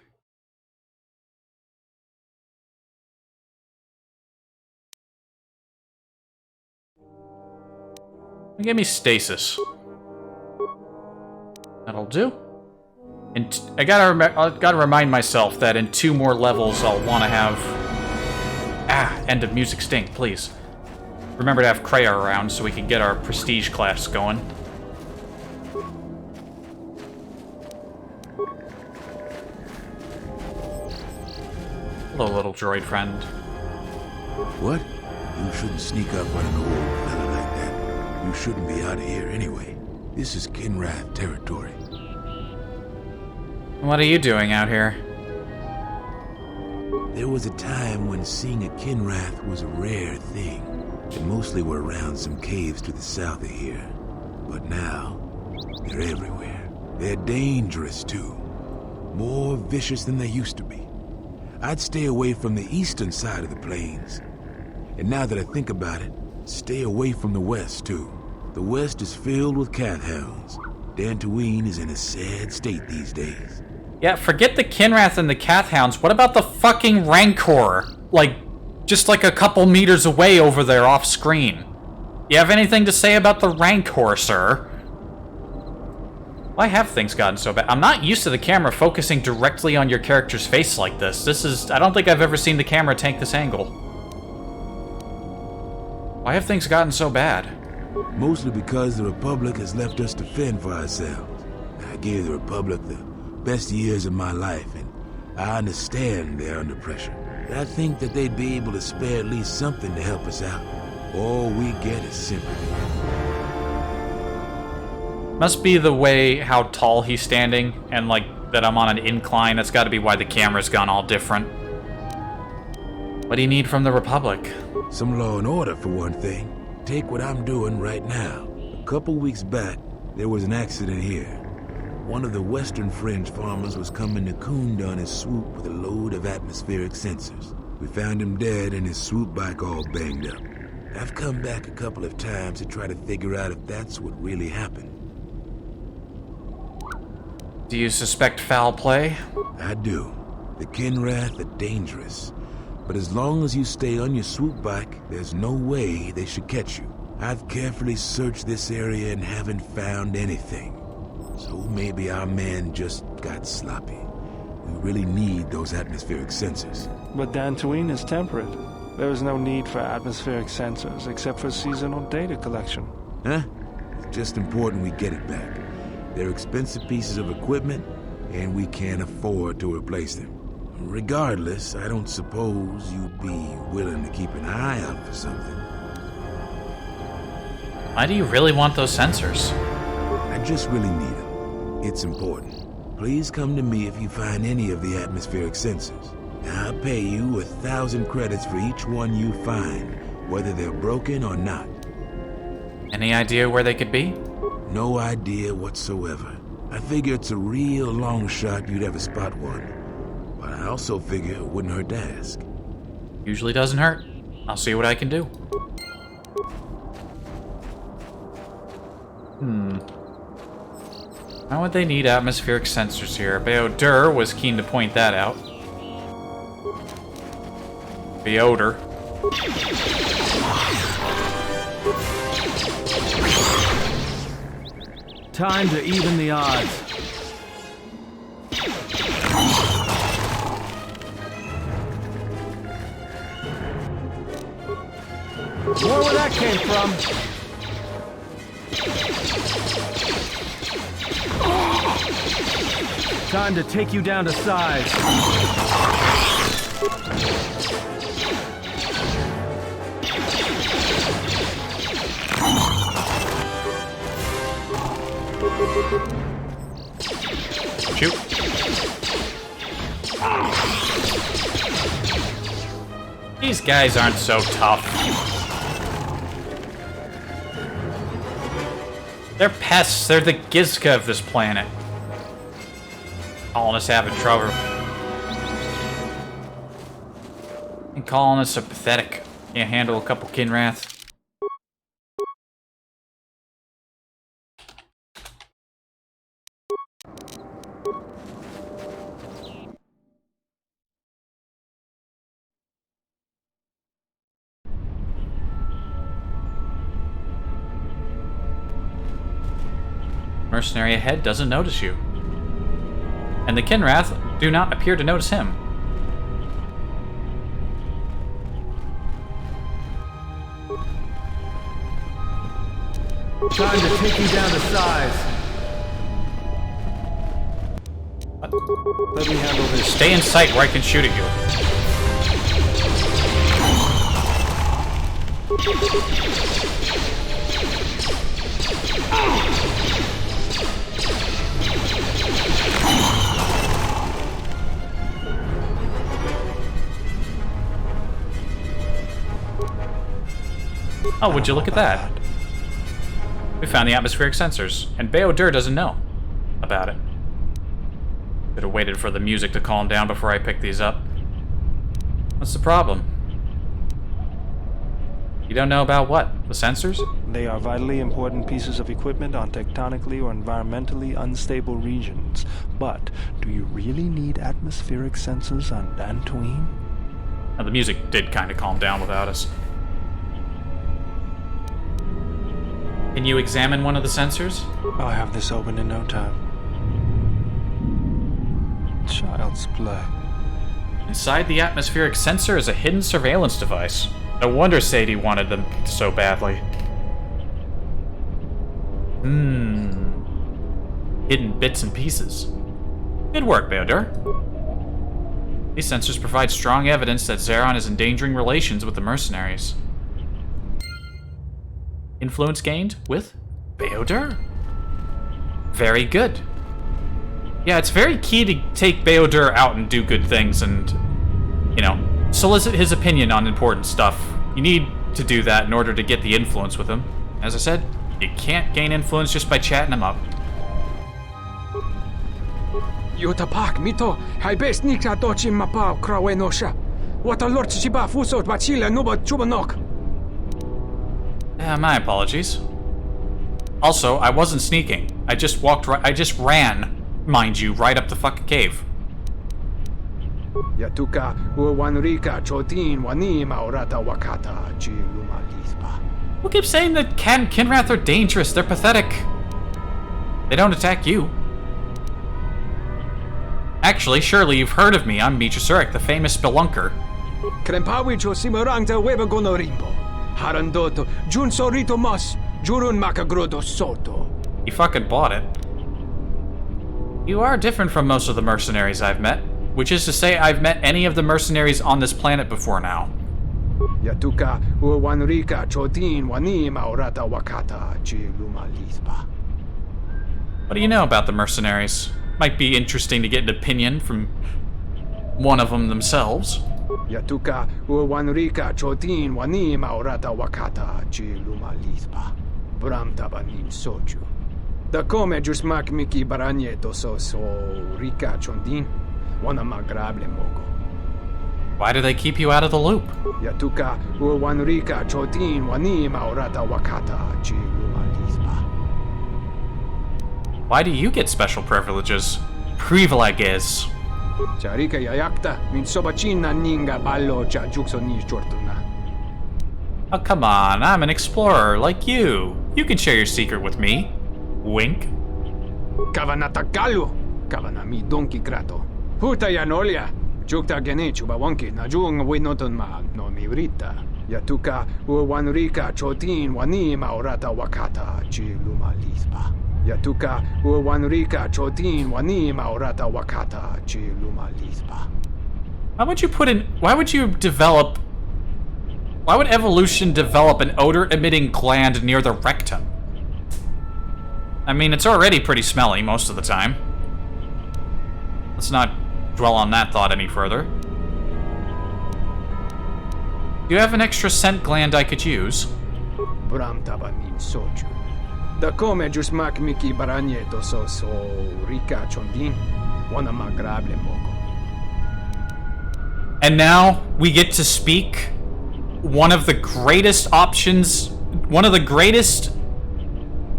Give me Stasis. That'll do. And I gotta remind myself that in 2 more levels I'll want to have... end of music sting, please. Remember to have Kreia around so we can get our prestige class going. Hello, little droid friend. What? You shouldn't sneak up on an old fella like that. You shouldn't be out of here anyway. This is Kinrath territory. What are you doing out here? There was a time when seeing a Kinrath was a rare thing. They mostly were around some caves to the south of here. But now, they're everywhere. They're dangerous, too. More vicious than they used to be. I'd stay away from the eastern side of the plains. And now that I think about it, Stay away from the west, too. The west is filled with cath hounds. Dantooine is in a sad state these days. Yeah, forget the Kinrath and the cath hounds. What about the fucking Rancor? Like, just like a couple meters away over there off screen. You have anything to say about the Rancor, sir? Why have things gotten so bad? I'm not used to the camera focusing directly on your character's face like this. I don't think I've ever seen the camera take this angle. Why have things gotten so bad? Mostly because the Republic has left us to fend for ourselves. I gave the Republic the best years of my life, and I understand they're under pressure. But I think that they'd be able to spare at least something to help us out. All we get is sympathy. Must be the way how tall he's standing, and like that I'm on an incline. That's got to be why the camera's gone all different. What do you need from the Republic? Some law and order, for one thing. Take what I'm doing right now. A couple weeks back, there was an accident here. One of the Western Fringe farmers was coming to Kunda on his swoop with a load of atmospheric sensors. We found him dead and his swoop bike all banged up. I've come back a couple of times to try to figure out if that's what really happened. Do you suspect foul play? I do. The Kinrath are dangerous. But as long as you stay on your swoop bike, there's no way they should catch you. I've carefully searched this area and haven't found anything. So maybe our man just got sloppy. We really need those atmospheric sensors. But Dantooine is temperate. There is no need for atmospheric sensors except for seasonal data collection. Huh? It's just important we get it back. They're expensive pieces of equipment, and we can't afford to replace them. Regardless, I don't suppose you'd be willing to keep an eye out for something. Why do you really want those sensors? I just really need them. It's important. Please come to me if you find any of the atmospheric sensors. I'll pay you 1,000 credits for each one you find, whether they're broken or not. Any idea where they could be? No idea whatsoever. I figure it's a real long shot you'd ever spot one. But I also figure it wouldn't hurt to ask. Usually doesn't hurt. I'll see what I can do. How would they need atmospheric sensors here? Beodur was keen to point that out. Beodur. Time to even the odds. More where that came from. Time to take you down to size. Shoot. These guys aren't so tough. They're pests. They're the Gizka of this planet. Colonists having trouble. And colonists are pathetic. Can't handle a couple Kinrath. Mercenary ahead doesn't notice you. And the Kinrath do not appear to notice him. Time to take you down to size. What? Let me handle this. Stay in sight where I can shoot at you. Oh, would you look at that? We found the atmospheric sensors, and Beodur doesn't know about it. Could have waited for the music to calm down before I picked these up. What's the problem? You don't know about what? The sensors? They are vitally important pieces of equipment on tectonically or environmentally unstable regions. But do you really need atmospheric sensors on Dantooine? Now, the music did kind of calm down without us. Can you examine one of the sensors? I'll have this open in no time. Child's play. Inside the atmospheric sensor is a hidden surveillance device. No wonder Sadie wanted them so badly. Hidden bits and pieces. Good work, Beodur. These sensors provide strong evidence that Zeron is endangering relations with the mercenaries. Influence gained with Beodur? Very good. Yeah, it's very key to take Beodur out and do good things and, you know, solicit his opinion on important stuff. You need to do that in order to get the influence with him. As I said, you can't gain influence just by chatting him up. Yutapak mito, hai best nikta dochim mapao krawenosha. What a lord chiba fusot bachila nuba chubanok. My apologies. Also, I wasn't sneaking. I just ran, mind you, right up the fucking cave. Yatuka uwanrika chotin wanima orata wakata chiluma lispa. Who keeps saying that Kinrath are dangerous? They're pathetic. They don't attack you. Actually, surely you've heard of me. I'm Mitra Surik, the famous spelunker. Krempawicho simorangta webagonorimbo. Harandoto, Jun Sorito Mas, Jurun Makagrodo Soto. You fucking bought it. You are different from most of the mercenaries I've met, which is to say I've met any of the mercenaries on this planet before now. Yatuka uwanrika chotin wanima orata wakata chiluma lispa. What do you know about the mercenaries? Might be interesting to get an opinion from one of them themselves. Yatuka uwanrika chotin wanima orata wakata chiluma lispa. Bramtabanin soju. Da come jusmak miki baranyeto so rika chondin wana magrable mogo. Why do they keep you out of the loop? Yatuka uwanrika chotin wanima orata wakata chiluma lispa. Why do you get special privileges? Privileges. Charika yayakta min sobachina ninga ballo cha juksoni chortuna. Oh, come on, I'm an explorer like you. You can share your secret with me. Wink. Kavanata galu, kavanami donki grato. Huta yanolia, jukta genechu bawonki na jung winoton ma no mivrita. Yatuka uwanrika chotin wanima orata wakata chiluma lispa. Yatuka uwanrika chotin wanima orata wakata chiluma lispa. Why would evolution develop an odor-emitting gland near the rectum? I mean, it's already pretty smelly most of the time. Let's not dwell on that thought any further. Do you have an extra scent gland I could use? Bramtabanin soju. Da come jusmak miki baranyeto so rika chondin wana magrable mogo. And now we get to speak one of the greatest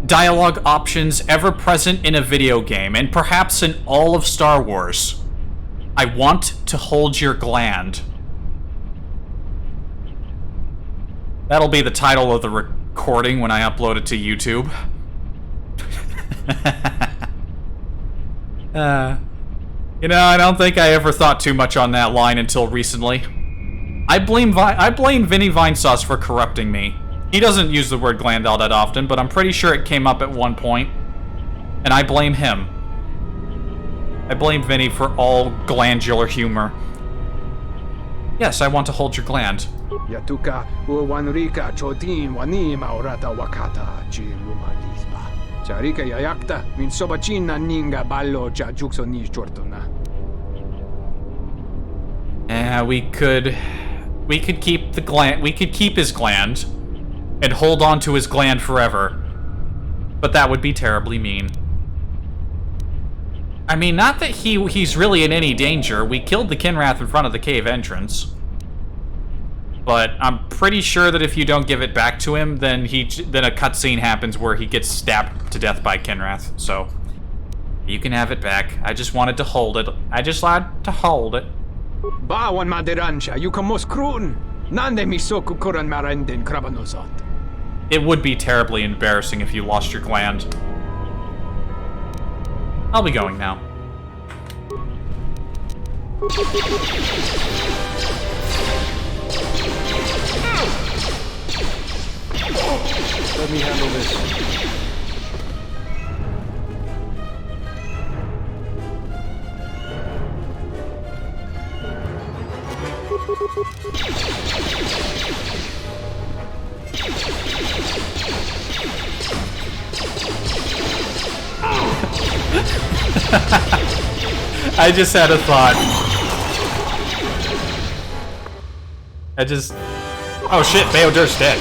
dialogue options ever present in a video game, and perhaps in all of Star Wars. I want to hold your gland. That'll be the title of the recording when I upload it to YouTube. You know, I don't think I ever thought too much on that line until recently. I blame Vinny Vinesauce for corrupting me. He doesn't use the word gland all that often, but I'm pretty sure it came up at one point. And I blame him. I blame Vinny for all glandular humor. Yes, I want to hold your gland. Yatuka uwanrika chotin wanima orata wakata chiluma lispa. Charika yayakta min sobachina ninga ballo cha juksoni chortona. We could keep the gland. We could keep his gland and hold on to his gland forever. But that would be terribly mean. I mean, not that he's really in any danger. We killed the Kinrath in front of the cave entrance. But I'm pretty sure that if you don't give it back to him, then a cutscene happens where he gets stabbed to death by Kinrath. So you can have it back. I just wanted to hold it. I just wanted to hold it. Bawan maderansha, you kamos krun. Nande misoku kuran marenden krabanosot. It would be terribly embarrassing if you lost your gland. I'll be going now. Let me handle this. I just had a thought. Oh shit, Beodur's dead.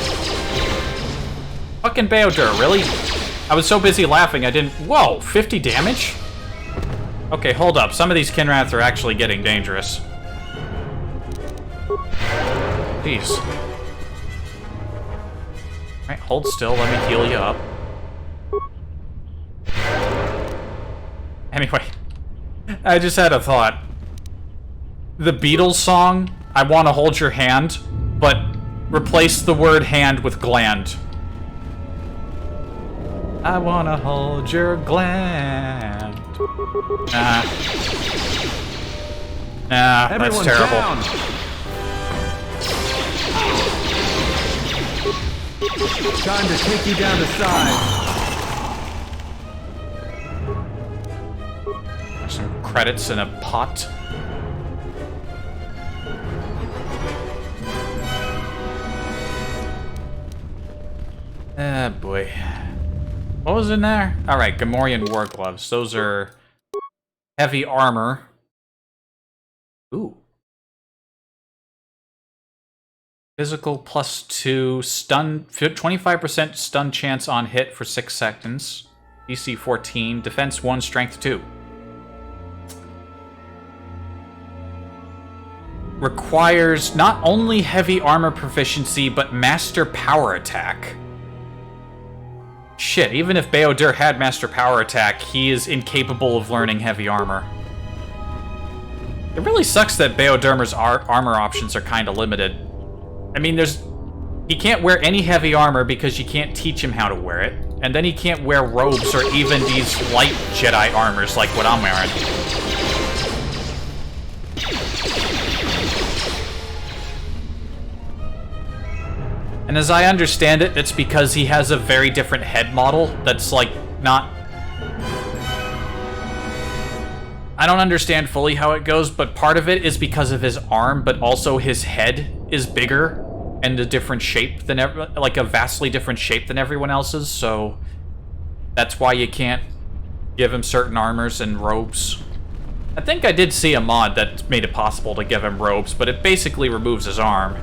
Fucking Beodur, really? I was so busy laughing I didn't... Whoa, 50 damage? Okay, hold up. Some of these Kinrath are actually getting dangerous. Jeez. Alright, hold still. Let me heal you up. Anyway, I just had a thought. The Beatles song, I Want to Hold Your Hand, but replace the word hand with gland. I want to hold your gland. Nah, that's terrible. Down. Time to take you down the side. Some credits in a pot. Ah, boy. What was in there? Alright, Gamorrean war gloves. Those are heavy armor. Ooh. Physical +2, stun, 25% stun chance on hit for 6 seconds. DC 14, defense 1, strength 2. Requires not only heavy armor proficiency, but master power attack. Shit, even if Beodur had master power attack, he is incapable of learning heavy armor. It really sucks that Beodur's armor options are kind of limited. I mean, he can't wear any heavy armor because you can't teach him how to wear it. And then he can't wear robes or even these light Jedi armors like what I'm wearing. And as I understand it, it's because he has a very different head model that's, like, not... I don't understand fully how it goes, but part of it is because of his arm, but also his head is bigger and a different shape than... like, a vastly different shape than everyone else's, so... that's why you can't give him certain armors and robes. I think I did see a mod that made it possible to give him robes, but it basically removes his arm.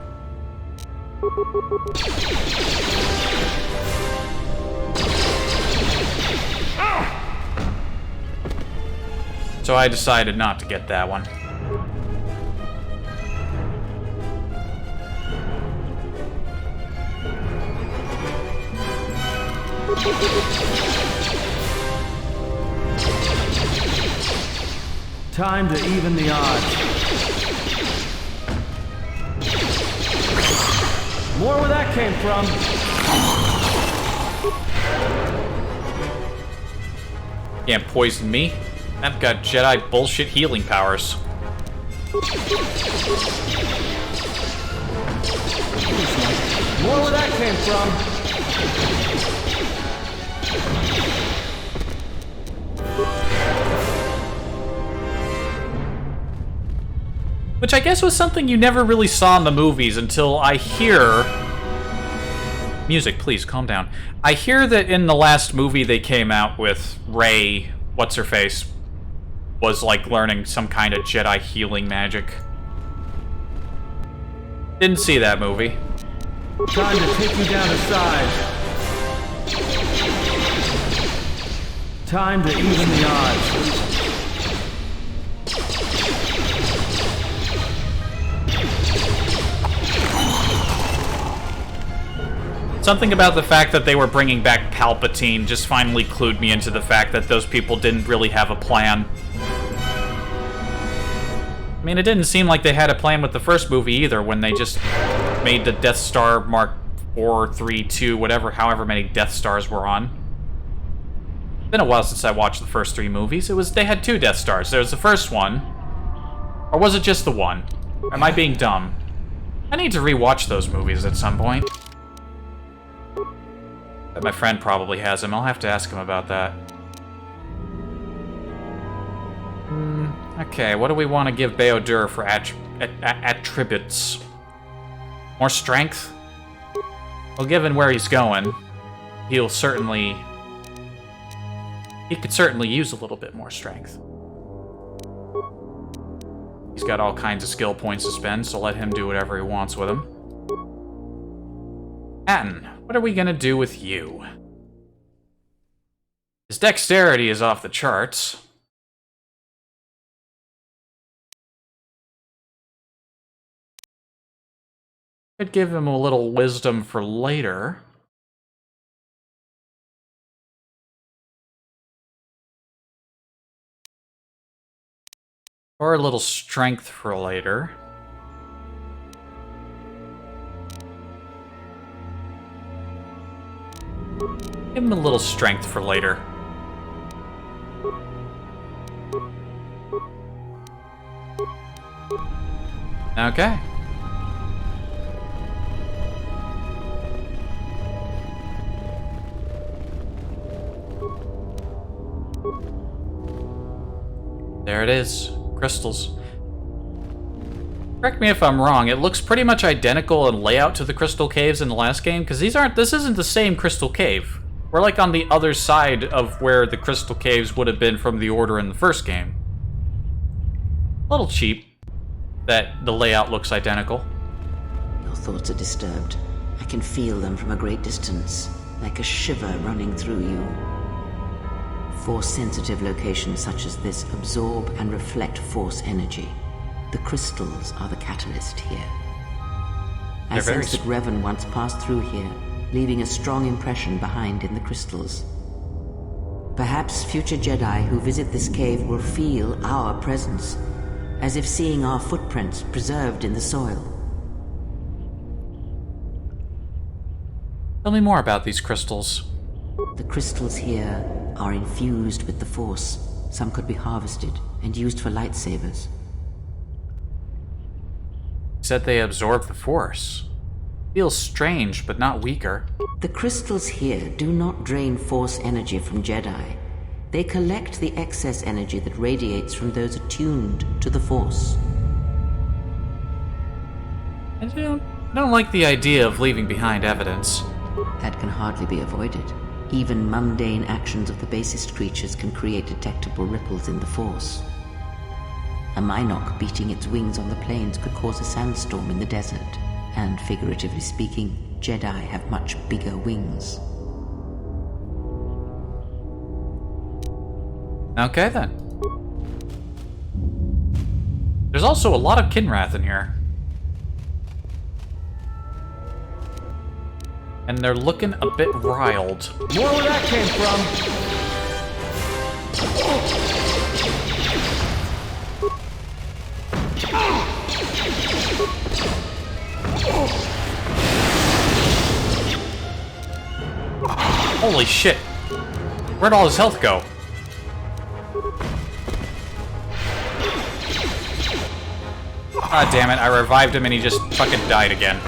So I decided not to get that one. Time to even the odds. More where that came from. Can't poison me. I've got Jedi bullshit healing powers. More where that came from. Which I guess was something you never really saw in the movies until I hear... Music, please, calm down. I hear that in the last movie they came out with, Rey, what's-her-face, was, like, learning some kind of Jedi healing magic. Didn't see that movie. Time to take you down the side. Time to even the odds. Something about the fact that they were bringing back Palpatine just finally clued me into the fact that those people didn't really have a plan. I mean, it didn't seem like they had a plan with the first movie either, when they just made the Death Star Mark 4, 3, 2, whatever, however many Death Stars were on. It's been a while since I watched the first 3 movies. They had 2 Death Stars. There was the first one. Or was it just the one? Am I being dumb? I need to rewatch those movies at some point. But my friend probably has them. I'll have to ask him about that. Okay, what do we want to give Beodur for attributes? More strength? Well, given where he's going, he could certainly use a little bit more strength. He's got all kinds of skill points to spend, so let him do whatever he wants with them. Atten, what are we gonna do with you? His dexterity is off the charts. Could give him a little wisdom for later. Or a little strength for later. Give him a little strength for later. Okay. There it is. Crystals. Correct me if I'm wrong, it looks pretty much identical in layout to the crystal caves in the last game, because this isn't the same crystal cave. We're like on the other side of where the crystal caves would have been from the Order in the first game. A little cheap that the layout looks identical. Your thoughts are disturbed. I can feel them from a great distance, like a shiver running through you. Force-sensitive locations such as this absorb and reflect force energy. The crystals are the catalyst here. I sense that Revan once passed through here, leaving a strong impression behind in the crystals. Perhaps future Jedi who visit this cave will feel our presence, as if seeing our footprints preserved in the soil. Tell me more about these crystals. The crystals here are infused with the Force. Some could be harvested and used for lightsabers. You said they absorb the Force. Feels strange, but not weaker. The crystals here do not drain Force energy from Jedi. They collect the excess energy that radiates from those attuned to the Force. I don't like the idea of leaving behind evidence. That can hardly be avoided. Even mundane actions of the basest creatures can create detectable ripples in the Force. A Minok beating its wings on the plains could cause a sandstorm in the desert. And figuratively speaking, Jedi have much bigger wings. Okay then. There's also a lot of Kinrath in here. And they're looking a bit riled. More where that came from. Holy shit. Where'd all his health go? Ah, damn it. I revived him and he just fucking died again.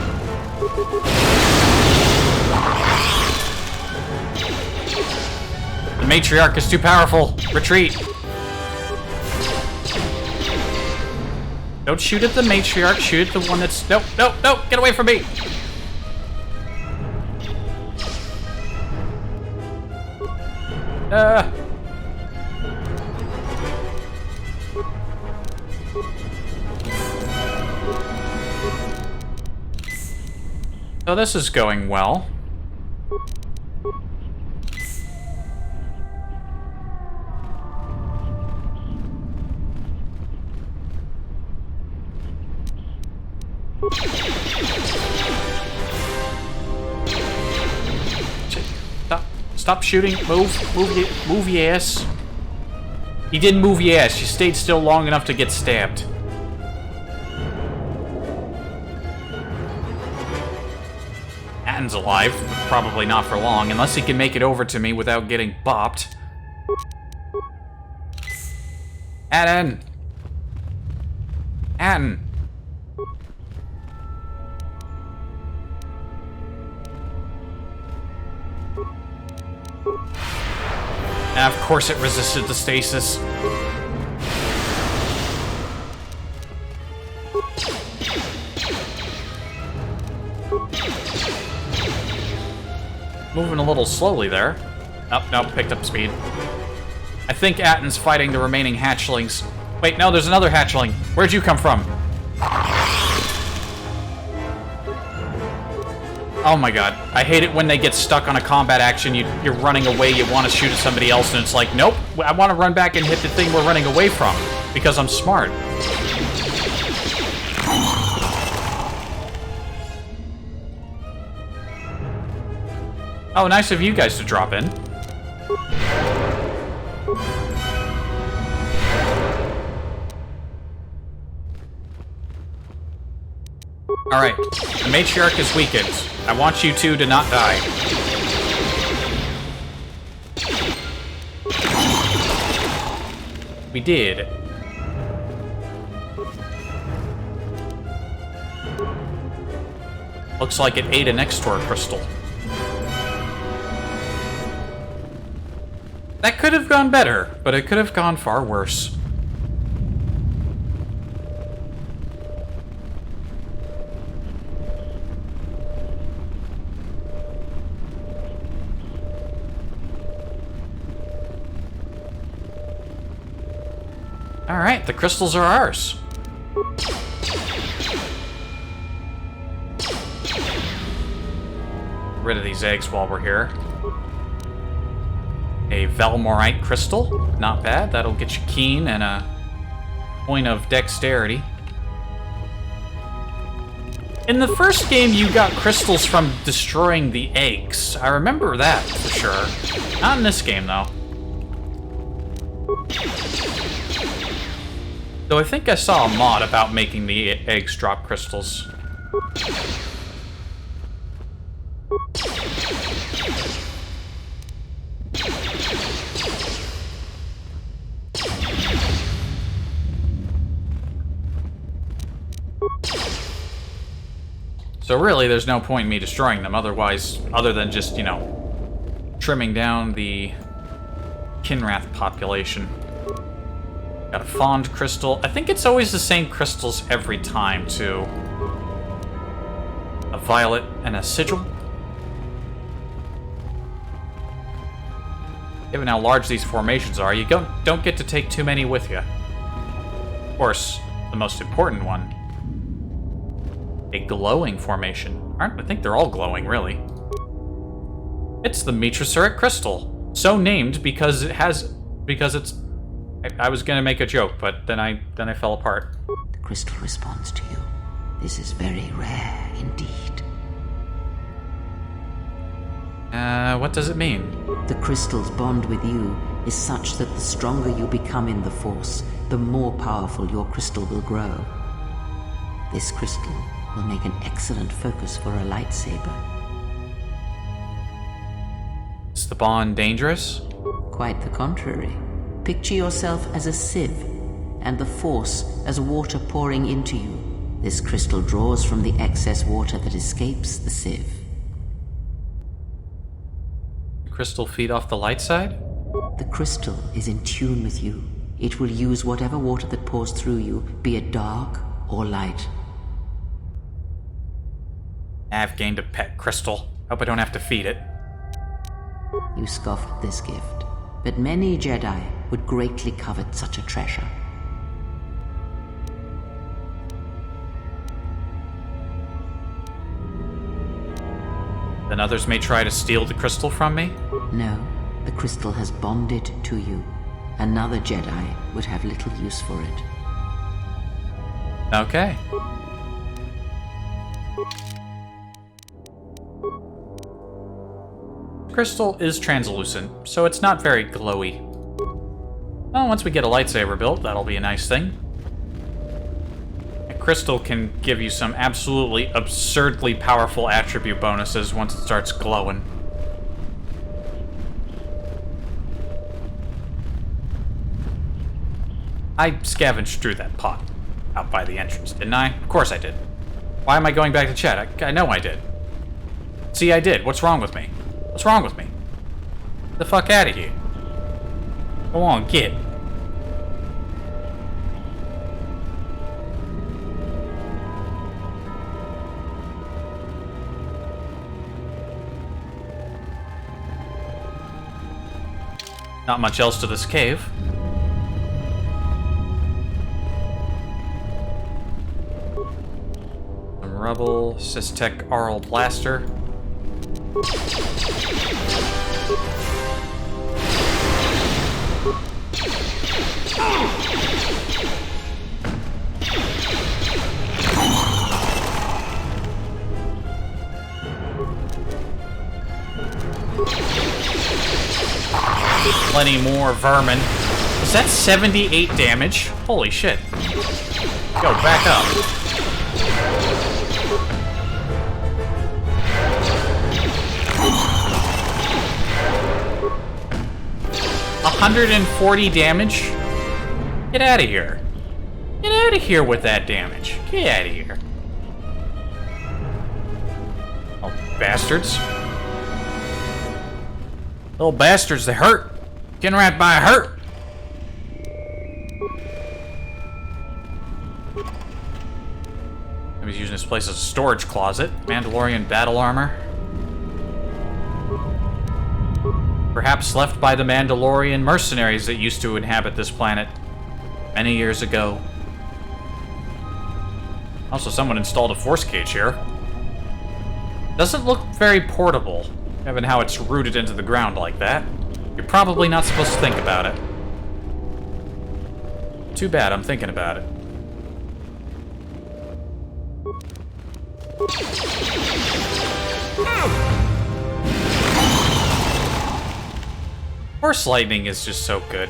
The matriarch is too powerful. Retreat. Don't shoot at the matriarch. Shoot at the one that's... Nope, nope, nope. Get away from me. So this is going well. Stop shooting. Move your ass. He didn't move your ass. You stayed still long enough to get stabbed. Atten's alive. Probably not for long, unless he can make it over to me without getting bopped. Atten! Atten! And of course it resisted the stasis. Moving a little slowly there. Oh, no, picked up speed. I think Atten's fighting the remaining hatchlings. Wait, no, there's another hatchling. Where'd you come from? Oh my god. I hate it when they get stuck on a combat action. You're running away, you want to shoot at somebody else, and it's like, nope, I want to run back and hit the thing we're running away from. Because I'm smart. Oh, nice of you guys to drop in. Alright, the matriarch is weakened. I want you two to not die. We did. Looks like it ate an Extor crystal. That could have gone better, but it could have gone far worse. Alright, the crystals are ours. Get rid of these eggs while we're here. A Velmorite crystal. Not bad. That'll get you keen and a point of dexterity. In the first game, you got crystals from destroying the eggs. I remember that for sure. Not in this game, though. Though I think I saw a mod about making the eggs drop crystals. So really, there's no point in me destroying them otherwise, other than just, you know, trimming down the Kinrath population. Got a Fond crystal. I think it's always the same crystals every time, too. A Violet and a Sigil. Given how large these formations are, you don't get to take too many with you. Of course, the most important one. A glowing formation. I think they're all glowing, really. It's the Mitraceric crystal. So named because it's... I was gonna make a joke, but then I fell apart. The crystal responds to you. This is very rare indeed. What does it mean? The crystal's bond with you is such that the stronger you become in the Force, the more powerful your crystal will grow. This crystal will make an excellent focus for a lightsaber. Is the bond dangerous? Quite the contrary. Picture yourself as a sieve, and the Force as water pouring into you. This crystal draws from the excess water that escapes the sieve. The crystal feed off the light side? The crystal is in tune with you. It will use whatever water that pours through you, be it dark or light. I've gained a pet crystal. Hope I don't have to feed it. You scoffed at this gift, but many Jedi would greatly covet such a treasure. Then others may try to steal the crystal from me? No, the crystal has bonded to you. Another Jedi would have little use for it. Okay. crystal is translucent, so it's not very glowy. Well, once we get a lightsaber built, that'll be a nice thing. A crystal can give you some absolutely absurdly powerful attribute bonuses once it starts glowing. I scavenged through that pot out by the entrance, didn't I? Of course I did. Why am I going back to chat? I know I did. See, I did. What's wrong with me? What's wrong with me? Get the fuck out of here. Go on, get. Not much else to this cave. Some rubble, Systech Arl Blaster. Plenty more vermin. Is that 78 damage? Holy shit. Go, back up. 140 damage? Get out of here. Get out of here with that damage. Get out of here. Oh, bastards. Little bastards, they hurt. Getting right by hurt. I was using this place as a storage closet. Mandalorian battle armor. Perhaps left by the Mandalorian mercenaries that used to inhabit this planet many years ago. Also, someone installed a force cage here. Doesn't look very portable, given how it's rooted into the ground like that. You're probably not supposed to think about it. Too bad, I'm thinking about it. Force lightning is just so good.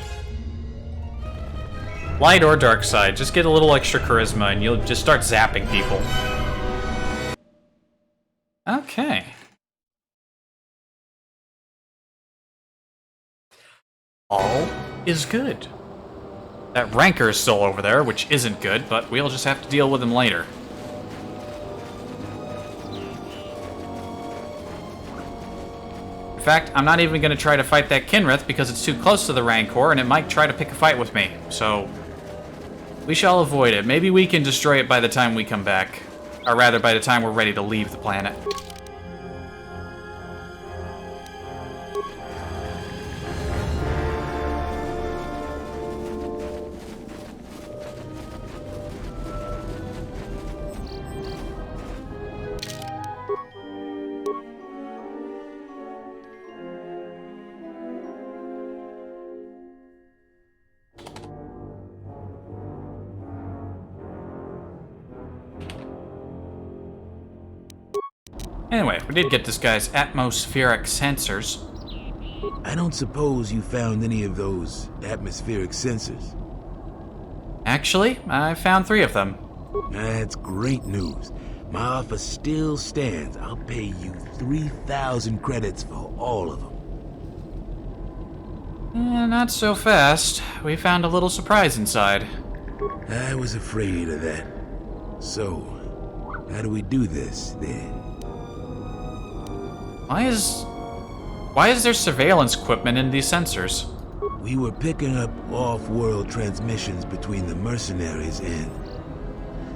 Light or dark side, just get a little extra charisma and you'll just start zapping people. Okay. All is good. That rancor is still over there, which isn't good, but we'll just have to deal with him later. In fact, I'm not even going to try to fight that Kinrith because it's too close to the Rancor and it might try to pick a fight with me. So, we shall avoid it. Maybe we can destroy it by the time we come back. Or rather, by the time we're ready to leave the planet. Anyway, we did get this guy's atmospheric sensors. I don't suppose you found any of those atmospheric sensors. Actually, I found 3 of them. That's great news. My offer still stands. I'll pay you 3,000 credits for all of them. Not so fast. We found a little surprise inside. I was afraid of that. So, how do we do this, then? Why is there surveillance equipment in these sensors? We were picking up off-world transmissions between the mercenaries and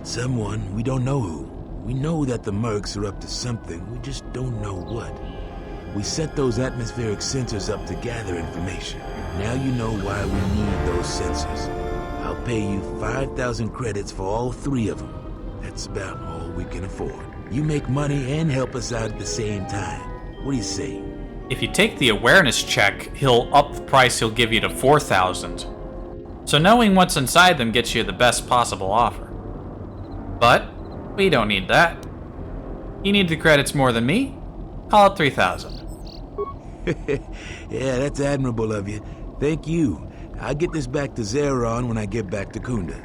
someone, we don't know who. We know that the mercs are up to something, we just don't know what. We set those atmospheric sensors up to gather information. Now you know why we need those sensors. I'll pay you 5,000 credits for all 3 of them. That's about all we can afford. You make money and help us out at the same time. What do you say? If you take the awareness check, he'll up the price he'll give you to 4,000. So knowing what's inside them gets you the best possible offer. But we don't need that. You need the credits more than me? Call it 3,000. Yeah, that's admirable of you. Thank you. I'll get this back to Zeron when I get back to Kunda.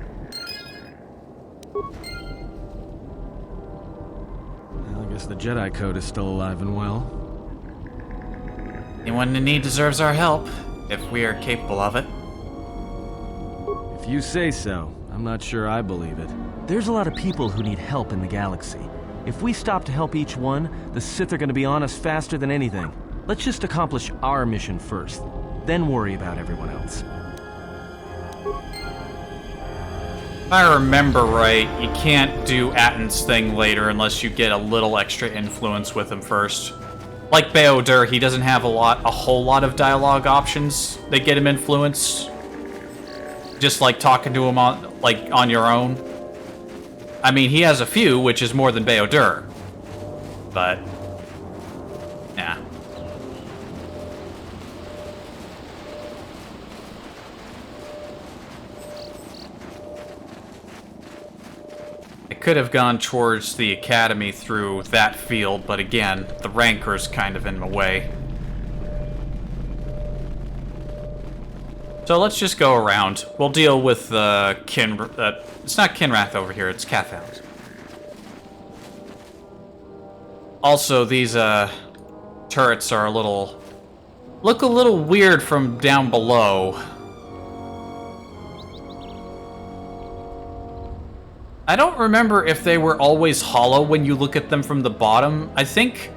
Well, I guess the Jedi Code is still alive and well. Anyone in need deserves our help, if we are capable of it. If you say so, I'm not sure I believe it. There's a lot of people who need help in the galaxy. If we stop to help each one, the Sith are going to be on us faster than anything. Let's just accomplish our mission first, then worry about everyone else. If I remember right, you can't do Atton's thing later unless you get a little extra influence with him first. Like Beodur, he doesn't have a whole lot of dialogue options that get him influence. Just like talking to him on your own. I mean, he has a few, which is more than Beodur. But, yeah. I could have gone towards the academy through that field, but again, the Rancor's kind of in my way. So let's just go around. We'll deal with it's not Kinrath over here, it's Cathound. Also, these turrets are look a little weird from down below. I don't remember if they were always hollow when you look at them from the bottom. I think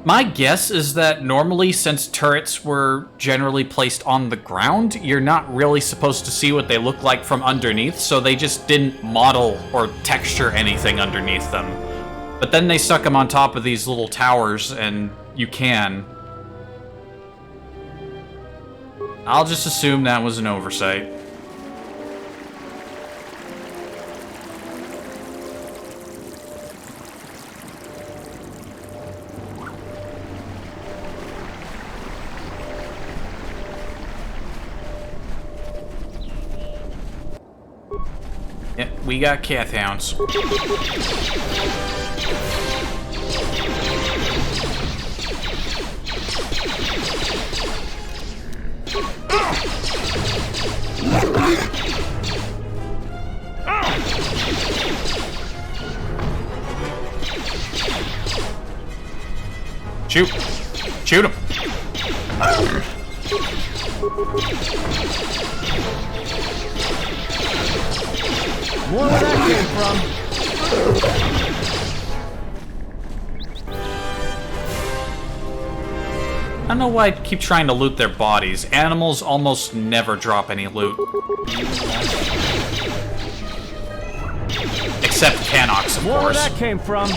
my guess is that normally, since turrets were generally placed on the ground, you're not really supposed to see what they look like from underneath, so they just didn't model or texture anything underneath them. But then they stuck them on top of these little towers, and you can. I'll just assume that was an oversight. Yeah, we got Cathounds. Shoot! Shoot him! More where that came from. I don't know why I keep trying to loot their bodies. Animals almost never drop any loot. Except Canox, of More course. where that came from.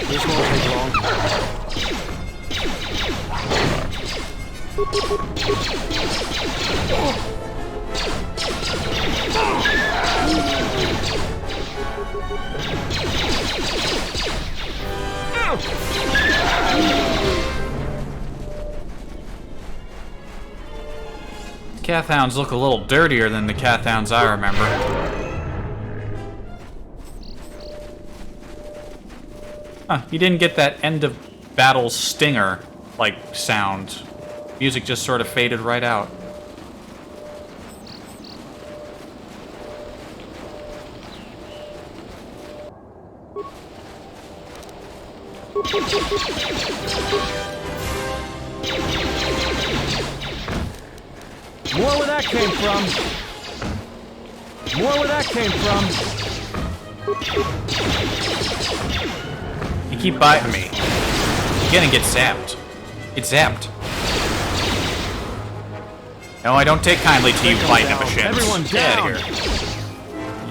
This won't take long. Cathounds look a little dirtier than the Cathounds I remember. Huh, you didn't get that end of battle stinger, like, sound. Music just sort of faded right out. More where that came from. More where that came from. You keep biting me. You're gonna get zapped. Get zapped. No, I don't take kindly to you biting of a shit. Everyone Get out down. of here.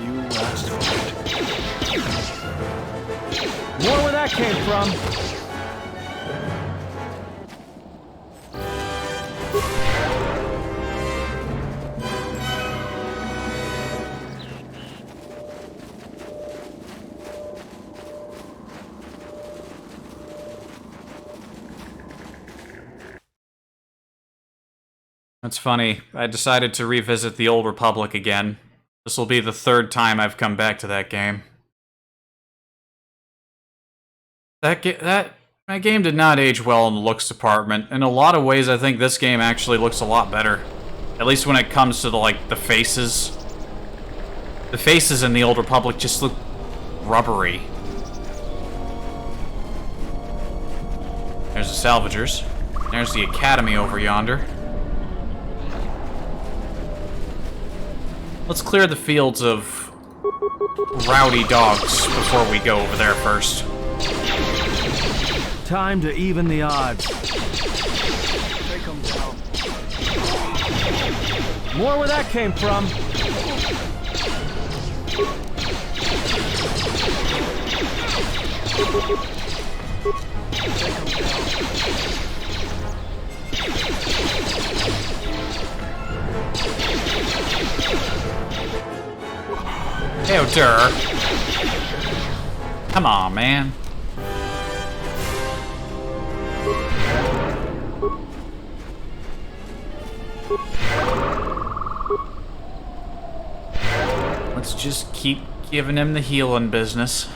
You asked for it. More where that came from. That's funny. I decided to revisit the Old Republic again. This will be the third time I've come back to that game. That game did not age well in the looks department. In a lot of ways, I think this game actually looks a lot better. At least when it comes to the faces. The faces in the Old Republic just look rubbery. There's the salvagers. There's the academy over yonder. Let's clear the fields of rowdy dogs before we go over there first. Time to even the odds. Take 'em down. More where that came from. Hey, Dur. Come on, man. Let's just keep giving him the healing business.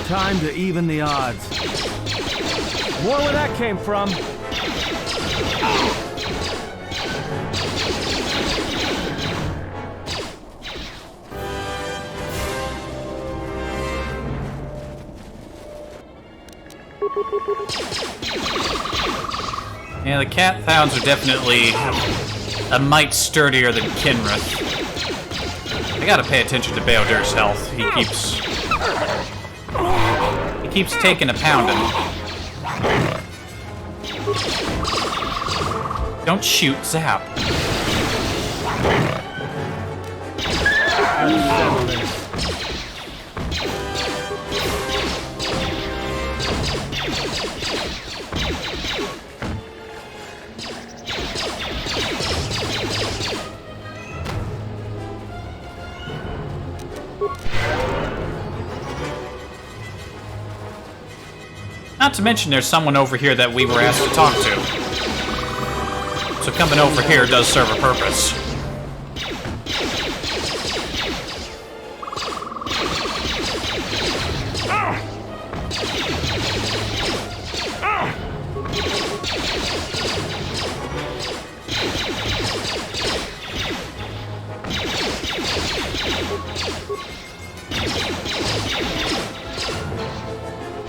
Time to even the odds. More where that came from. Yeah, the cat hounds are definitely a mite sturdier than Kinrith. I gotta pay attention to Beodur's health. He keeps taking a pounding. Don't shoot, Zap. Not to mention there's someone over here that we were asked to talk to. So coming over here does serve a purpose.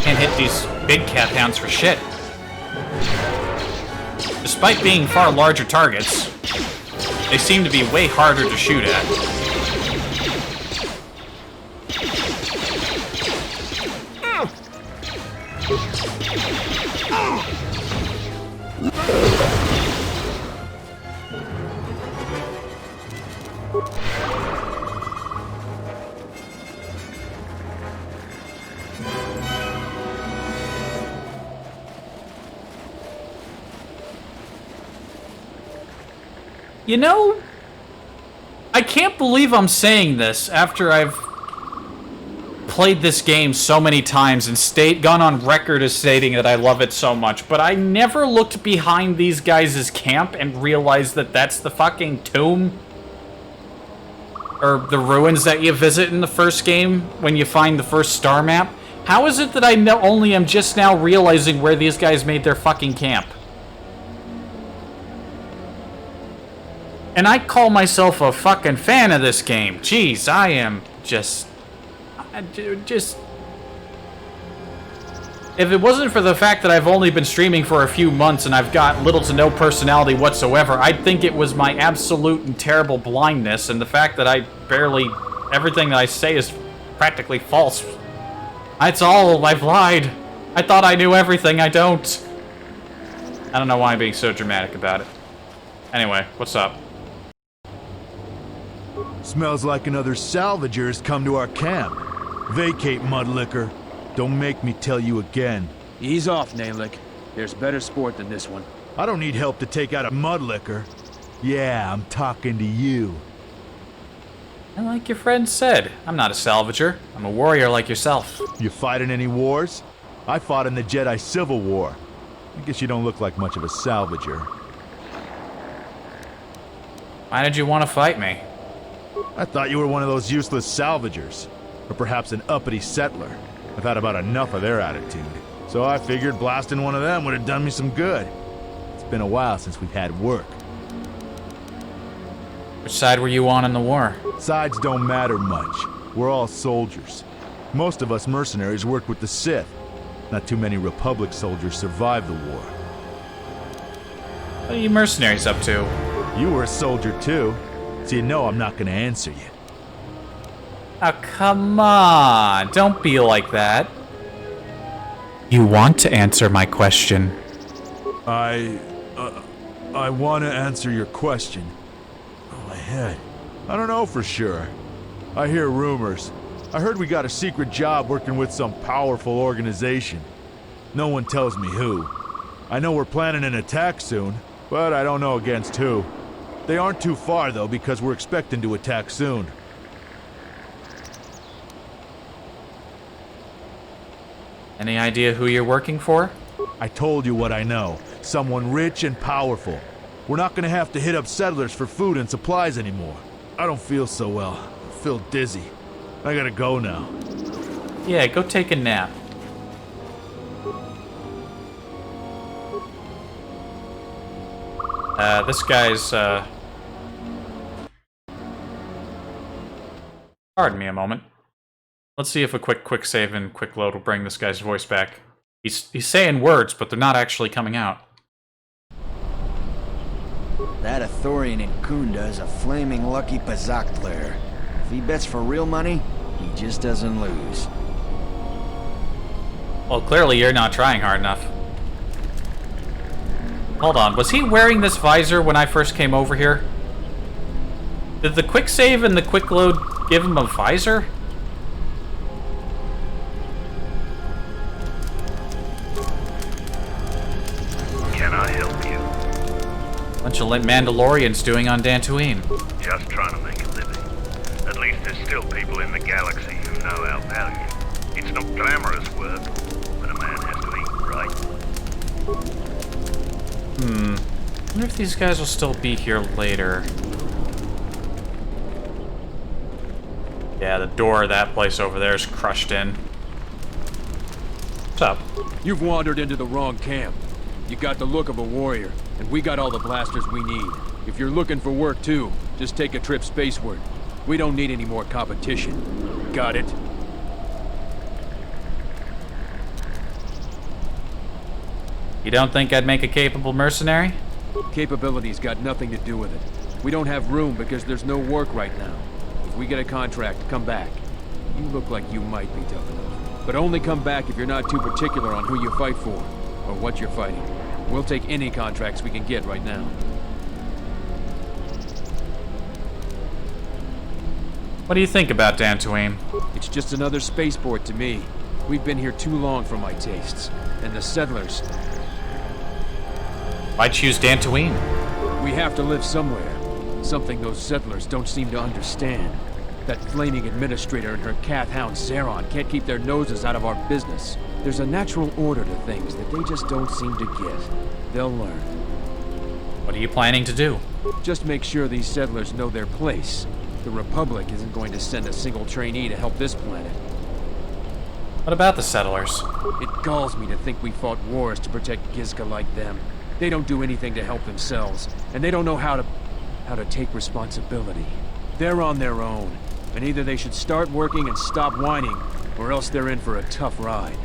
Can't hit these big cat hounds for shit. Despite being far larger targets, they seem to be way harder to shoot at. You know, I can't believe I'm saying this after I've played this game so many times and gone on record as stating that I love it so much, but I never looked behind these guys' camp and realized that that's the fucking tomb or the ruins that you visit in the first game when you find the first star map. How is it that I only am just now realizing where these guys made their fucking camp? And I call myself a fucking fan of this game. Jeez, I am just... If it wasn't for the fact that I've only been streaming for a few months and I've got little to no personality whatsoever, I'd think it was my absolute and terrible blindness and the fact that I barely... Everything that I say is practically false. That's all. I've lied. I thought I knew everything. I don't. I don't know why I'm being so dramatic about it. Anyway, what's up? Smells like another salvager's come to our camp. Vacate, Mudlicker. Don't make me tell you again. Ease off, Nalick. There's better sport than this one. I don't need help to take out a mudlicker. Yeah, I'm talking to you. And like your friend said, I'm not a salvager. I'm a warrior like yourself. You fight in any wars? I fought in the Jedi Civil War. I guess you don't look like much of a salvager. Why did you want to fight me? I thought you were one of those useless salvagers. Or perhaps an uppity settler. I've had about enough of their attitude. So I figured blasting one of them would have done me some good. It's been a while since we've had work. Which side were you on in the war? Sides don't matter much. We're all soldiers. Most of us mercenaries worked with the Sith. Not too many Republic soldiers survived the war. What are you mercenaries up to? You were a soldier too, so you know I'm not gonna answer you. Oh, come on. Don't be like that. You want to answer my question. I want to answer your question. Oh, my head. I don't know for sure. I hear rumors. I heard we got a secret job working with some powerful organization. No one tells me who. I know we're planning an attack soon, but I don't know against who. They aren't too far, though, because we're expecting to attack soon. Any idea who you're working for? I told you what I know. Someone rich and powerful. We're not gonna have to hit up settlers for food and supplies anymore. I don't feel so well. I feel dizzy. I gotta go now. Yeah, go take a nap. This guy's, Pardon me a moment. Let's see if a quick save and quick load will bring this guy's voice back. He's saying words, but they're not actually coming out. That Ithorian in Kunda is a flaming lucky Pazaktler. If he bets for real money, he just doesn't lose. Well, clearly you're not trying hard enough. Hold on, was he wearing this visor when I first came over here? Did the quick save and the quick load give him a visor? Can I help you? Bunch of Mandalorians doing on Dantooine. Just trying to make a living. At least there's still people in the galaxy who know our value. It's not glamorous work, but a man has to eat, right? I wonder if these guys will still be here later. Yeah, the door of that place over there is crushed in. What's up? You've wandered into the wrong camp. You got the look of a warrior, and we got all the blasters we need. If you're looking for work too, just take a trip spaceward. We don't need any more competition. Got it? You don't think I'd make a capable mercenary? Capability's got nothing to do with it. We don't have room because there's no work right now. If we get a contract, come back. You look like you might be tough enough. But only come back if you're not too particular on who you fight for, or what you're fighting. We'll take any contracts we can get right now. What do you think about Dantooine? It's just another spaceport to me. We've been here too long for my tastes. And the settlers... Why choose Dantooine? We have to live somewhere. Something those settlers don't seem to understand. That flaming administrator and her cat hound Zeron can't keep their noses out of our business. There's a natural order to things that they just don't seem to get. They'll learn. What are you planning to do? Just make sure these settlers know their place. The Republic isn't going to send a single trainee to help this planet. What about the settlers? It galls me to think we fought wars to protect Gizka like them. They don't do anything to help themselves, and they don't know how to take responsibility. They're on their own, and either they should start working and stop whining, or else they're in for a tough ride.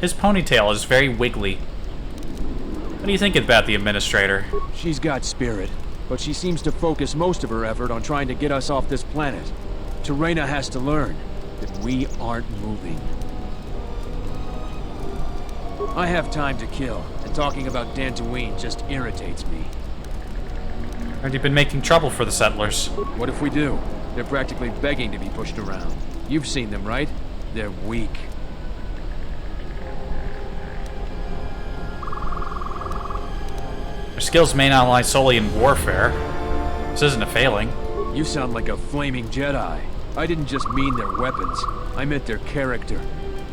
His ponytail is very wiggly. What do you think about the administrator? She's got spirit, but she seems to focus most of her effort on trying to get us off this planet. Terena has to learn that we aren't moving. I have time to kill, and talking about Dantooine just irritates me. Heard you've been making trouble for the settlers. What if we do? They're practically begging to be pushed around. You've seen them, right? They're weak. Their skills may not lie solely in warfare. This isn't a failing. You sound like a flaming Jedi. I didn't just mean their weapons. I meant their character.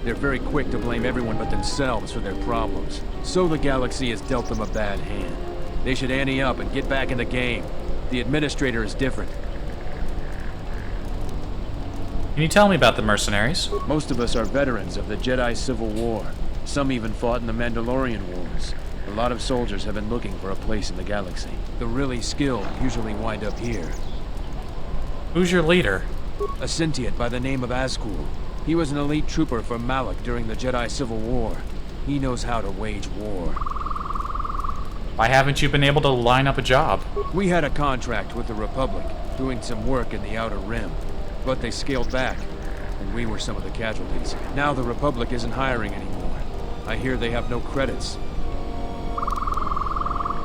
They're very quick to blame everyone but themselves for their problems. So the galaxy has dealt them a bad hand. They should ante up and get back in the game. The administrator is different. Can you tell me about the mercenaries? Most of us are veterans of the Jedi Civil War. Some even fought in the Mandalorian Wars. A lot of soldiers have been looking for a place in the galaxy. The really skilled usually wind up here. Who's your leader? A sentient by the name of Azkul. He was an elite trooper for Malak during the Jedi Civil War. He knows how to wage war. Why haven't you been able to line up a job? We had a contract with the Republic, doing some work in the Outer Rim. But they scaled back, and we were some of the casualties. Now the Republic isn't hiring anymore. I hear they have no credits.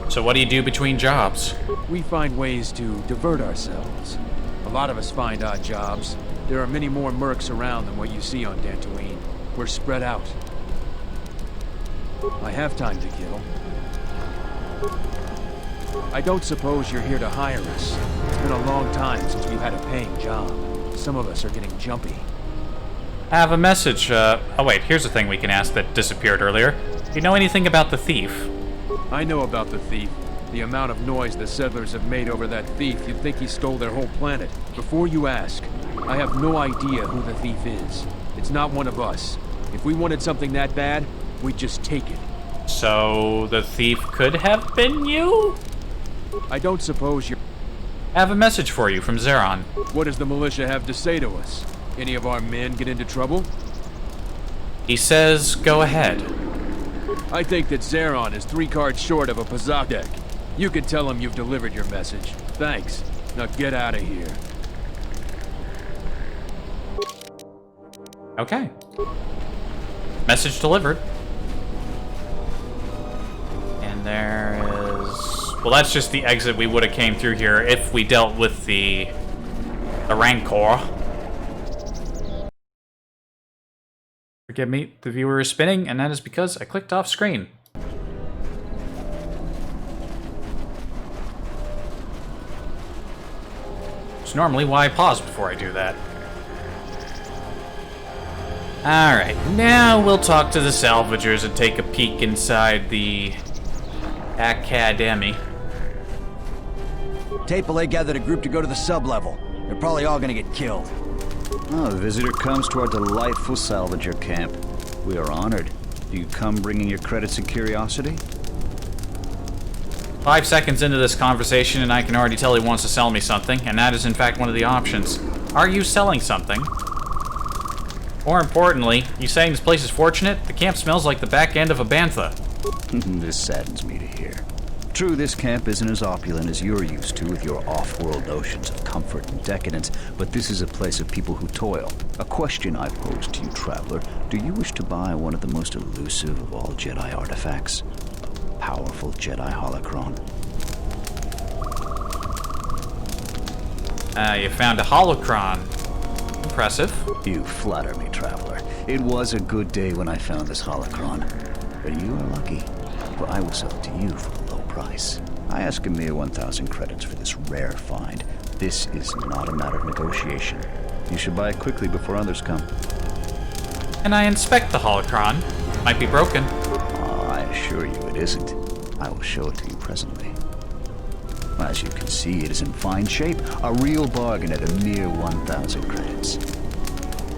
So what do you do between jobs? We find ways to divert ourselves. A lot of us find odd jobs. There are many more mercs around than what you see on Dantooine. We're spread out. I have time to kill. I don't suppose you're here to hire us. It's been a long time since we've had a paying job. Some of us are getting jumpy. I have a message. Oh wait, here's a thing we can ask that disappeared earlier. Do you know anything about the thief? I know about the thief. The amount of noise the settlers have made over that thief, you'd think he stole their whole planet. Before you ask, I have no idea who the thief is. It's not one of us. If we wanted something that bad, we'd just take it. So the thief could have been you? I don't suppose you're... I have a message for you from Zeron. What does the militia have to say to us? Any of our men get into trouble? He says, go ahead. I think that Zeron is 3 cards short of a Pazak deck. You can tell him you've delivered your message. Thanks. Now get out of here. Okay. Message delivered. And there is... Well, that's just the exit we would have came through here if we dealt with the Rancor. Forgive me, the viewer is spinning, and that is because I clicked off screen. It's normally why I pause before I do that. Alright, now we'll talk to the salvagers and take a peek inside the Academy. Tapele gathered a group to go to the sub-level. They're probably all gonna get killed. Oh, a visitor comes to our delightful salvager camp. We are honored. Do you come bringing your credits and curiosity? 5 seconds into this conversation and I can already tell he wants to sell me something, and that is in fact one of the options. Are you selling something? More importantly, you saying this place is fortunate? The camp smells like the back end of a bantha. This saddens me to hear. True, this camp isn't as opulent as you're used to with your off-world notions of comfort and decadence, but this is a place of people who toil. A question I pose to you, traveler. Do you wish to buy one of the most elusive of all Jedi artifacts? A powerful Jedi holocron? You found a holocron. Impressive. You flatter me, traveler. It was a good day when I found this holocron. But you are lucky, for I will sell it to you for a low price. I ask a mere 1,000 credits for this rare find. This is not a matter of negotiation. You should buy it quickly before others come. And I inspect the holocron. Might be broken. I assure you it isn't. I will show it to you presently. As you can see, it is in fine shape. A real bargain at a mere 1,000 credits.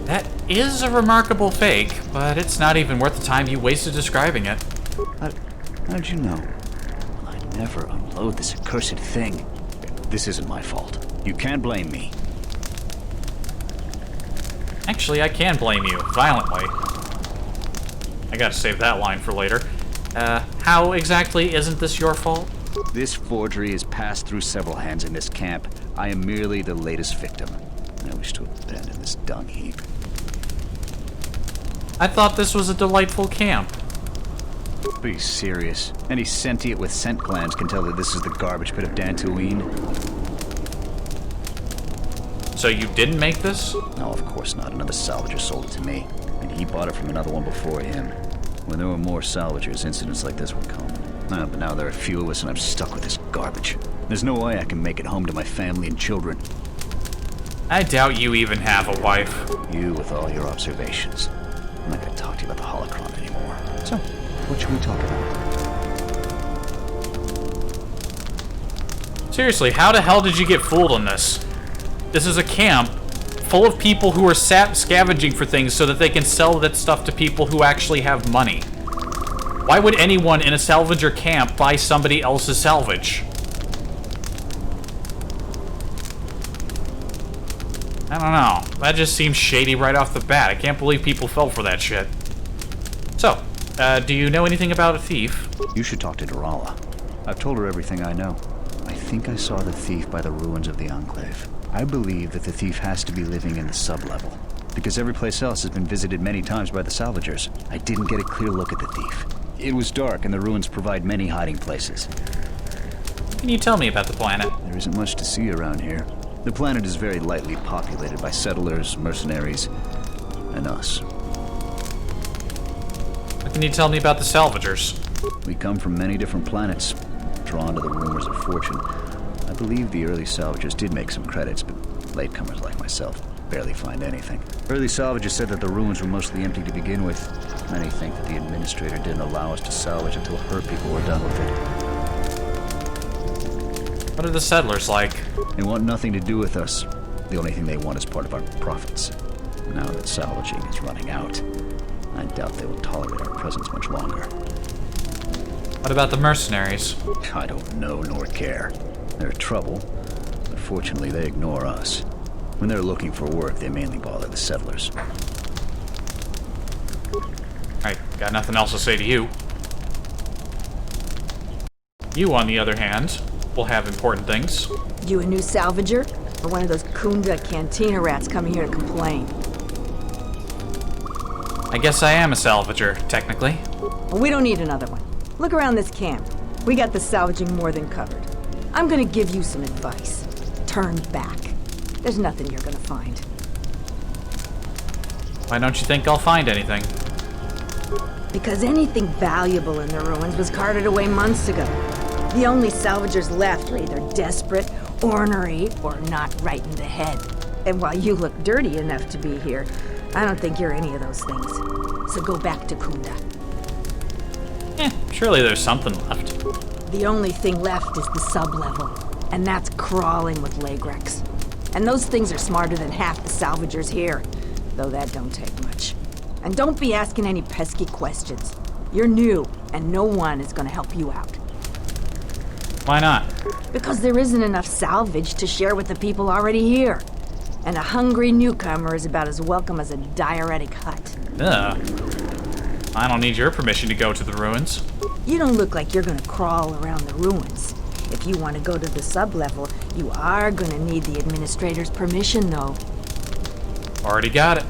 That is a remarkable fake, but it's not even worth the time you wasted describing it. How did you know? I'd never unload this accursed thing. This isn't my fault. You can't blame me. Actually, I can blame you, violently. I gotta save that line for later. How exactly isn't this your fault? This forgery has passed through several hands in this camp. I am merely the latest victim. I wish to abandon this dung heap. I thought this was a delightful camp. Be serious. Any sentient with scent glands can tell that this is the garbage pit of Dantooine. So you didn't make this? No, of course not. Another salvager sold it to me, and he bought it from another one before him. When there were more salvagers, incidents like this were common. But now there are few of us and I'm stuck with this garbage. There's no way I can make it home to my family and children. I doubt you even have a wife. You with all your observations. I'm not gonna talk to you about the holocron anymore. So, what should we talk about? Seriously, how the hell did you get fooled on this? This is a camp full of people who are scavenging for things so that they can sell that stuff to people who actually have money. Why would anyone in a salvager camp buy somebody else's salvage? I don't know. That just seems shady right off the bat. I can't believe people fell for that shit. So, do you know anything about a thief? You should talk to Durala. I've told her everything I know. I think I saw the thief by the ruins of the Enclave. I believe that the thief has to be living in the sub-level, because every place else has been visited many times by the salvagers. I didn't get a clear look at the thief. It was dark, and the ruins provide many hiding places. Can you tell me about the planet? There isn't much to see around here. The planet is very lightly populated by settlers, mercenaries, and us. What can you tell me about the salvagers? We come from many different planets, drawn to the rumors of fortune. I believe the early salvagers did make some credits, but latecomers like myself barely find anything. Early salvagers said that the ruins were mostly empty to begin with. Many think that the administrator didn't allow us to salvage until her people were done with it. What are the settlers like? They want nothing to do with us. The only thing they want is part of our profits. Now that salvaging is running out, I doubt they will tolerate our presence much longer. What about the mercenaries? I don't know nor care. They're trouble, but fortunately they ignore us. When they're looking for work, they mainly bother the settlers. I got nothing else to say to you. You, on the other hand, will have important things. You a new salvager? Or one of those Kunda cantina rats coming here to complain? I guess I am a salvager, technically. Well, we don't need another one. Look around this camp. We got the salvaging more than covered. I'm gonna give you some advice. Turn back. There's nothing you're gonna find. Why don't you think I'll find anything? Because anything valuable in the ruins was carted away months ago. The only salvagers left are either desperate, ornery, or not right in the head. And while you look dirty enough to be here, I don't think you're any of those things. So go back to Kunda. Surely there's something left. The only thing left is the sub-level, and that's crawling with Lagrex. And those things are smarter than half the salvagers here, though that don't take much. And don't be asking any pesky questions. You're new, and no one is gonna help you out. Why not? Because there isn't enough salvage to share with the people already here. And a hungry newcomer is about as welcome as a diuretic hut. Ugh. I don't need your permission to go to the ruins. You don't look like you're gonna crawl around the ruins. If you want to go to the sub-level, you are gonna need the administrator's permission, though. Already got it.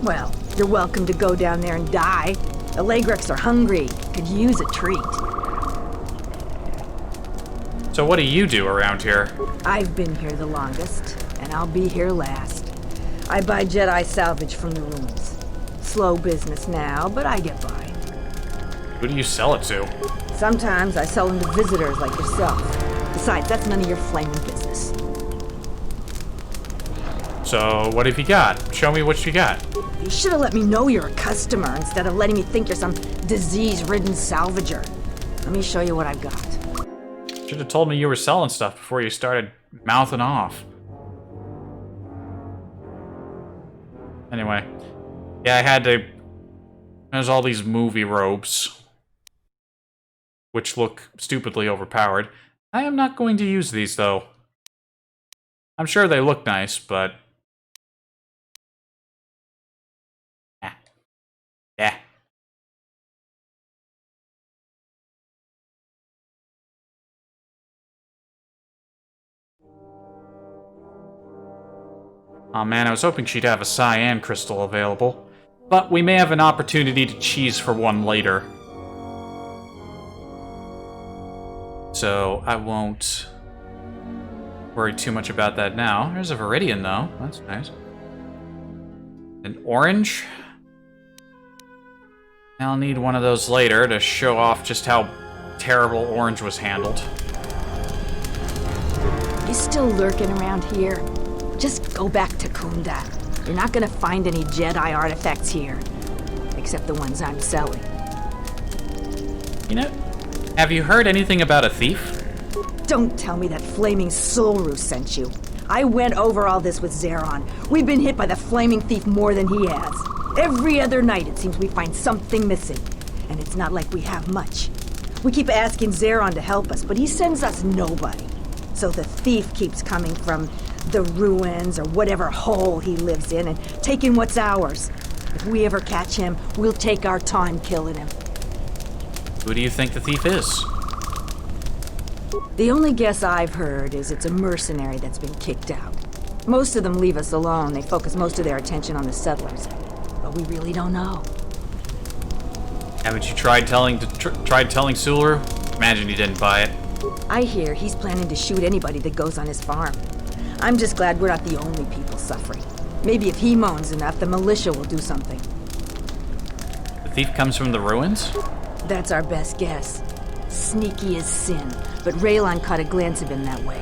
Well, you're welcome to go down there and die. The Lagrex are hungry. Could use a treat. So what do you do around here? I've been here the longest, and I'll be here last. I buy Jedi salvage from the ruins. Slow business now, but I get by. Who do you sell it to? Sometimes I sell them to visitors like yourself. Besides, that's none of your flaming business. So, what have you got? Show me what you got. You should have let me know you're a customer instead of letting me think you're some disease-ridden salvager. Let me show you what I've got. Should have told me you were selling stuff before you started mouthing off. Anyway. Yeah, I had to... There's all these movie robes, which look stupidly overpowered. I am not going to use these, though. I'm sure they look nice, but... Yeah. Oh man, I was hoping she'd have a cyan crystal available. But we may have an opportunity to cheese for one later. So I won't worry too much about that now. There's a Viridian, though. That's nice. An orange. I'll need one of those later to show off just how terrible Orange was handled. You still lurking around here? Just go back to Kunda. You're not gonna find any Jedi artifacts here. Except the ones I'm selling. You know, have you heard anything about a thief? Don't tell me that flaming Solru sent you. I went over all this with Zeron. We've been hit by the flaming thief more than he has. Every other night it seems we find something missing. And it's not like we have much. We keep asking Zeron to help us, but he sends us nobody. So the thief keeps coming from the ruins or whatever hole he lives in and taking what's ours. If we ever catch him, we'll take our time killing him. Who do you think the thief is? The only guess I've heard is it's a mercenary that's been kicked out. Most of them leave us alone. They focus most of their attention on the settlers. But we really don't know. Haven't you tried telling Sulu? Imagine you didn't buy it. I hear he's planning to shoot anybody that goes on his farm. I'm just glad we're not the only people suffering. Maybe if he moans enough, the militia will do something. The thief comes from the ruins? That's our best guess. Sneaky as sin, but Raylon caught a glance of him that way.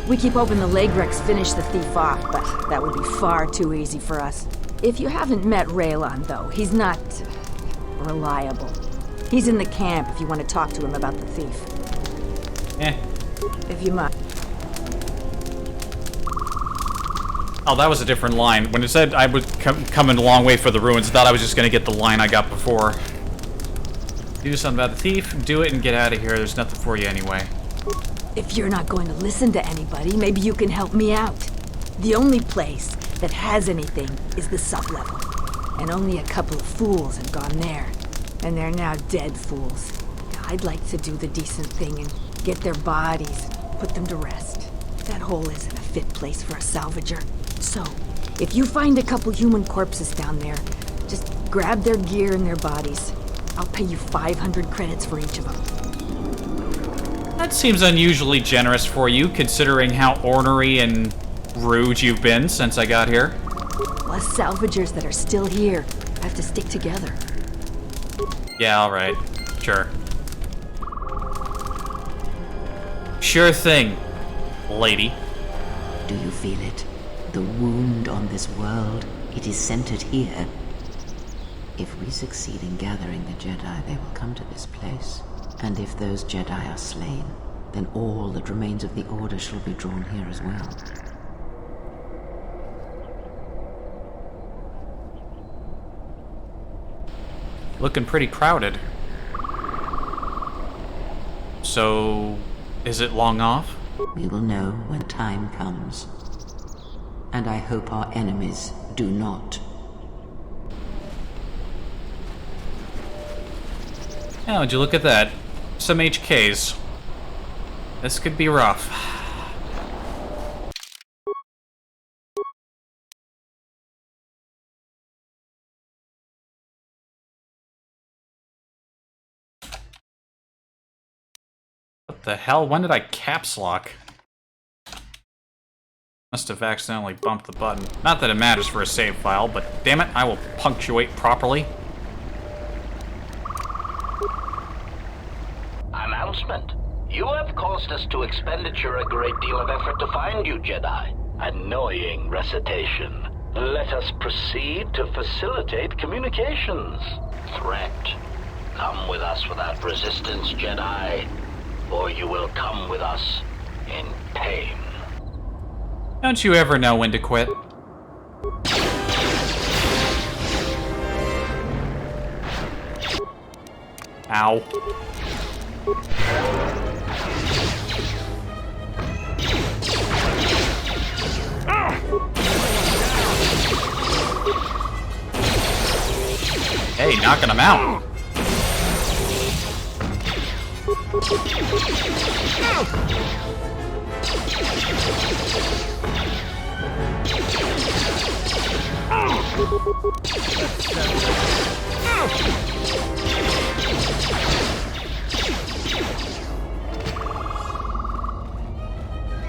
We keep hoping the Legrex finish the thief off, but that would be far too easy for us. If you haven't met Raylon, though, he's not reliable. He's in the camp if you want to talk to him about the thief. If you must. Oh, that was a different line. When it said I was coming a long way for the ruins, I thought I was just going to get the line I got before. Do something about the thief, do it, and get out of here. There's nothing for you anyway. If you're not going to listen to anybody, maybe you can help me out. The only place that has anything is the sublevel. And only a couple of fools have gone there. And they're now dead fools. I'd like to do the decent thing and get their bodies, put them to rest. That hole isn't a fit place for a salvager. So, if you find a couple human corpses down there, just grab their gear and their bodies. I'll pay you 500 credits for each of them. That seems unusually generous for you, considering how ornery and rude you've been since I got here. Us salvagers that are still here have to stick together. Yeah, alright. Sure. Sure thing, lady. Do you feel it? The wound on this world, it is centered here. If we succeed in gathering the Jedi, they will come to this place. And if those Jedi are slain, then all that remains of the Order shall be drawn here as well. Looking pretty crowded. So, is it long off? We will know when time comes. And I hope our enemies do not. Oh, would you look at that? Some HKs. This could be rough. What the hell? When did I caps lock? Must have accidentally bumped the button. Not that it matters for a save file, but damn it, I will punctuate properly. Announcement. You have caused us to expenditure a great deal of effort to find you, Jedi. Annoying recitation. Let us proceed to facilitate communications. Threat. Come with us without resistance, Jedi, or you will come with us in pain. Don't you ever know when to quit? Ow. Hey, knocking him out.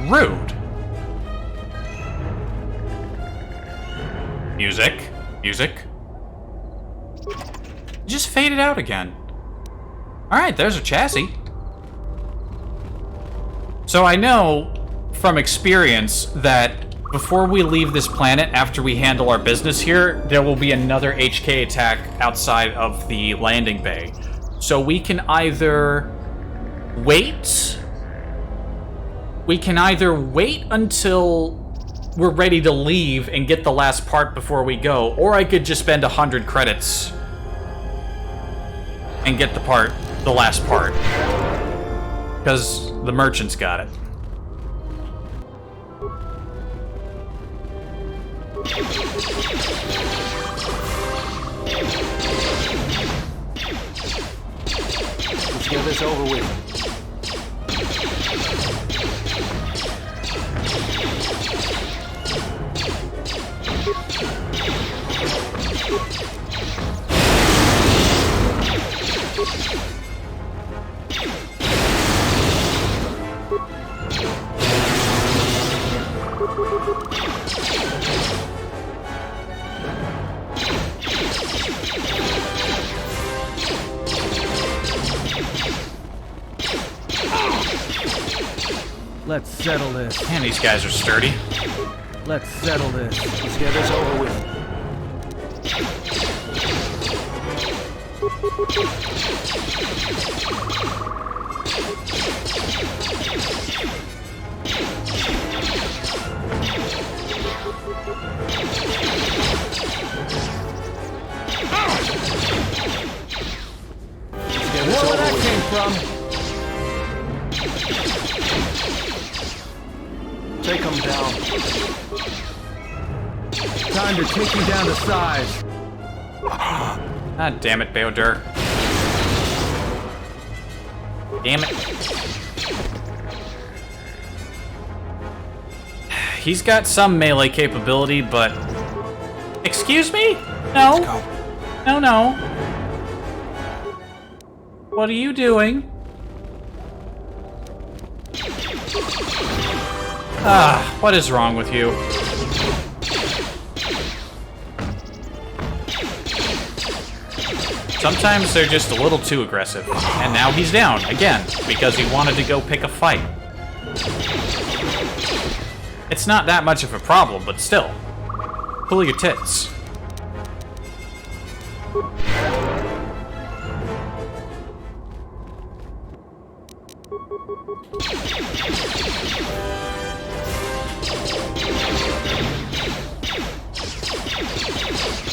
Rude. Music. Music. Just faded out again. Alright, there's a chassis. So I know from experience that before we leave this planet, after we handle our business here, there will be another HK attack outside of the landing bay. So we can either wait until we're ready to leave and get the last part before we go, or I could just spend 100 credits and get the last part. Because the merchant's got it. Let's get this over with. Let's settle this. Man, these guys are sturdy. Let's settle this. Let's get this over with. Where that came from? Take him down. Time to take you down to size. Ah, damn it, Beodur. Damn it. He's got some melee capability, but... Excuse me? No. No, no. What are you doing? Ah, what is wrong with you? Sometimes they're just a little too aggressive. And now he's down, again, because he wanted to go pick a fight. It's not that much of a problem, but still. Pull your tits.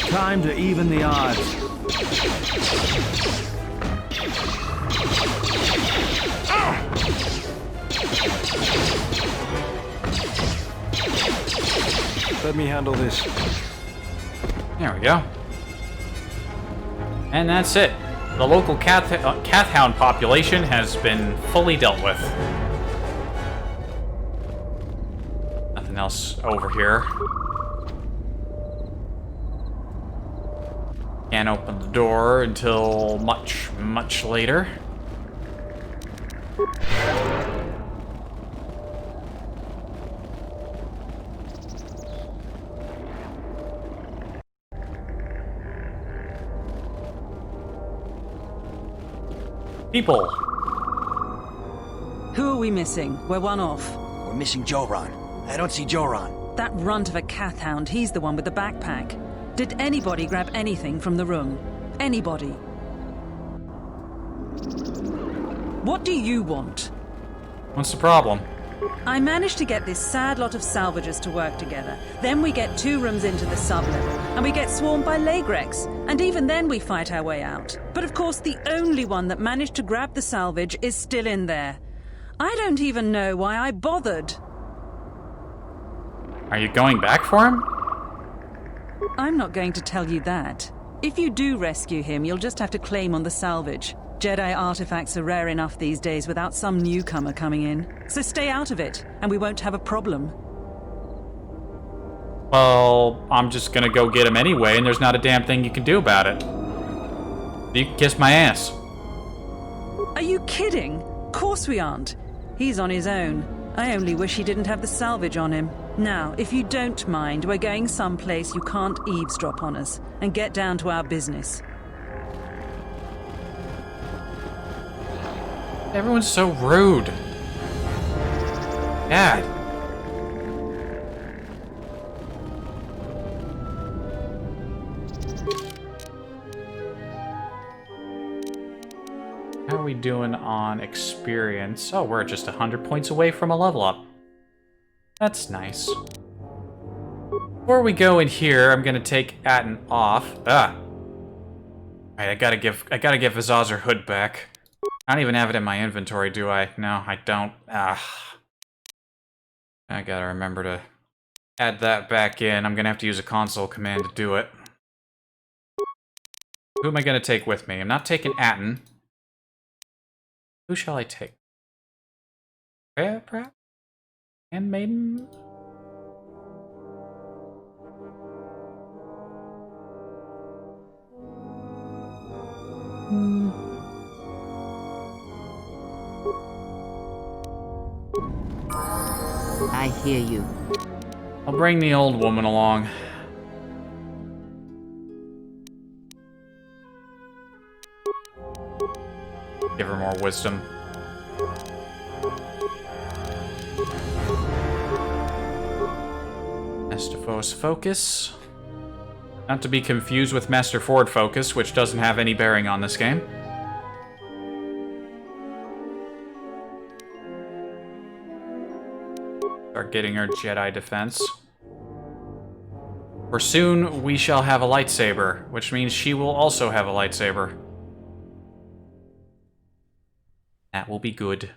Time to even the odds. Let me handle this. There we go. And that's it. The local Cathhound population has been fully dealt with. Nothing else over here. Can't open the door until much, much later. People. Who are we missing? We're one off. We're missing Joran. I don't see Joran. That runt of a Cathhound, he's the one with the backpack. Did anybody grab anything from the room? Anybody? What do you want? What's the problem? I managed to get this sad lot of salvagers to work together. Then we get 2 rooms into the sub-level, and we get swarmed by Lagrex. And even then we fight our way out. But of course the only one that managed to grab the salvage is still in there. I don't even know why I bothered. Are you going back for him? I'm not going to tell you that. If you do rescue him, you'll just have to claim on the salvage. Jedi artifacts are rare enough these days without some newcomer coming in. So stay out of it, and we won't have a problem. Well, I'm just gonna go get him anyway, and there's not a damn thing you can do about it. You can kiss my ass. Are you kidding? Of course we aren't. He's on his own. I only wish he didn't have the salvage on him. Now, if you don't mind, we're going someplace you can't eavesdrop on us, and get down to our business. Everyone's so rude. Dad! How are we doing on experience? Oh, we're just 100 points away from a level up. That's nice. Before we go in here, I'm gonna take Atten off. Ah! Alright, I gotta give Azaz her hood back. I don't even have it in my inventory, do I? No, I don't. Ah. I gotta remember to add that back in. I'm gonna have to use a console command to do it. Who am I gonna take with me? I'm not taking Atten. Who shall I take? Freya, perhaps? Handmaiden? I hear you. I'll bring the old woman along. Give her more wisdom. Master Force Focus. Not to be confused with Master Forward Focus, which doesn't have any bearing on this game. Start getting our Jedi defense. For soon we shall have a lightsaber, which means she will also have a lightsaber. That will be good.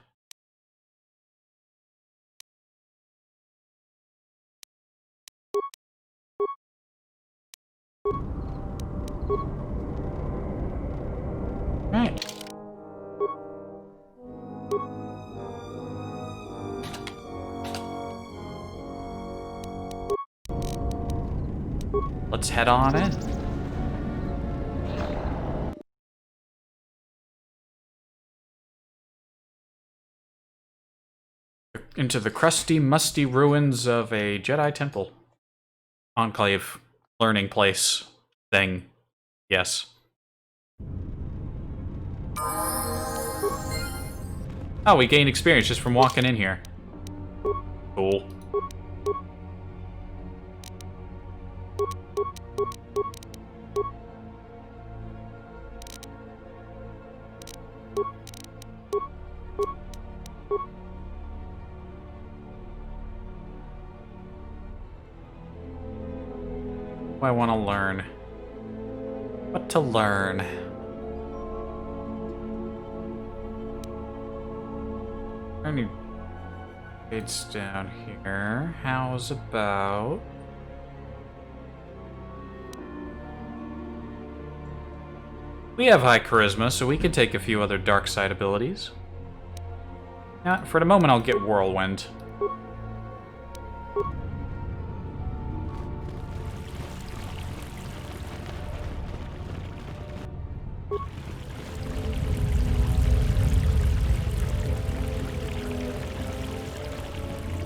Right. Let's head on in. Into the crusty, musty ruins of a Jedi temple. Enclave. Learning place. Thing. Yes. Oh, we gained experience just from walking in here. Cool. I want to learn. What to learn? Any gates down here? How's about? We have high charisma, so we can take a few other dark side abilities. For the moment, I'll get Whirlwind.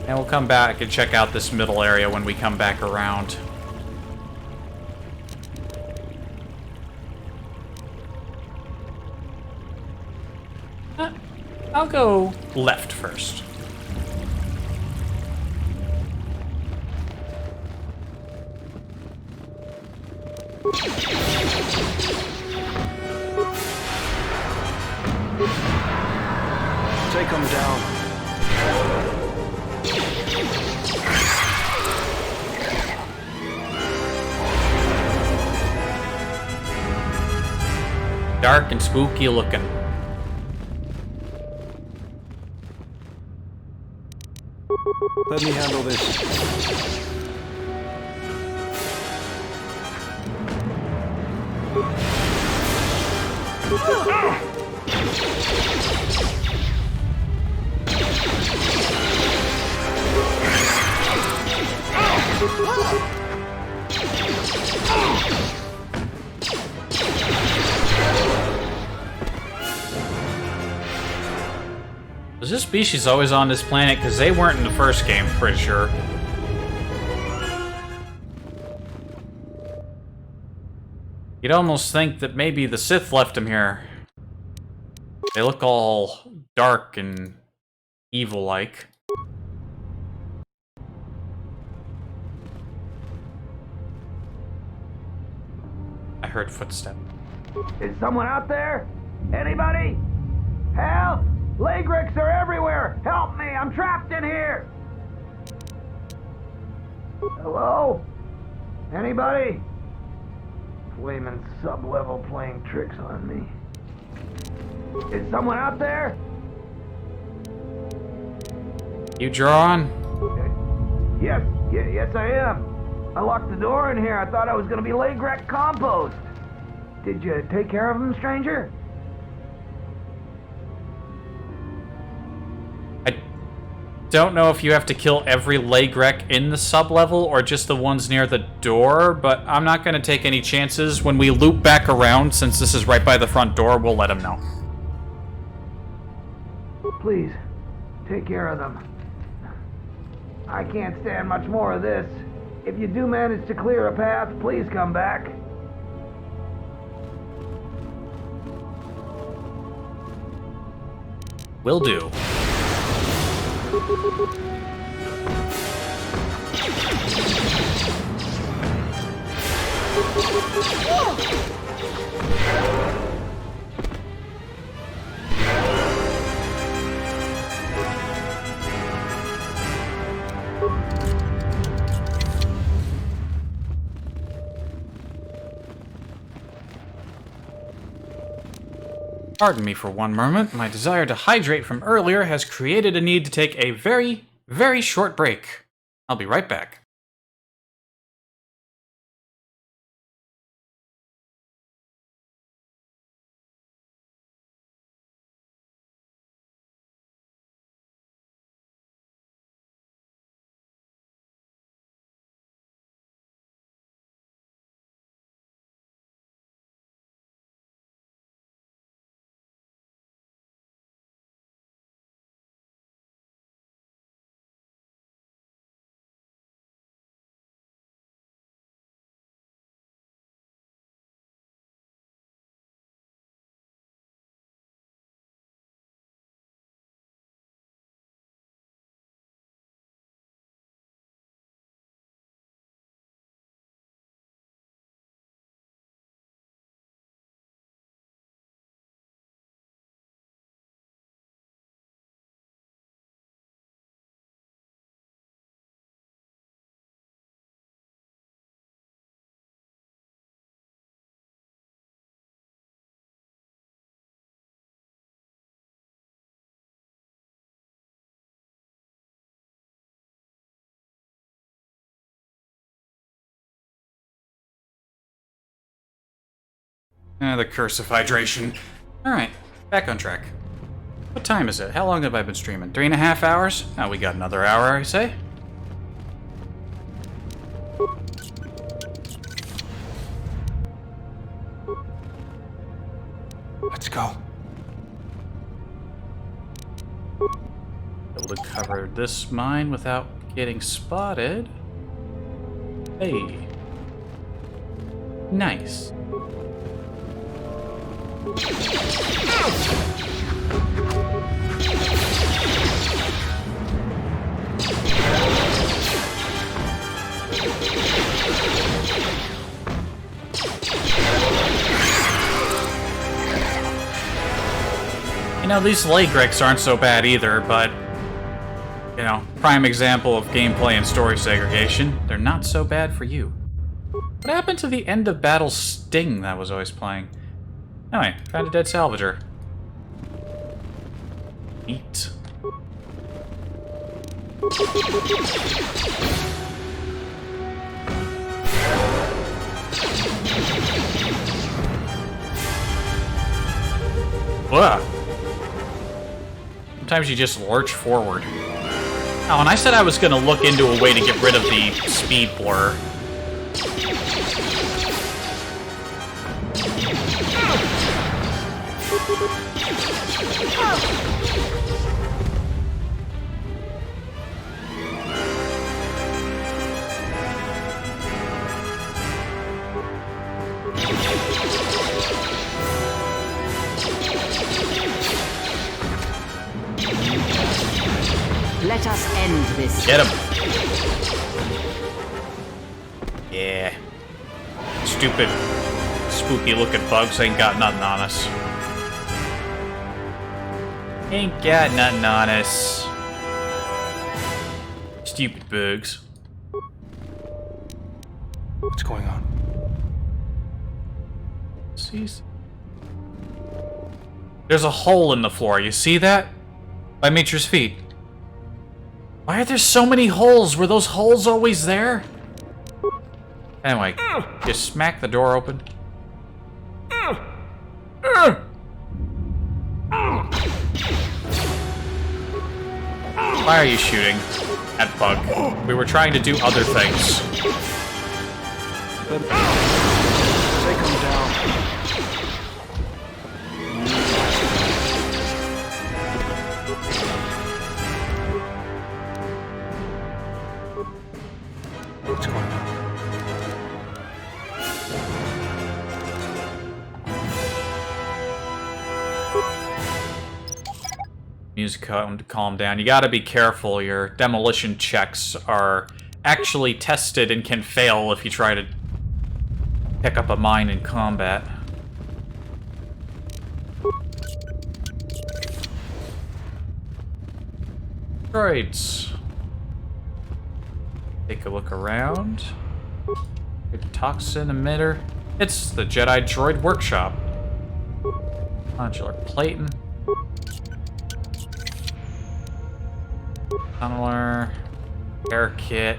And we'll come back and check out this middle area when we come back around. I'll go left first. Take them down. Dark and spooky looking. Let me handle this. Was this species always on this planet? Because they weren't in the first game, pretty sure. You'd almost think that maybe the Sith left them here. They look all dark and evil-like. heard footsteps. Is someone out there? Anybody? Help! Lagrix are everywhere! Help me! I'm trapped in here! Hello? Anybody? Flaming sub-level playing tricks on me. Is someone out there? You draw on? Yes I am. I locked the door in here. I thought I was gonna be Lagrek compost. Did you take care of him, stranger? Don't know if you have to kill every Lagrek in the sub-level or just the ones near the door, but I'm not going to take any chances. When we loop back around, since this is right by the front door, we'll let him know. Please, take care of them. I can't stand much more of this. If you do manage to clear a path, please come back. Will do. Pardon me for one moment. My desire to hydrate from earlier has created a need to take a very, very short break. I'll be right back. The curse of hydration. Alright, back on track. What time is it? How long have I been streaming? 3.5 hours? Now we got another hour, I say. Let's go. Able to cover this mine without getting spotted. Hey. Nice. You know, these Lagreks aren't so bad either, but, you know, prime example of gameplay and story segregation. They're not so bad for you. What happened to the end of battle sting that was always playing? Anyway, found a dead salvager. Eat. Ugh. Sometimes you just lurch forward. Oh, and I said I was going to look into a way to get rid of the speed blur. Let us end this. Get him. Yeah. Stupid spooky looking bugs ain't got nothing on us. Ain't got nothing on us. Stupid bugs. What's going on? See? There's a hole in the floor. You see that? By Meecher's feet. Why are there so many holes? Were those holes always there? Anyway, just smack the door open. Why are you shooting at Bug? We were trying to do other things. Take him down. What's going on? Music to calm down. You gotta be careful. Your demolition checks are actually tested and can fail if you try to pick up a mine in combat. Droids. Take a look around. Good toxin emitter. It's the Jedi Droid Workshop. Modular plating. Tunneler. Air kit.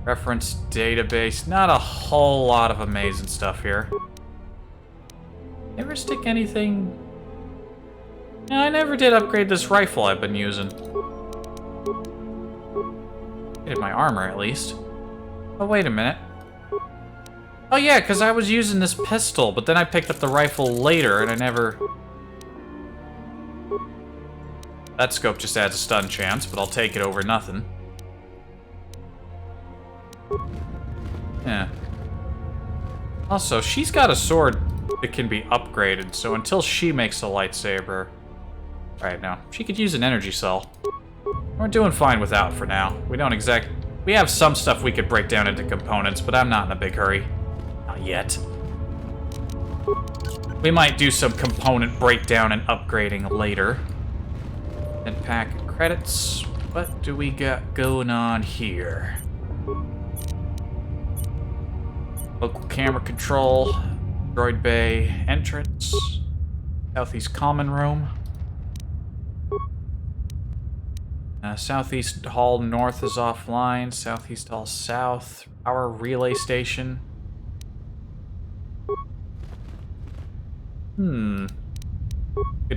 Reference database. Not a whole lot of amazing stuff here. Ever stick anything? No, I never did upgrade this rifle I've been using. Upgraded my armor at least. Oh, wait a minute. Oh yeah, because I was using this pistol, but then I picked up the rifle later and I never... That scope just adds a stun chance, but I'll take it over nothing. Yeah. Also, she's got a sword that can be upgraded, so until she makes a lightsaber... Right now, she could use an energy cell. We're doing fine without for now. We don't we have some stuff we could break down into components, but I'm not in a big hurry. Not yet. We might do some component breakdown and upgrading later. Then pack of credits. What do we got going on here? Local camera control. Droid bay entrance. Southeast common room. Southeast hall north is offline. Southeast hall south. Power relay station. Could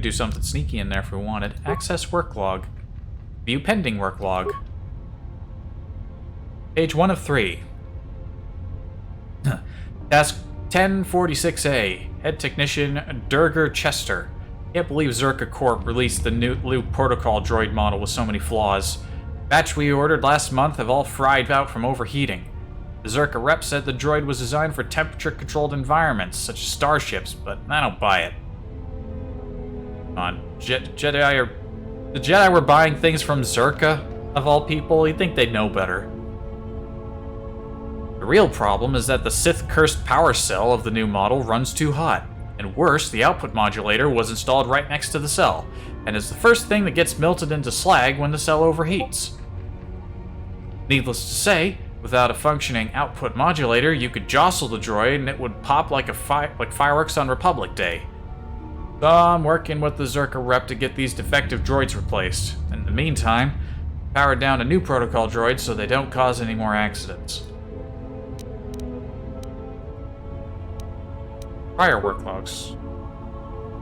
do something sneaky in there if we wanted. Access work log. View pending work log. Page 1 of 3. Task 1046A. Head technician Durger Chester. Can't believe Zerka Corp released the new protocol droid model with so many flaws. Batch we ordered last month have all fried out from overheating. The Zerka rep said the droid was designed for temperature-controlled environments, such as starships, but I don't buy it. Come on, the Jedi were buying things from Zerka, of all people. You'd think they'd know better. The real problem is that the Sith-cursed power cell of the new model runs too hot. And worse, the output modulator was installed right next to the cell, and is the first thing that gets melted into slag when the cell overheats. Needless to say, without a functioning output modulator, you could jostle the droid and it would pop like fireworks on Republic Day. So I'm working with the Zerka rep to get these defective droids replaced. In the meantime, power down a new protocol droid so they don't cause any more accidents. Prior work logs.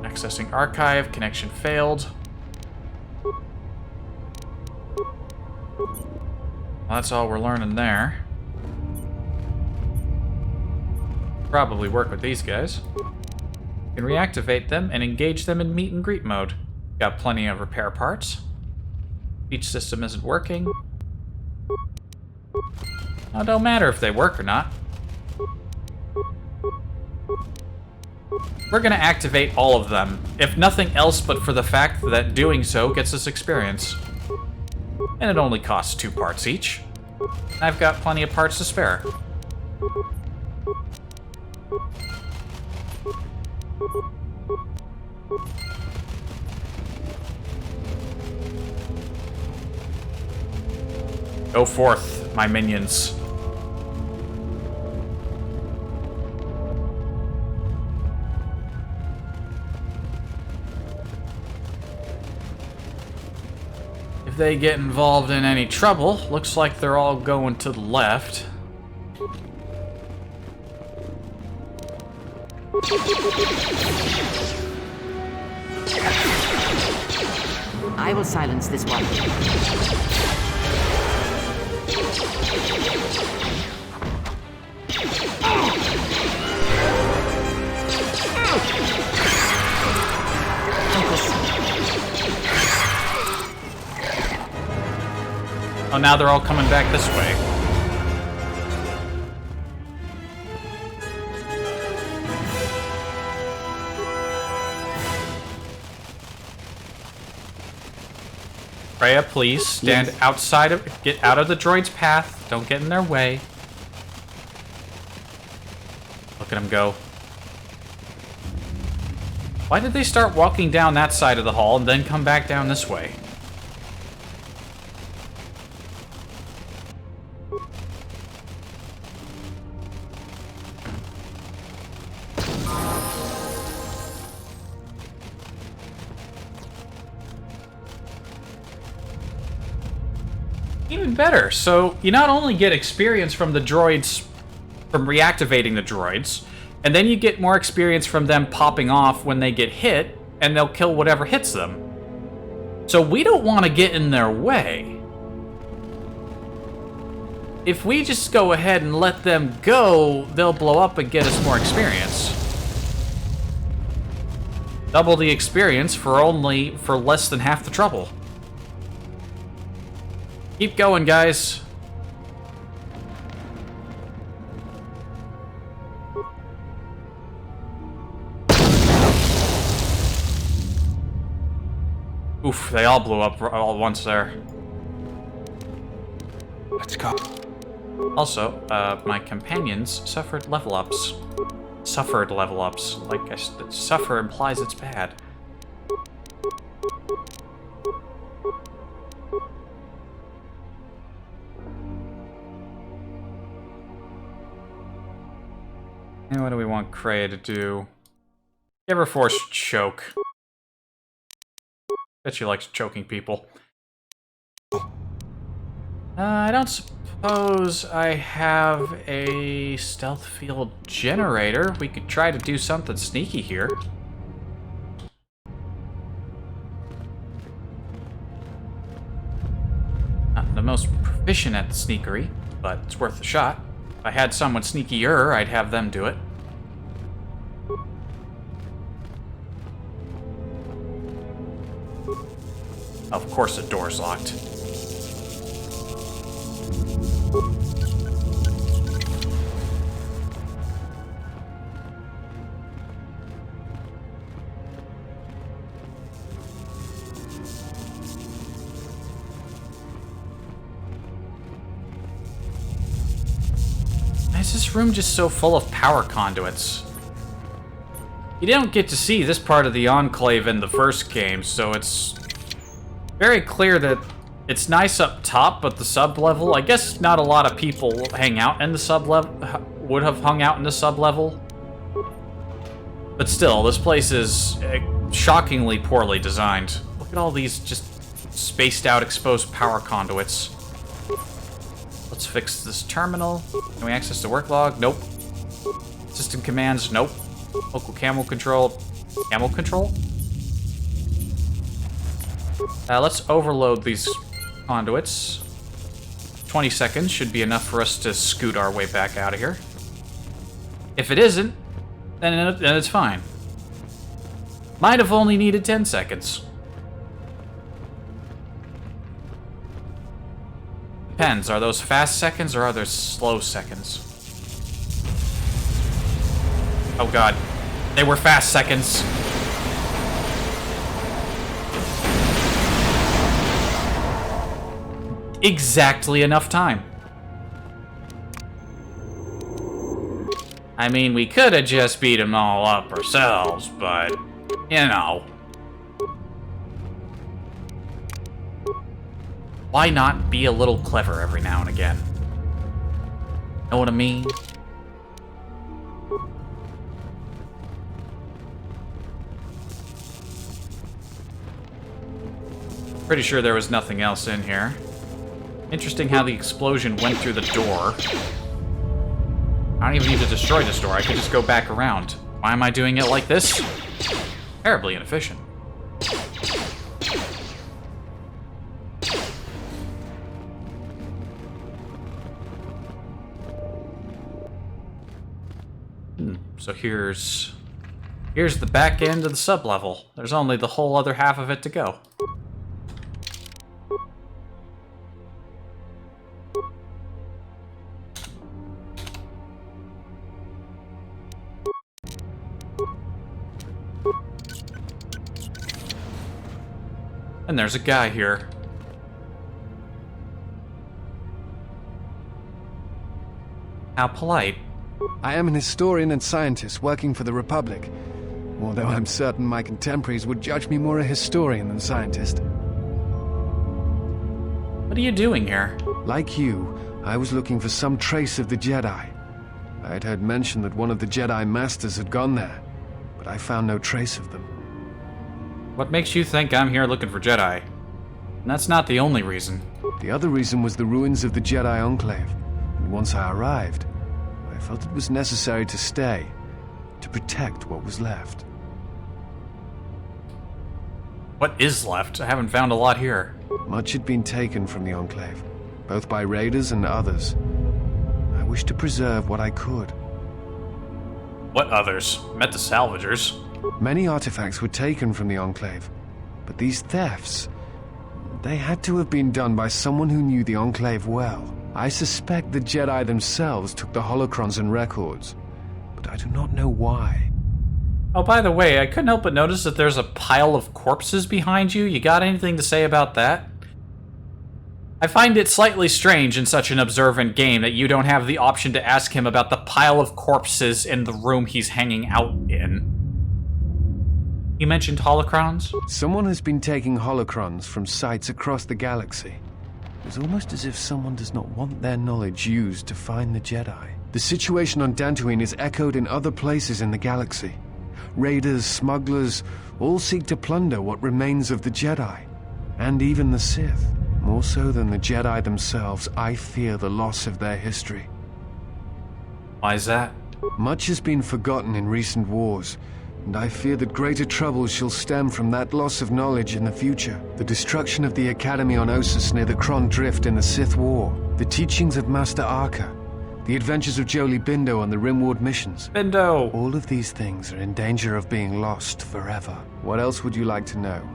Accessing archive, connection failed. Well, that's all we're learning there. Probably work with these guys. You can reactivate them and engage them in meet and greet mode. Got plenty of repair parts. Each system isn't working. Well, it don't matter if they work or not. We're gonna activate all of them, if nothing else but for the fact that doing so gets us experience. And it only costs 2 parts each. I've got plenty of parts to spare. Go forth, my minions. If they get involved in any trouble, looks like they're all going to the left. I will silence this one. Oh, now they're all coming back this way. Freya, please stand outside of... Get out of the droid's path. Don't get in their way. Look at him go. Why did they start walking down that side of the hall and then come back down this way? Even better. So you not only get experience from the droids, from reactivating the droids, and then you get more experience from them popping off when they get hit, and they'll kill whatever hits them. So we don't want to get in their way. If we just go ahead and let them go, they'll blow up and get us more experience. Double the experience for less than half the trouble. Keep going, guys. Oof, they all blew up all at once there. Let's go. Also, my companions suffered level ups. Suffered level ups. Like, suffer implies it's bad. And what do we want Kreia to do? Give her force choke. Bet she likes choking people. I don't suppose I have a stealth field generator. We could try to do something sneaky here. Not the most proficient at the sneakery, but it's worth a shot. If I had someone sneakier, I'd have them do it. Of course the door's locked. Why is this room just so full of power conduits? You don't get to see this part of the Enclave in the first game, so it's very clear that it's nice up top, but the sub-level, I guess not a lot of people hang out in the sub-level, would have hung out in the sub-level. But still, this place is shockingly poorly designed. Look at all these just spaced out exposed power conduits. Let's fix this terminal. Can we access the work log? Nope. System commands? Nope. Local camel control? Camel control? Let's overload these conduits. 20 seconds should be enough for us to scoot our way back out of here. If it isn't, then it's fine. Might have only needed 10 seconds. Depends, are those fast seconds or are those slow seconds? Oh god, they were fast seconds. Exactly enough time. I mean, we could have just beat them all up ourselves, but, you know. Why not be a little clever every now and again? Know what I mean? Pretty sure there was nothing else in here. Interesting how the explosion went through the door. I don't even need to destroy this door. I could just go back around. Why am I doing it like this? Terribly inefficient. So here's the back end of the sub-level. There's only the whole other half of it to go. And there's a guy here. How polite. I am an historian and scientist working for the Republic, although I'm certain my contemporaries would judge me more a historian than scientist. What are you doing here? Like you, I was looking for some trace of the Jedi. I had heard mention that one of the Jedi Masters had gone there, but I found no trace of them. What makes you think I'm here looking for Jedi? And that's not the only reason. The other reason was the ruins of the Jedi Enclave. And once I arrived, I felt it was necessary to stay, to protect what was left. What is left? I haven't found a lot here. Much had been taken from the Enclave, both by raiders and others. I wished to preserve what I could. What others? Met the salvagers. Many artifacts were taken from the Enclave, but these thefts, they had to have been done by someone who knew the Enclave well. I suspect the Jedi themselves took the holocrons and records, but I do not know why. Oh, by the way, I couldn't help but notice that there's a pile of corpses behind you. You got anything to say about that? I find it slightly strange in such an observant game that you don't have the option to ask him about the pile of corpses in the room he's hanging out in. You mentioned holocrons? Someone has been taking holocrons from sites across the galaxy. It's almost as if someone does not want their knowledge used to find the Jedi. The situation on Dantooine is echoed in other places in the galaxy. Raiders, smugglers, all seek to plunder what remains of the Jedi. And even the Sith. More so than the Jedi themselves, I fear the loss of their history. Why is that? Much has been forgotten in recent wars, and I fear that greater troubles shall stem from that loss of knowledge in the future. The destruction of the Academy on Ossus near the Kron Drift in the Sith War, the teachings of Master Arca, the adventures of Jolie Bindo on the Rimward missions. Bindo! All of these things are in danger of being lost forever. What else would you like to know?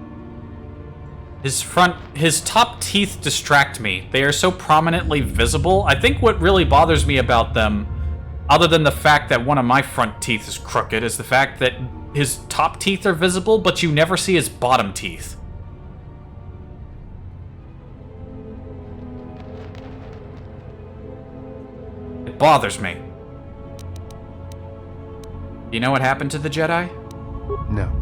His top teeth distract me. They are so prominently visible. I think what really bothers me about them, other than the fact that one of my front teeth is crooked, is the fact that his top teeth are visible, but you never see his bottom teeth. It bothers me. Do you know what happened to the Jedi? No.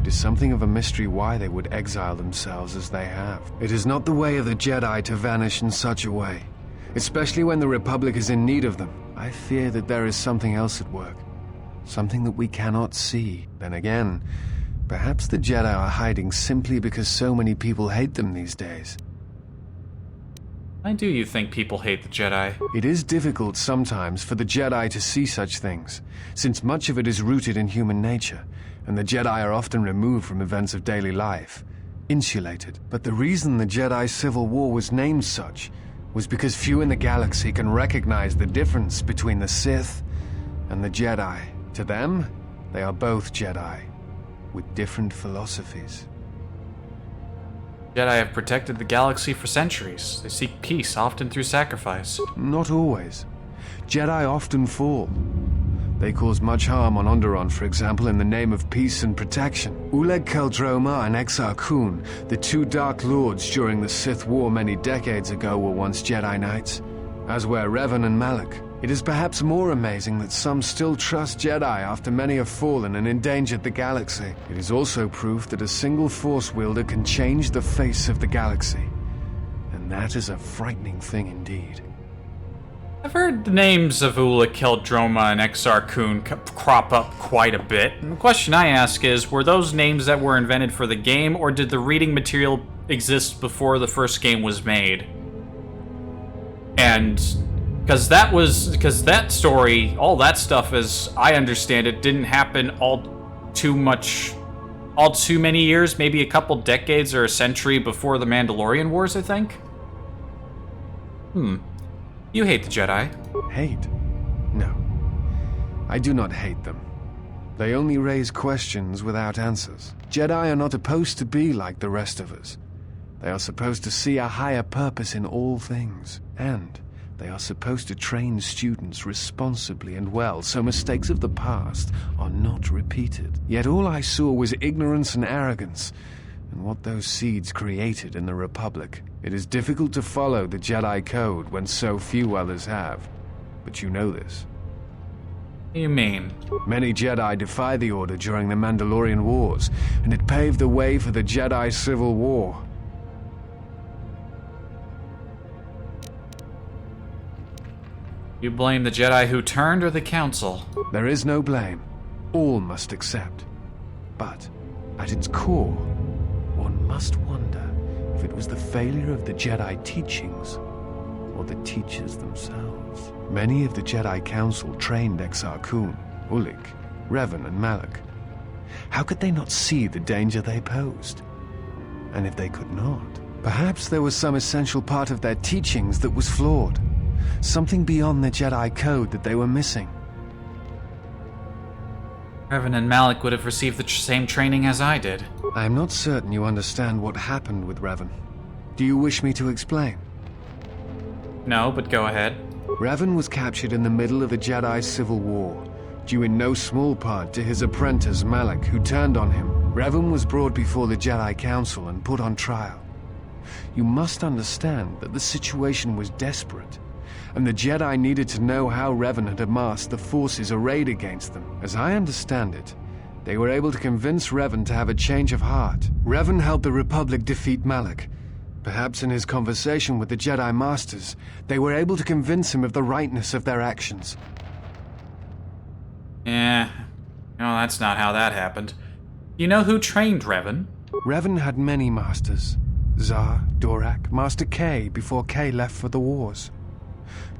It is something of a mystery why they would exile themselves as they have. It is not the way of the Jedi to vanish in such a way, especially when the Republic is in need of them. I fear that there is something else at work. Something that we cannot see. Then again, perhaps the Jedi are hiding simply because so many people hate them these days. Why do you think people hate the Jedi? It is difficult sometimes for the Jedi to see such things, since much of it is rooted in human nature, and the Jedi are often removed from events of daily life, insulated. But the reason the Jedi Civil War was named such was because few in the galaxy can recognize the difference between the Sith and the Jedi. To them, they are both Jedi, with different philosophies. Jedi have protected the galaxy for centuries. They seek peace, often through sacrifice. Not always. Jedi often fall. They cause much harm on Onderon, for example, in the name of peace and protection. Uleg Keldroma and Exar Kun, the two Dark Lords during the Sith War many decades ago, were once Jedi Knights, as were Revan and Malak. It is perhaps more amazing that some still trust Jedi after many have fallen and endangered the galaxy. It is also proof that a single Force wielder can change the face of the galaxy. And that is a frightening thing indeed. I've heard the names of Ula, Keldroma, and Exar Kun crop up quite a bit. And the question I ask is, were those names that were invented for the game, or did the reading material exist before the first game was made? And because that story, all that stuff, as I understand it, didn't happen all too many years, maybe a couple decades or a century before the Mandalorian Wars, I think? You hate the Jedi. Hate? No. I do not hate them. They only raise questions without answers. Jedi are not supposed to be like the rest of us. They are supposed to see a higher purpose in all things, and they are supposed to train students responsibly and well so mistakes of the past are not repeated. Yet all I saw was ignorance and arrogance, and what those seeds created in the Republic. It is difficult to follow the Jedi Code when so few others have, but you know this. What do you mean? Many Jedi defy the Order during the Mandalorian Wars, and it paved the way for the Jedi Civil War. You blame the Jedi who turned or the Council? There is no blame. All must accept. But, at its core, one must wonder if it was the failure of the Jedi teachings or the teachers themselves. Many of the Jedi Council trained Exar Kun, Ulik, Revan, and Malak. How could they not see the danger they posed? And if they could not, perhaps there was some essential part of their teachings that was flawed. Something beyond the Jedi Code that they were missing. Revan and Malak would have received the same training as I did. I am not certain you understand what happened with Revan. Do you wish me to explain? No, but go ahead. Revan was captured in the middle of the Jedi Civil War, due in no small part to his apprentice Malak, who turned on him. Revan was brought before the Jedi Council and put on trial. You must understand that the situation was desperate, and the Jedi needed to know how Revan had amassed the forces arrayed against them. As I understand it, they were able to convince Revan to have a change of heart. Revan helped the Republic defeat Malak. Perhaps in his conversation with the Jedi Masters, they were able to convince him of the rightness of their actions. No, that's not how that happened. You know who trained Revan? Revan had many masters. Zar, Dorak, Master K before K left for the wars.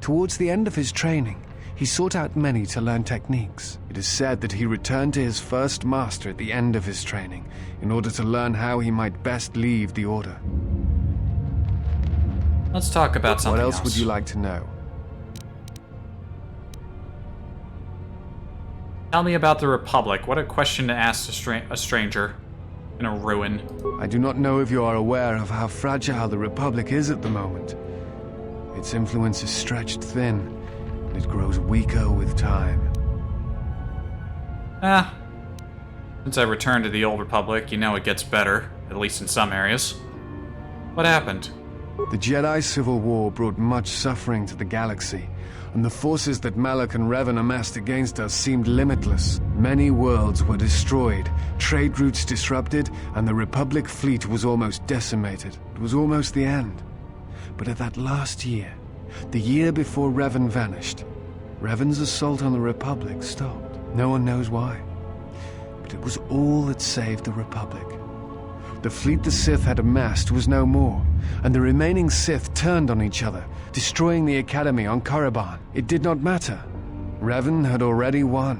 Towards the end of his training, he sought out many to learn techniques. It is said that he returned to his first master at the end of his training in order to learn how he might best leave the Order. Let's talk about something else. What else would you like to know? Tell me about the Republic. What a question to ask a stranger in a ruin. I do not know if you are aware of how fragile the Republic is at the moment. Its influence is stretched thin, and it grows weaker with time. Since I returned to the Old Republic, you know it gets better, at least in some areas. What happened? The Jedi Civil War brought much suffering to the galaxy, and the forces that Malak and Revan amassed against us seemed limitless. Many worlds were destroyed, trade routes disrupted, and the Republic fleet was almost decimated. It was almost the end. But at that last year, the year before Revan vanished, Revan's assault on the Republic stopped. No one knows why. But it was all that saved the Republic. The fleet the Sith had amassed was no more, and the remaining Sith turned on each other, destroying the Academy on Korriban. It did not matter. Revan had already won.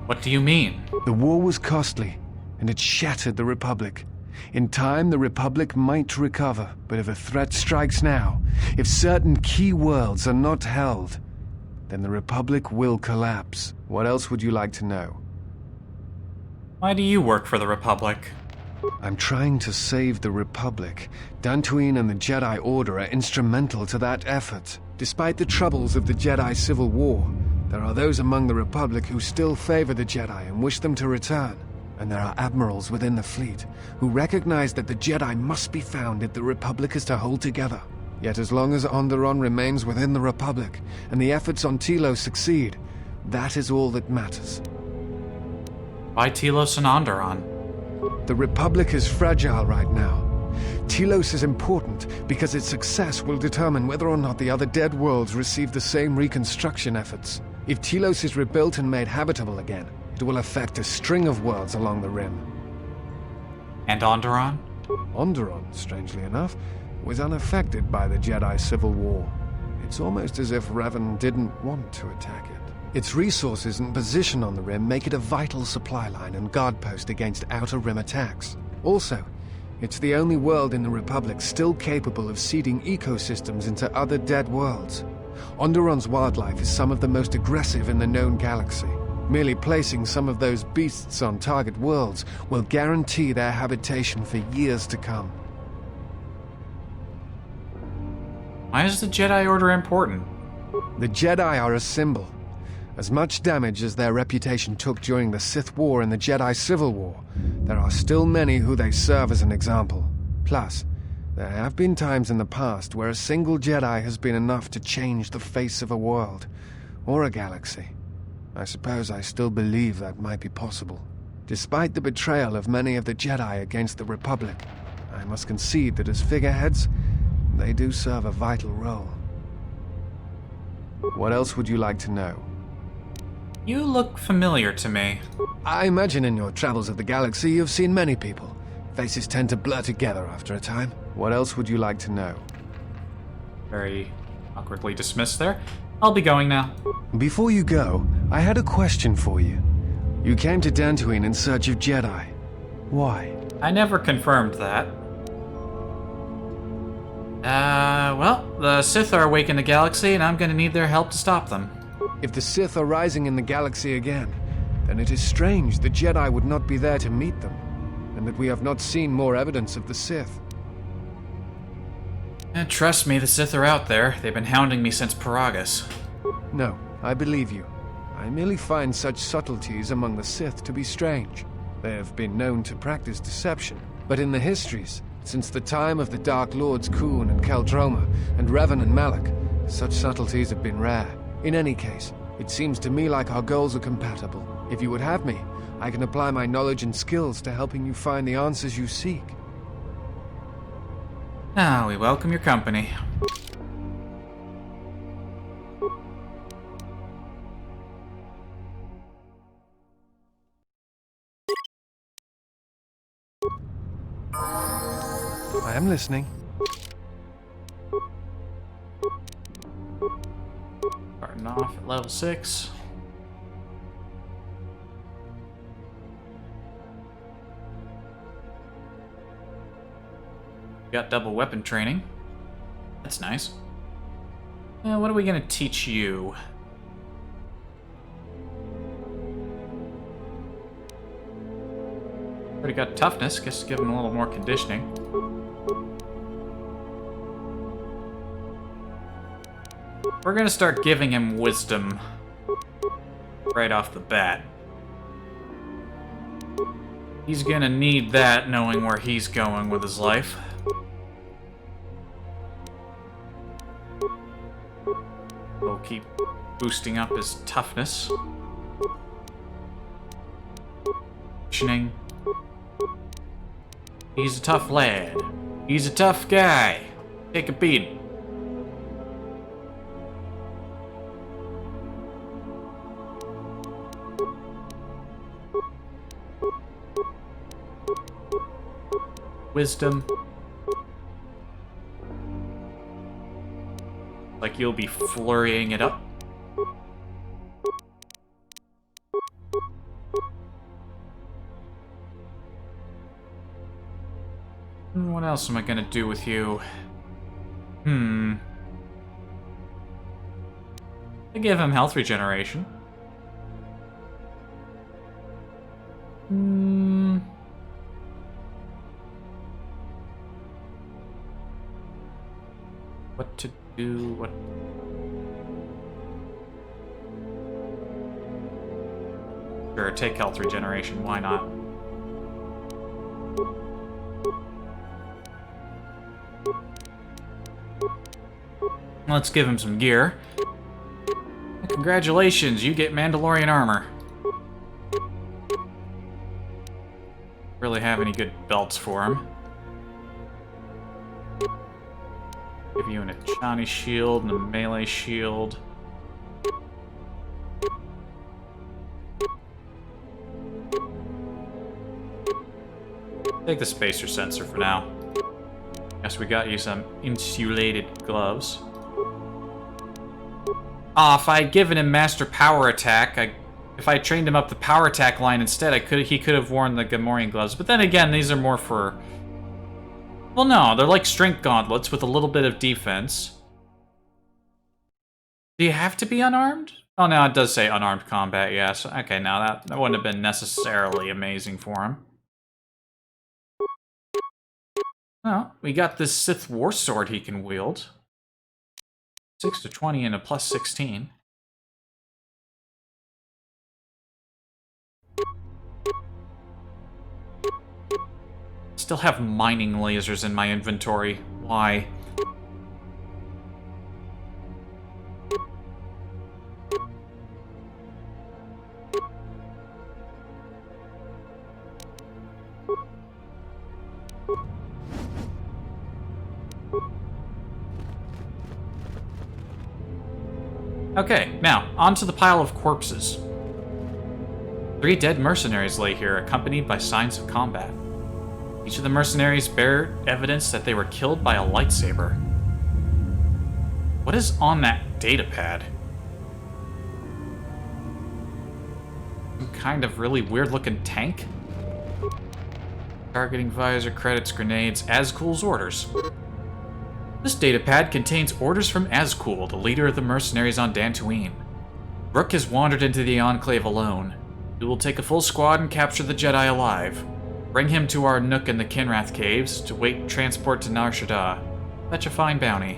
What do you mean? The war was costly, and it shattered the Republic. In time, the Republic might recover, but if a threat strikes now, if certain key worlds are not held, then the Republic will collapse. What else would you like to know? Why do you work for the Republic? I'm trying to save the Republic. Dantooine and the Jedi Order are instrumental to that effort. Despite the troubles of the Jedi Civil War, there are those among the Republic who still favor the Jedi and wish them to return. And there are admirals within the fleet who recognize that the Jedi must be found if the Republic is to hold together. Yet as long as Onderon remains within the Republic, and the efforts on Telos succeed, that is all that matters. Why Telos and Onderon? The Republic is fragile right now. Telos is important because its success will determine whether or not the other dead worlds receive the same reconstruction efforts. If Telos is rebuilt and made habitable again, it will affect a string of worlds along the rim. And Onderon? Onderon, strangely enough, was unaffected by the Jedi Civil War. It's almost as if Revan didn't want to attack it. Its resources and position on the rim make it a vital supply line and guard post against outer rim attacks. Also, it's the only world in the Republic still capable of seeding ecosystems into other dead worlds. Onderon's wildlife is some of the most aggressive in the known galaxy. Merely placing some of those beasts on target worlds will guarantee their habitation for years to come. Why is the Jedi Order important? The Jedi are a symbol. As much damage as their reputation took during the Sith War and the Jedi Civil War, there are still many who they serve as an example. Plus, there have been times in the past where a single Jedi has been enough to change the face of a world, or a galaxy. I suppose I still believe that might be possible. Despite the betrayal of many of the Jedi against the Republic, I must concede that as figureheads, they do serve a vital role. What else would you like to know? You look familiar to me. I imagine in your travels of the galaxy you've seen many people. Faces tend to blur together after a time. What else would you like to know? Very awkwardly dismissed there. I'll be going now. Before you go, I had a question for you. You came to Dantooine in search of Jedi. Why? I never confirmed that. Well, the Sith are awake in the galaxy, and I'm gonna need their help to stop them. If the Sith are rising in the galaxy again, then it is strange the Jedi would not be there to meet them, and that we have not seen more evidence of the Sith. And trust me, the Sith are out there. They've been hounding me since Paragus. No, I believe you. I merely find such subtleties among the Sith to be strange. They have been known to practice deception, but in the histories, since the time of the Dark Lords Khoon and Keldroma, and Revan and Malak, such subtleties have been rare. In any case, it seems to me like our goals are compatible. If you would have me, I can apply my knowledge and skills to helping you find the answers you seek. Ah, we welcome your company. I am listening. Starting off at level 6. Got double weapon training. That's nice. What are we gonna teach you? Already got toughness, guess give him a little more conditioning. We're gonna start giving him wisdom right off the bat. He's gonna need that, knowing where he's going with his life. We'll keep boosting up his toughness. Conditioning. He's a tough lad. He's a tough guy. Take a beat. Wisdom. Like you'll be flurrying it up. What else am I gonna do with you? I give him health regeneration. What to do? What? Sure, take health regeneration. Why not? Let's give him some gear. Congratulations, you get Mandalorian armor. Really have any good belts for him. Give you an Achani shield and a melee shield. Take the spacer sensor for now. Guess we got you some insulated gloves. If I had given him Master Power Attack, if I trained him up the Power Attack line instead, he could have worn the Gamorrean gloves. But then again, these are more for... Well, no, they're like strength gauntlets with a little bit of defense. Do you have to be unarmed? Oh, no, it does say unarmed combat, yes. Okay, now that wouldn't have been necessarily amazing for him. Well, we got this Sith War Sword he can wield. 6 to 20 and a plus 16. Still have mining lasers in my inventory. Why? Okay, now, onto the pile of corpses. 3 dead mercenaries lay here, accompanied by signs of combat. Each of the mercenaries bear evidence that they were killed by a lightsaber. What is on that datapad? Some kind of really weird-looking tank? Targeting visor, credits, grenades, Azkul's orders. This datapad contains orders from Azkul, the leader of the mercenaries on Dantooine. Vrook has wandered into the Enclave alone. We will take a full squad and capture the Jedi alive. Bring him to our nook in the Kinrath Caves to wait transport to Nar Shaddaa. Fetch a fine bounty.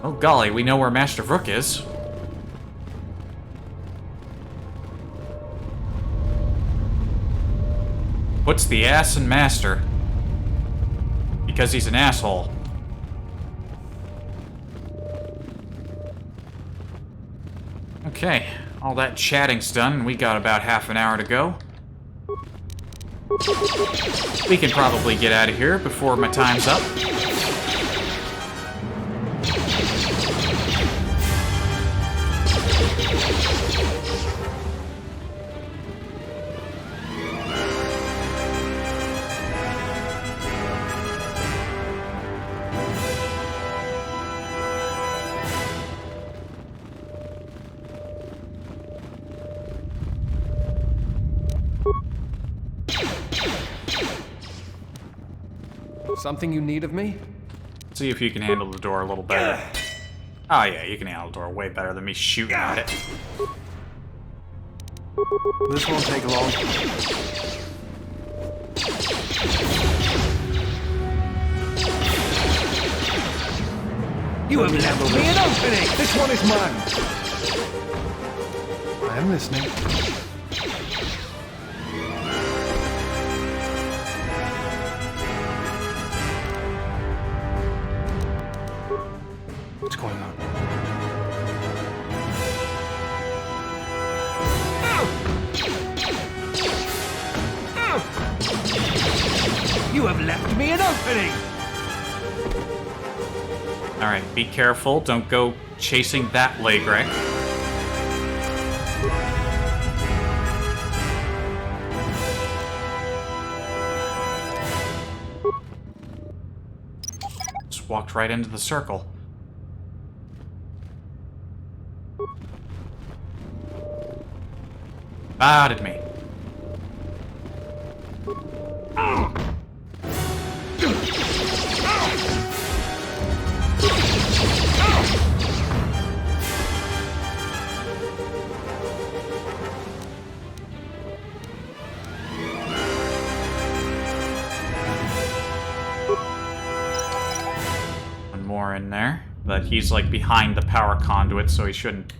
Oh golly, we know where Master Vrook is. Puts the ass in Master. Because he's an asshole. Okay, all that chatting's done, and we got about half an hour to go. We can probably get out of here before my time's up. Something you need of me? See if you can handle the door a little better. Oh yeah, you can handle the door way better than me shooting at it. This won't take long. You have leveled me an opening! This one is mine! I am listening. What's going on? You have left me an opening! Alright, be careful. Don't go chasing that Lagrek. Just walked right into the circle. Spotted me. One more in there, but he's like behind the power conduit, so he shouldn't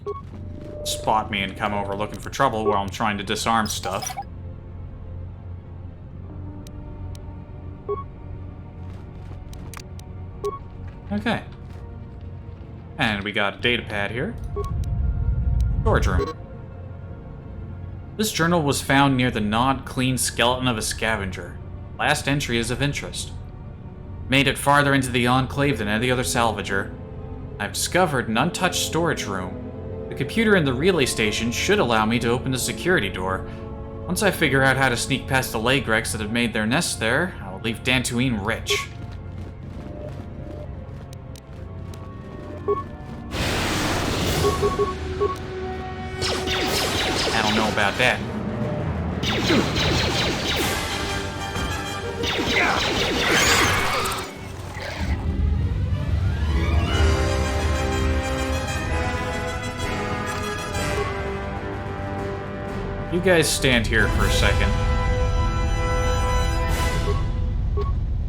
spot me and come over looking for trouble while I'm trying to disarm stuff. Okay. And we got a data pad here. Storage room. This journal was found near the gnawed, clean skeleton of a scavenger. Last entry is of interest. Made it farther into the Enclave than any other salvager. I've discovered an untouched storage room. The computer in the relay station should allow me to open the security door. Once I figure out how to sneak past the Lagrex that have made their nest there, I will leave Dantooine rich. I don't know about that. You guys stand here for a second.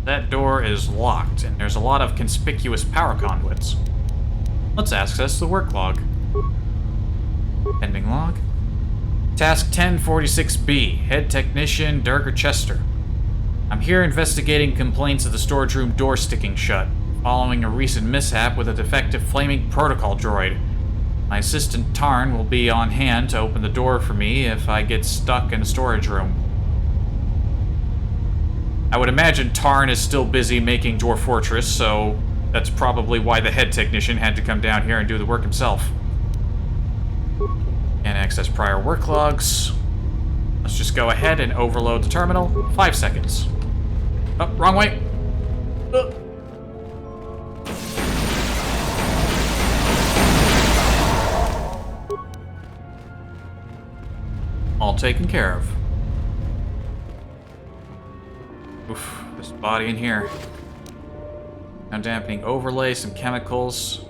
That door is locked, and there's a lot of conspicuous power conduits. Let's access the work log. Pending log. Task 1046B, Head Technician Durger Chester. I'm here investigating complaints of the storage room door sticking shut, following a recent mishap with a defective flaming protocol droid. My assistant Tarn will be on hand to open the door for me if I get stuck in the storage room. I would imagine Tarn is still busy making Dwarf Fortress, so that's probably why the head technician had to come down here and do the work himself. Can't access prior work logs. Let's just go ahead and overload the terminal. 5 seconds. Oh, wrong way. All taken care of. Oof, there's a body in here. Now dampening overlay, some chemicals.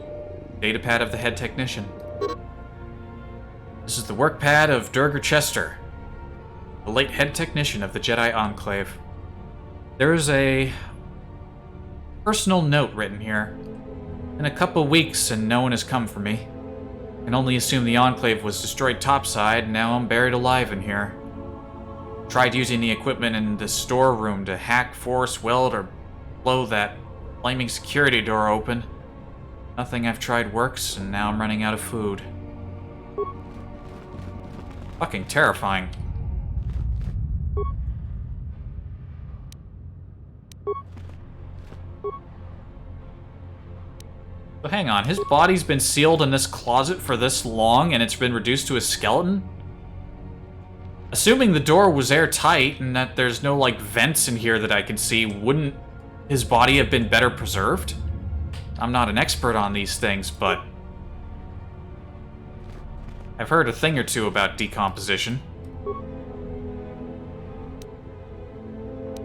Datapad of the head technician. This is the work pad of Durger Chester, the late head technician of the Jedi Enclave. There is a personal note written here. In a couple weeks and no one has come for me. I can only assume the Enclave was destroyed topside, and now I'm buried alive in here. Tried using the equipment in the storeroom to hack, force, weld, or blow that flaming security door open. Nothing I've tried works, and now I'm running out of food. Fucking terrifying. So hang on, his body's been sealed in this closet for this long and it's been reduced to a skeleton? Assuming the door was airtight and that there's no, like, vents in here that I can see, wouldn't his body have been better preserved? I'm not an expert on these things, but I've heard a thing or two about decomposition.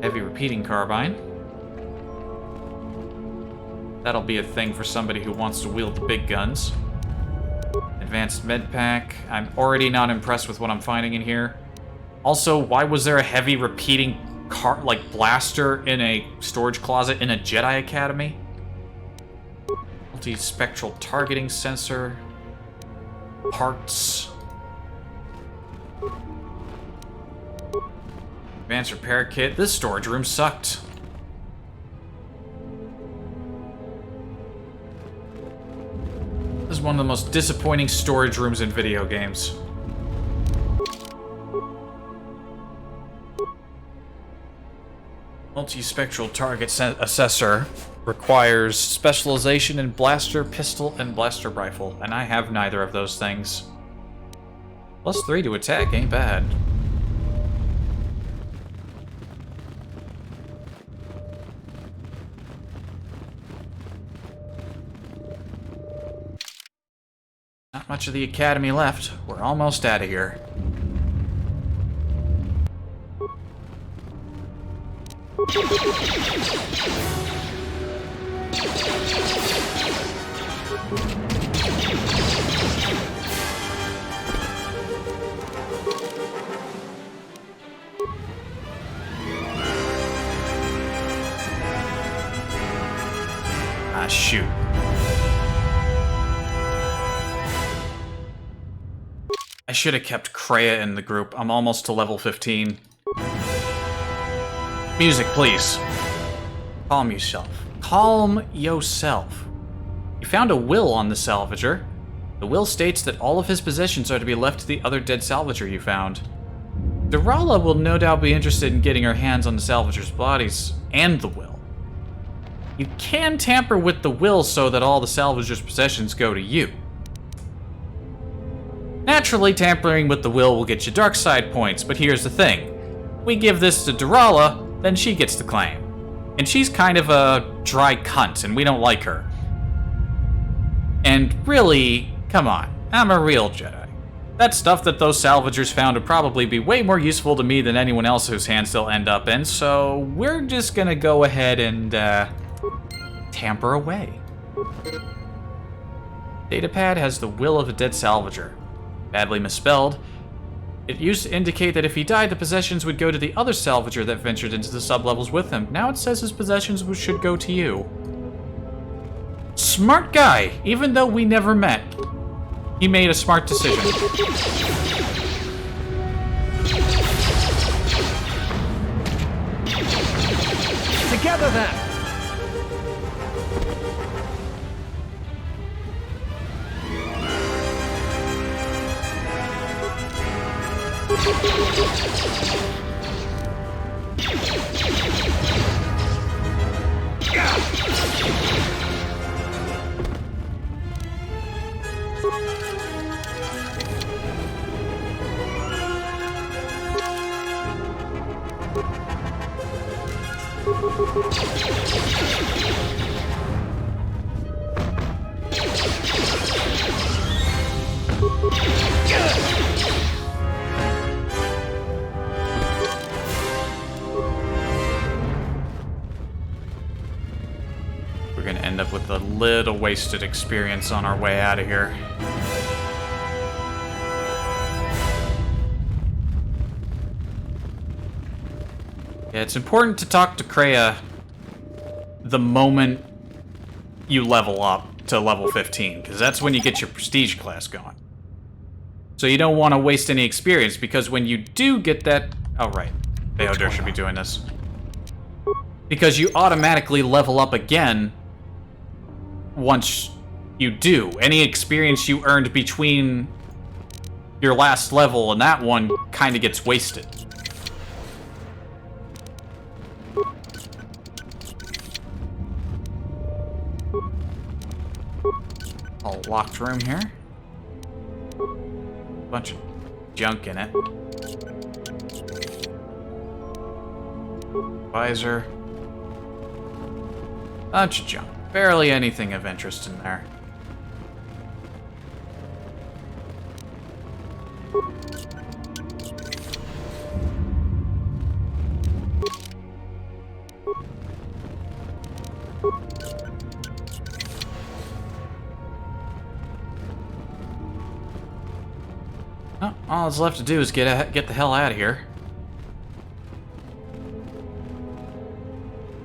Heavy repeating carbine. That'll be a thing for somebody who wants to wield the big guns. Advanced med pack. I'm already not impressed with what I'm finding in here. Also, why was there a heavy repeating blaster in a storage closet in a Jedi Academy? Multi-spectral targeting sensor. Parts. Advanced repair kit. This storage room sucked. This is one of the most disappointing storage rooms in video games. Multi-spectral target assessor requires specialization in blaster, pistol, and blaster rifle, and I have neither of those things. +3 to attack ain't bad. Not much of the academy left. We're almost out of here. Ah, shoot. I should have kept Kreia in the group. I'm almost to level 15. Music, please. Calm yourself. Calm yourself. You found a will on the salvager. The will states that all of his possessions are to be left to the other dead salvager you found. Durala will no doubt be interested in getting her hands on the salvager's bodies and the will. You can tamper with the will so that all the salvager's possessions go to you. Naturally, tampering with the will get you dark side points, but here's the thing. We give this to Durala, then she gets the claim. And she's kind of a dry cunt, and we don't like her. And really, come on, I'm a real Jedi. That stuff that those salvagers found would probably be way more useful to me than anyone else whose hands they'll end up in, so we're just gonna go ahead and, tamper away. Datapad has the will of a dead salvager. Badly misspelled. It used to indicate that if he died, the possessions would go to the other salvager that ventured into the sublevels with him. Now it says his possessions should go to you. Smart guy, even though we never met. He made a smart decision. Together then! We're gonna end up with a little wasted experience on our way out of here. Yeah, it's important to talk to Kreia the moment you level up to level 15, because that's when you get your prestige class going. So you don't want to waste any experience, because when you do get that... Oh, right. Beodur should be doing this. Because you automatically level up again once you do. Any experience you earned between your last level and that one kind of gets wasted. A locked room here. Bunch of junk in it. Visor. Bunch of junk. Barely anything of interest in there. Oh, all that's left to do is get the hell out of here.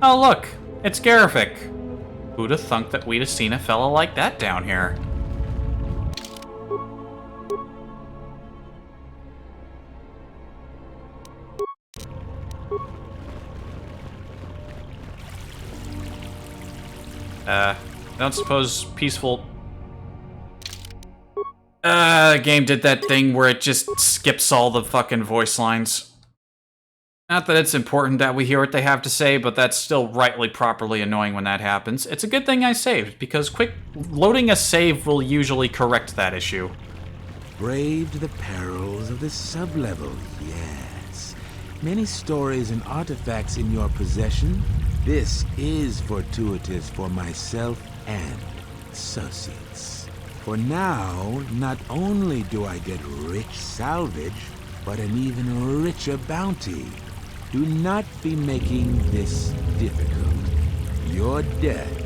Oh look, it's Garifik. Who'd have thunk that we'd have seen a fella like that down here? I don't suppose peaceful... the game did that thing where it just skips all the fucking voice lines. Not that it's important that we hear what they have to say, but that's still rightly properly annoying when that happens. It's a good thing I saved, because quick loading a save will usually correct that issue. Braved the perils of the sublevel, yes. Many stories and artifacts in your possession. This is fortuitous for myself and associates. For now, not only do I get rich salvage, but an even richer bounty. Do not be making this difficult. Your death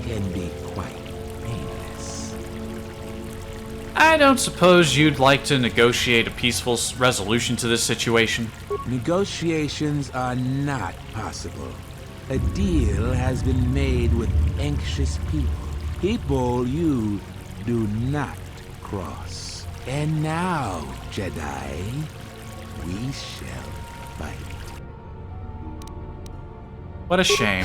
can be quite painless. I don't suppose you'd like to negotiate a peaceful resolution to this situation? Negotiations are not possible. A deal has been made with anxious people. People you do not cross. And now, Jedi, we shall fight. What a shame.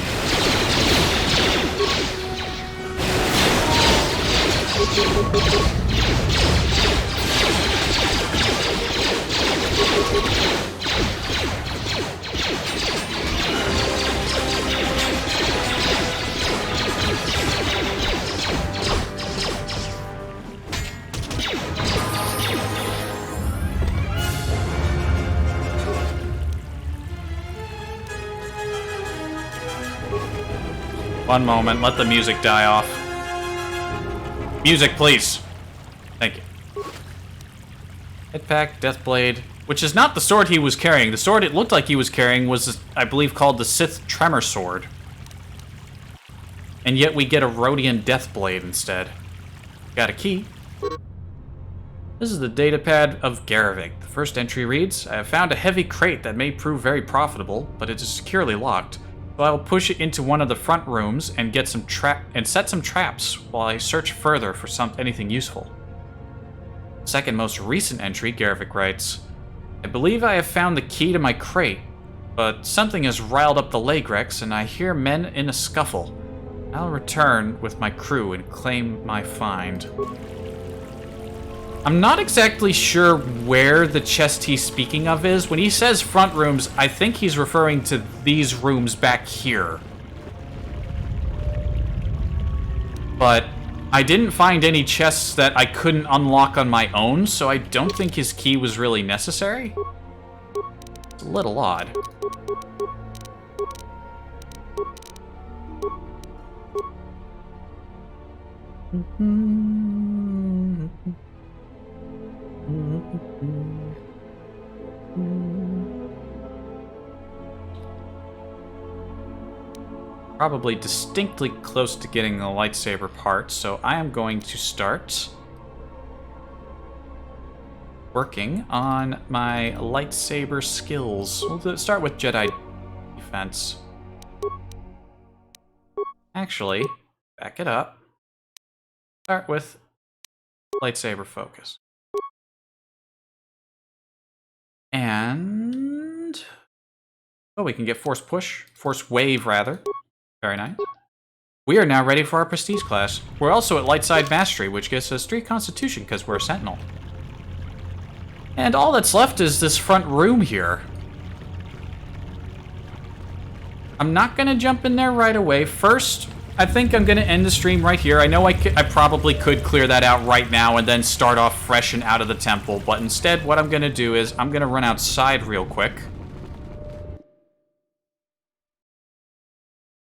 One moment, let the music die off. Music, please. Thank you. Headpack, Deathblade, which is not the sword he was carrying. The sword it looked like he was carrying was, I believe, called the Sith Tremor Sword. And yet we get a Rhodian Deathblade instead. Got a key. This is the datapad of Garevik. The first entry reads, I have found a heavy crate that may prove very profitable, but it is securely locked. So I'll push it into one of the front rooms and get some set some traps while I search further for anything useful. Second most recent entry, Garevik writes, I believe I have found the key to my crate, but something has riled up the Lagrex and I hear men in a scuffle. I'll return with my crew and claim my find. I'm not exactly sure where the chest he's speaking of is. When he says front rooms, I think he's referring to these rooms back here. But I didn't find any chests that I couldn't unlock on my own, so I don't think his key was really necessary. It's a little odd. Probably distinctly close to getting the lightsaber part, so I am going to start working on my lightsaber skills. We'll start with Jedi defense. Actually, back it up. Start with lightsaber focus. And oh, we can get force push, force wave rather. Very nice. We are now ready for our prestige class. We're also at light side mastery, which gives us 3 constitution because we're a sentinel. And all that's left is this front room here. I'm not gonna jump in there right away. First, I think I'm gonna end the stream right here. I know I probably could clear that out right now and then start off fresh and out of the temple, but instead what I'm gonna do is I'm gonna run outside real quick.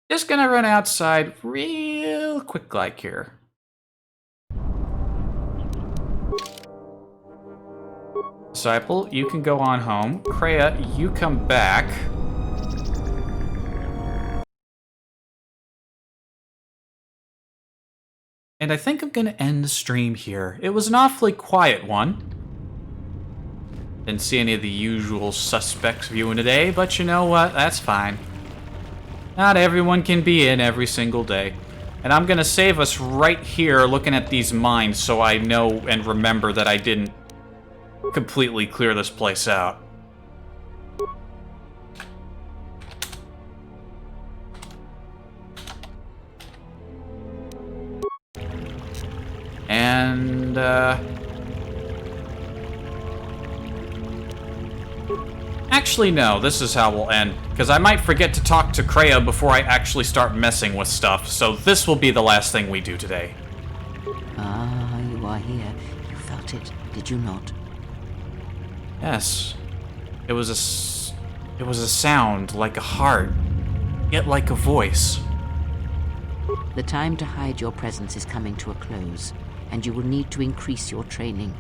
Just gonna run outside real quick like here. Disciple, you can go on home. Kreia, you come back. And I think I'm gonna end the stream here. It was an awfully quiet one. Didn't see any of the usual suspects viewing today, but you know what? That's fine. Not everyone can be in every single day. And I'm gonna save us right here looking at these mines so I know and remember that I didn't completely clear this place out. And, actually, no, this is how we'll end, because I might forget to talk to Kreia before I actually start messing with stuff, so this will be the last thing we do today. Ah, you are here. You felt it, did you not? Yes. It was a sound, like a heart, yet like a voice. The time to hide your presence is coming to a close, and you will need to increase your training.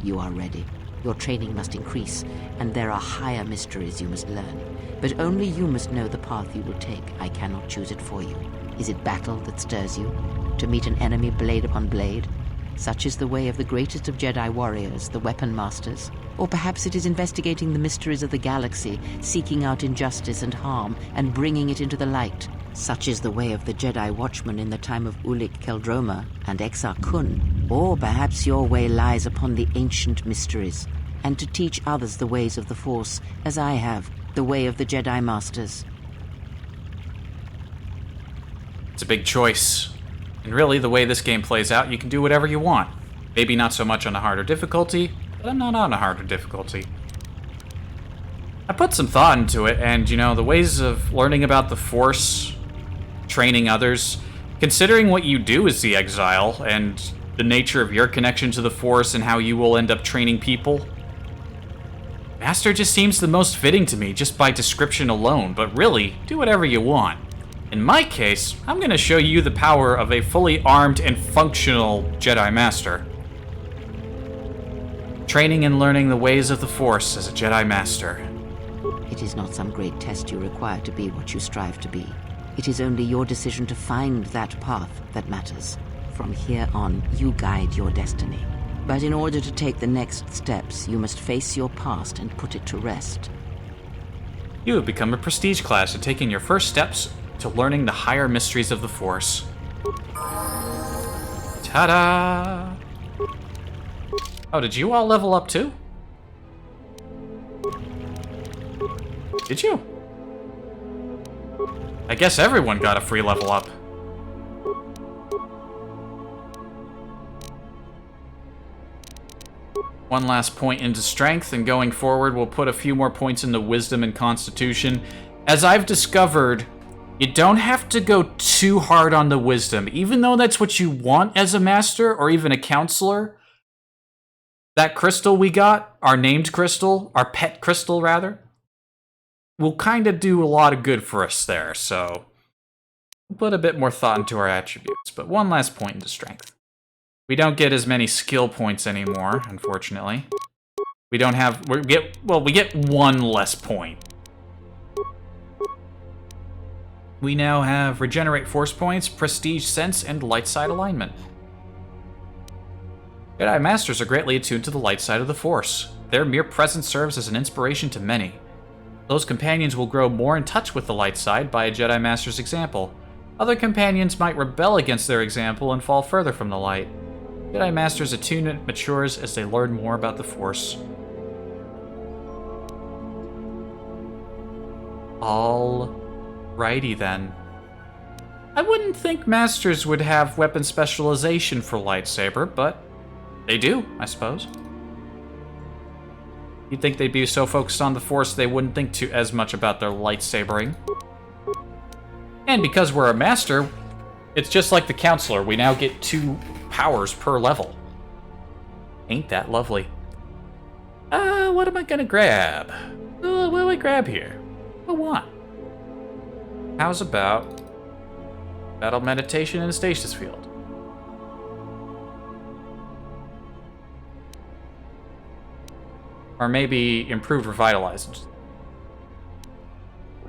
You are ready. Your training must increase, and there are higher mysteries you must learn. But only you must know the path you will take. I cannot choose it for you. Is it battle that stirs you? To meet an enemy blade upon blade? Such is the way of the greatest of Jedi warriors, the weapon masters. Or perhaps it is investigating the mysteries of the galaxy, seeking out injustice and harm, and bringing it into the light. Such is the way of the Jedi Watchman in the time of Ulic Qel-Droma and Exar Kun. Or perhaps your way lies upon the ancient mysteries, and to teach others the ways of the Force, as I have, the way of the Jedi Masters. It's a big choice. And really, the way this game plays out, you can do whatever you want. Maybe not so much on a harder difficulty, but I'm not on a harder difficulty. I put some thought into it, and, you know, the ways of learning about the Force, training others, considering what you do as the Exile, and the nature of your connection to the Force and how you will end up training people. Master just seems the most fitting to me, just by description alone, but really, do whatever you want. In my case, I'm going to show you the power of a fully armed and functional Jedi Master. Training and learning the ways of the Force as a Jedi Master. It is not some great test you require to be what you strive to be. It is only your decision to find that path that matters. From here on, you guide your destiny. But in order to take the next steps, you must face your past and put it to rest. You have become a prestige class and taken your first steps to learning the higher mysteries of the Force. Ta-da! Oh, did you all level up too? Did you? I guess everyone got a free level up. One last point into strength, and going forward we'll put a few more points into wisdom and constitution. As I've discovered, you don't have to go too hard on the wisdom, even though that's what you want as a master or even a counselor. That crystal we got, our named crystal, our pet crystal rather, will kind of do a lot of good for us there, so we'll put a bit more thought into our attributes. But one last point into strength. We don't get as many skill points anymore, unfortunately. We don't have, we get one less point. We now have regenerate force points, prestige sense, and light side alignment. Jedi Masters are greatly attuned to the light side of the Force. Their mere presence serves as an inspiration to many. Those companions will grow more in touch with the light side by a Jedi Master's example. Other companions might rebel against their example and fall further from the light. Jedi Master's attunement matures as they learn more about the Force. Alrighty then. I wouldn't think Masters would have weapon specialization for lightsaber, but they do, I suppose. You'd think they'd be so focused on the Force they wouldn't think too as much about their lightsabering. And because we're a Master, it's just like the Counselor. We now get 2 powers per level. Ain't that lovely? What am I gonna grab? What do I grab here? What do I want? How's about battle meditation in a stasis field? Or maybe improved revitalize.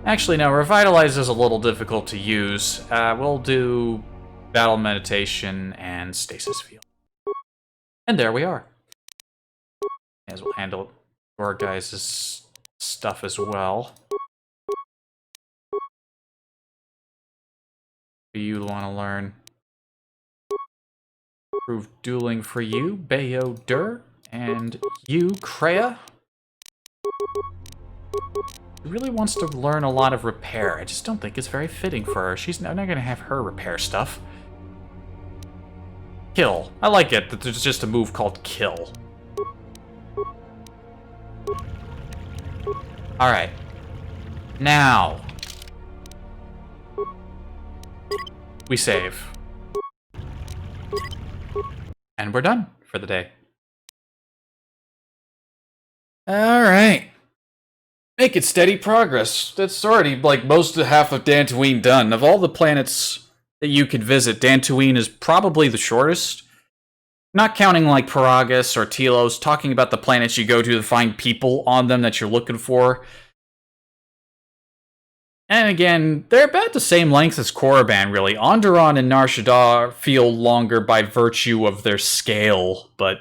Actually, no, revitalize is a little difficult to use. We'll do battle meditation and stasis field. And there we are. As we'll handle your guys' stuff as well. Do you want to learn? Improved dueling for you, Bayo Dur. And you, Kreia. She really wants to learn a lot of repair. I just don't think it's very fitting for her. She's not going to have her repair stuff. Kill. I like it that there's just a move called Kill. Alright. Now. We save. And we're done for the day. Alright. Making steady progress. That's already like most of half of Dantooine done. Of all the planets that you could visit, Dantooine is probably the shortest. Not counting like Paragus or Telos, talking about the planets you go to find people on them that you're looking for. And again, they're about the same length as Korriban, really. Onderon and Nar Shaddaa feel longer by virtue of their scale, but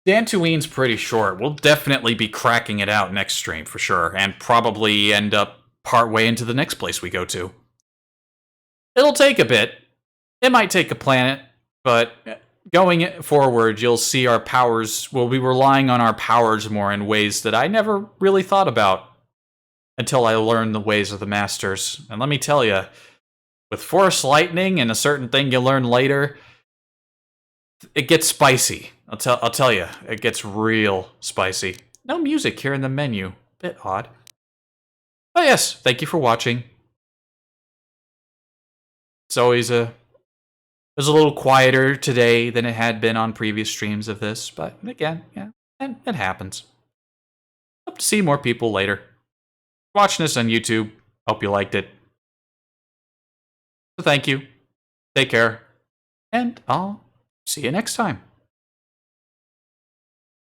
Dantooine's pretty short. We'll definitely be cracking it out next stream, for sure, and probably end up partway into the next place we go to. It'll take a bit. It might take a planet, but going forward, you'll see our powers, we'll be relying on our powers more in ways that I never really thought about until I learned the ways of the Masters. And let me tell you, with force lightning and a certain thing you'll learn later, it gets spicy. I'll tell you, it gets real spicy. No music here in the menu. Bit odd. But yes, thank you for watching. It's always it was a little quieter today than it had been on previous streams of this, but again, yeah, it happens. Hope to see more people later. Watching this on YouTube. Hope you liked it. So thank you. Take care. And I'll see you next time.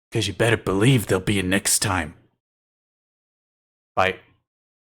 Because you better believe there'll be a next time. Bye.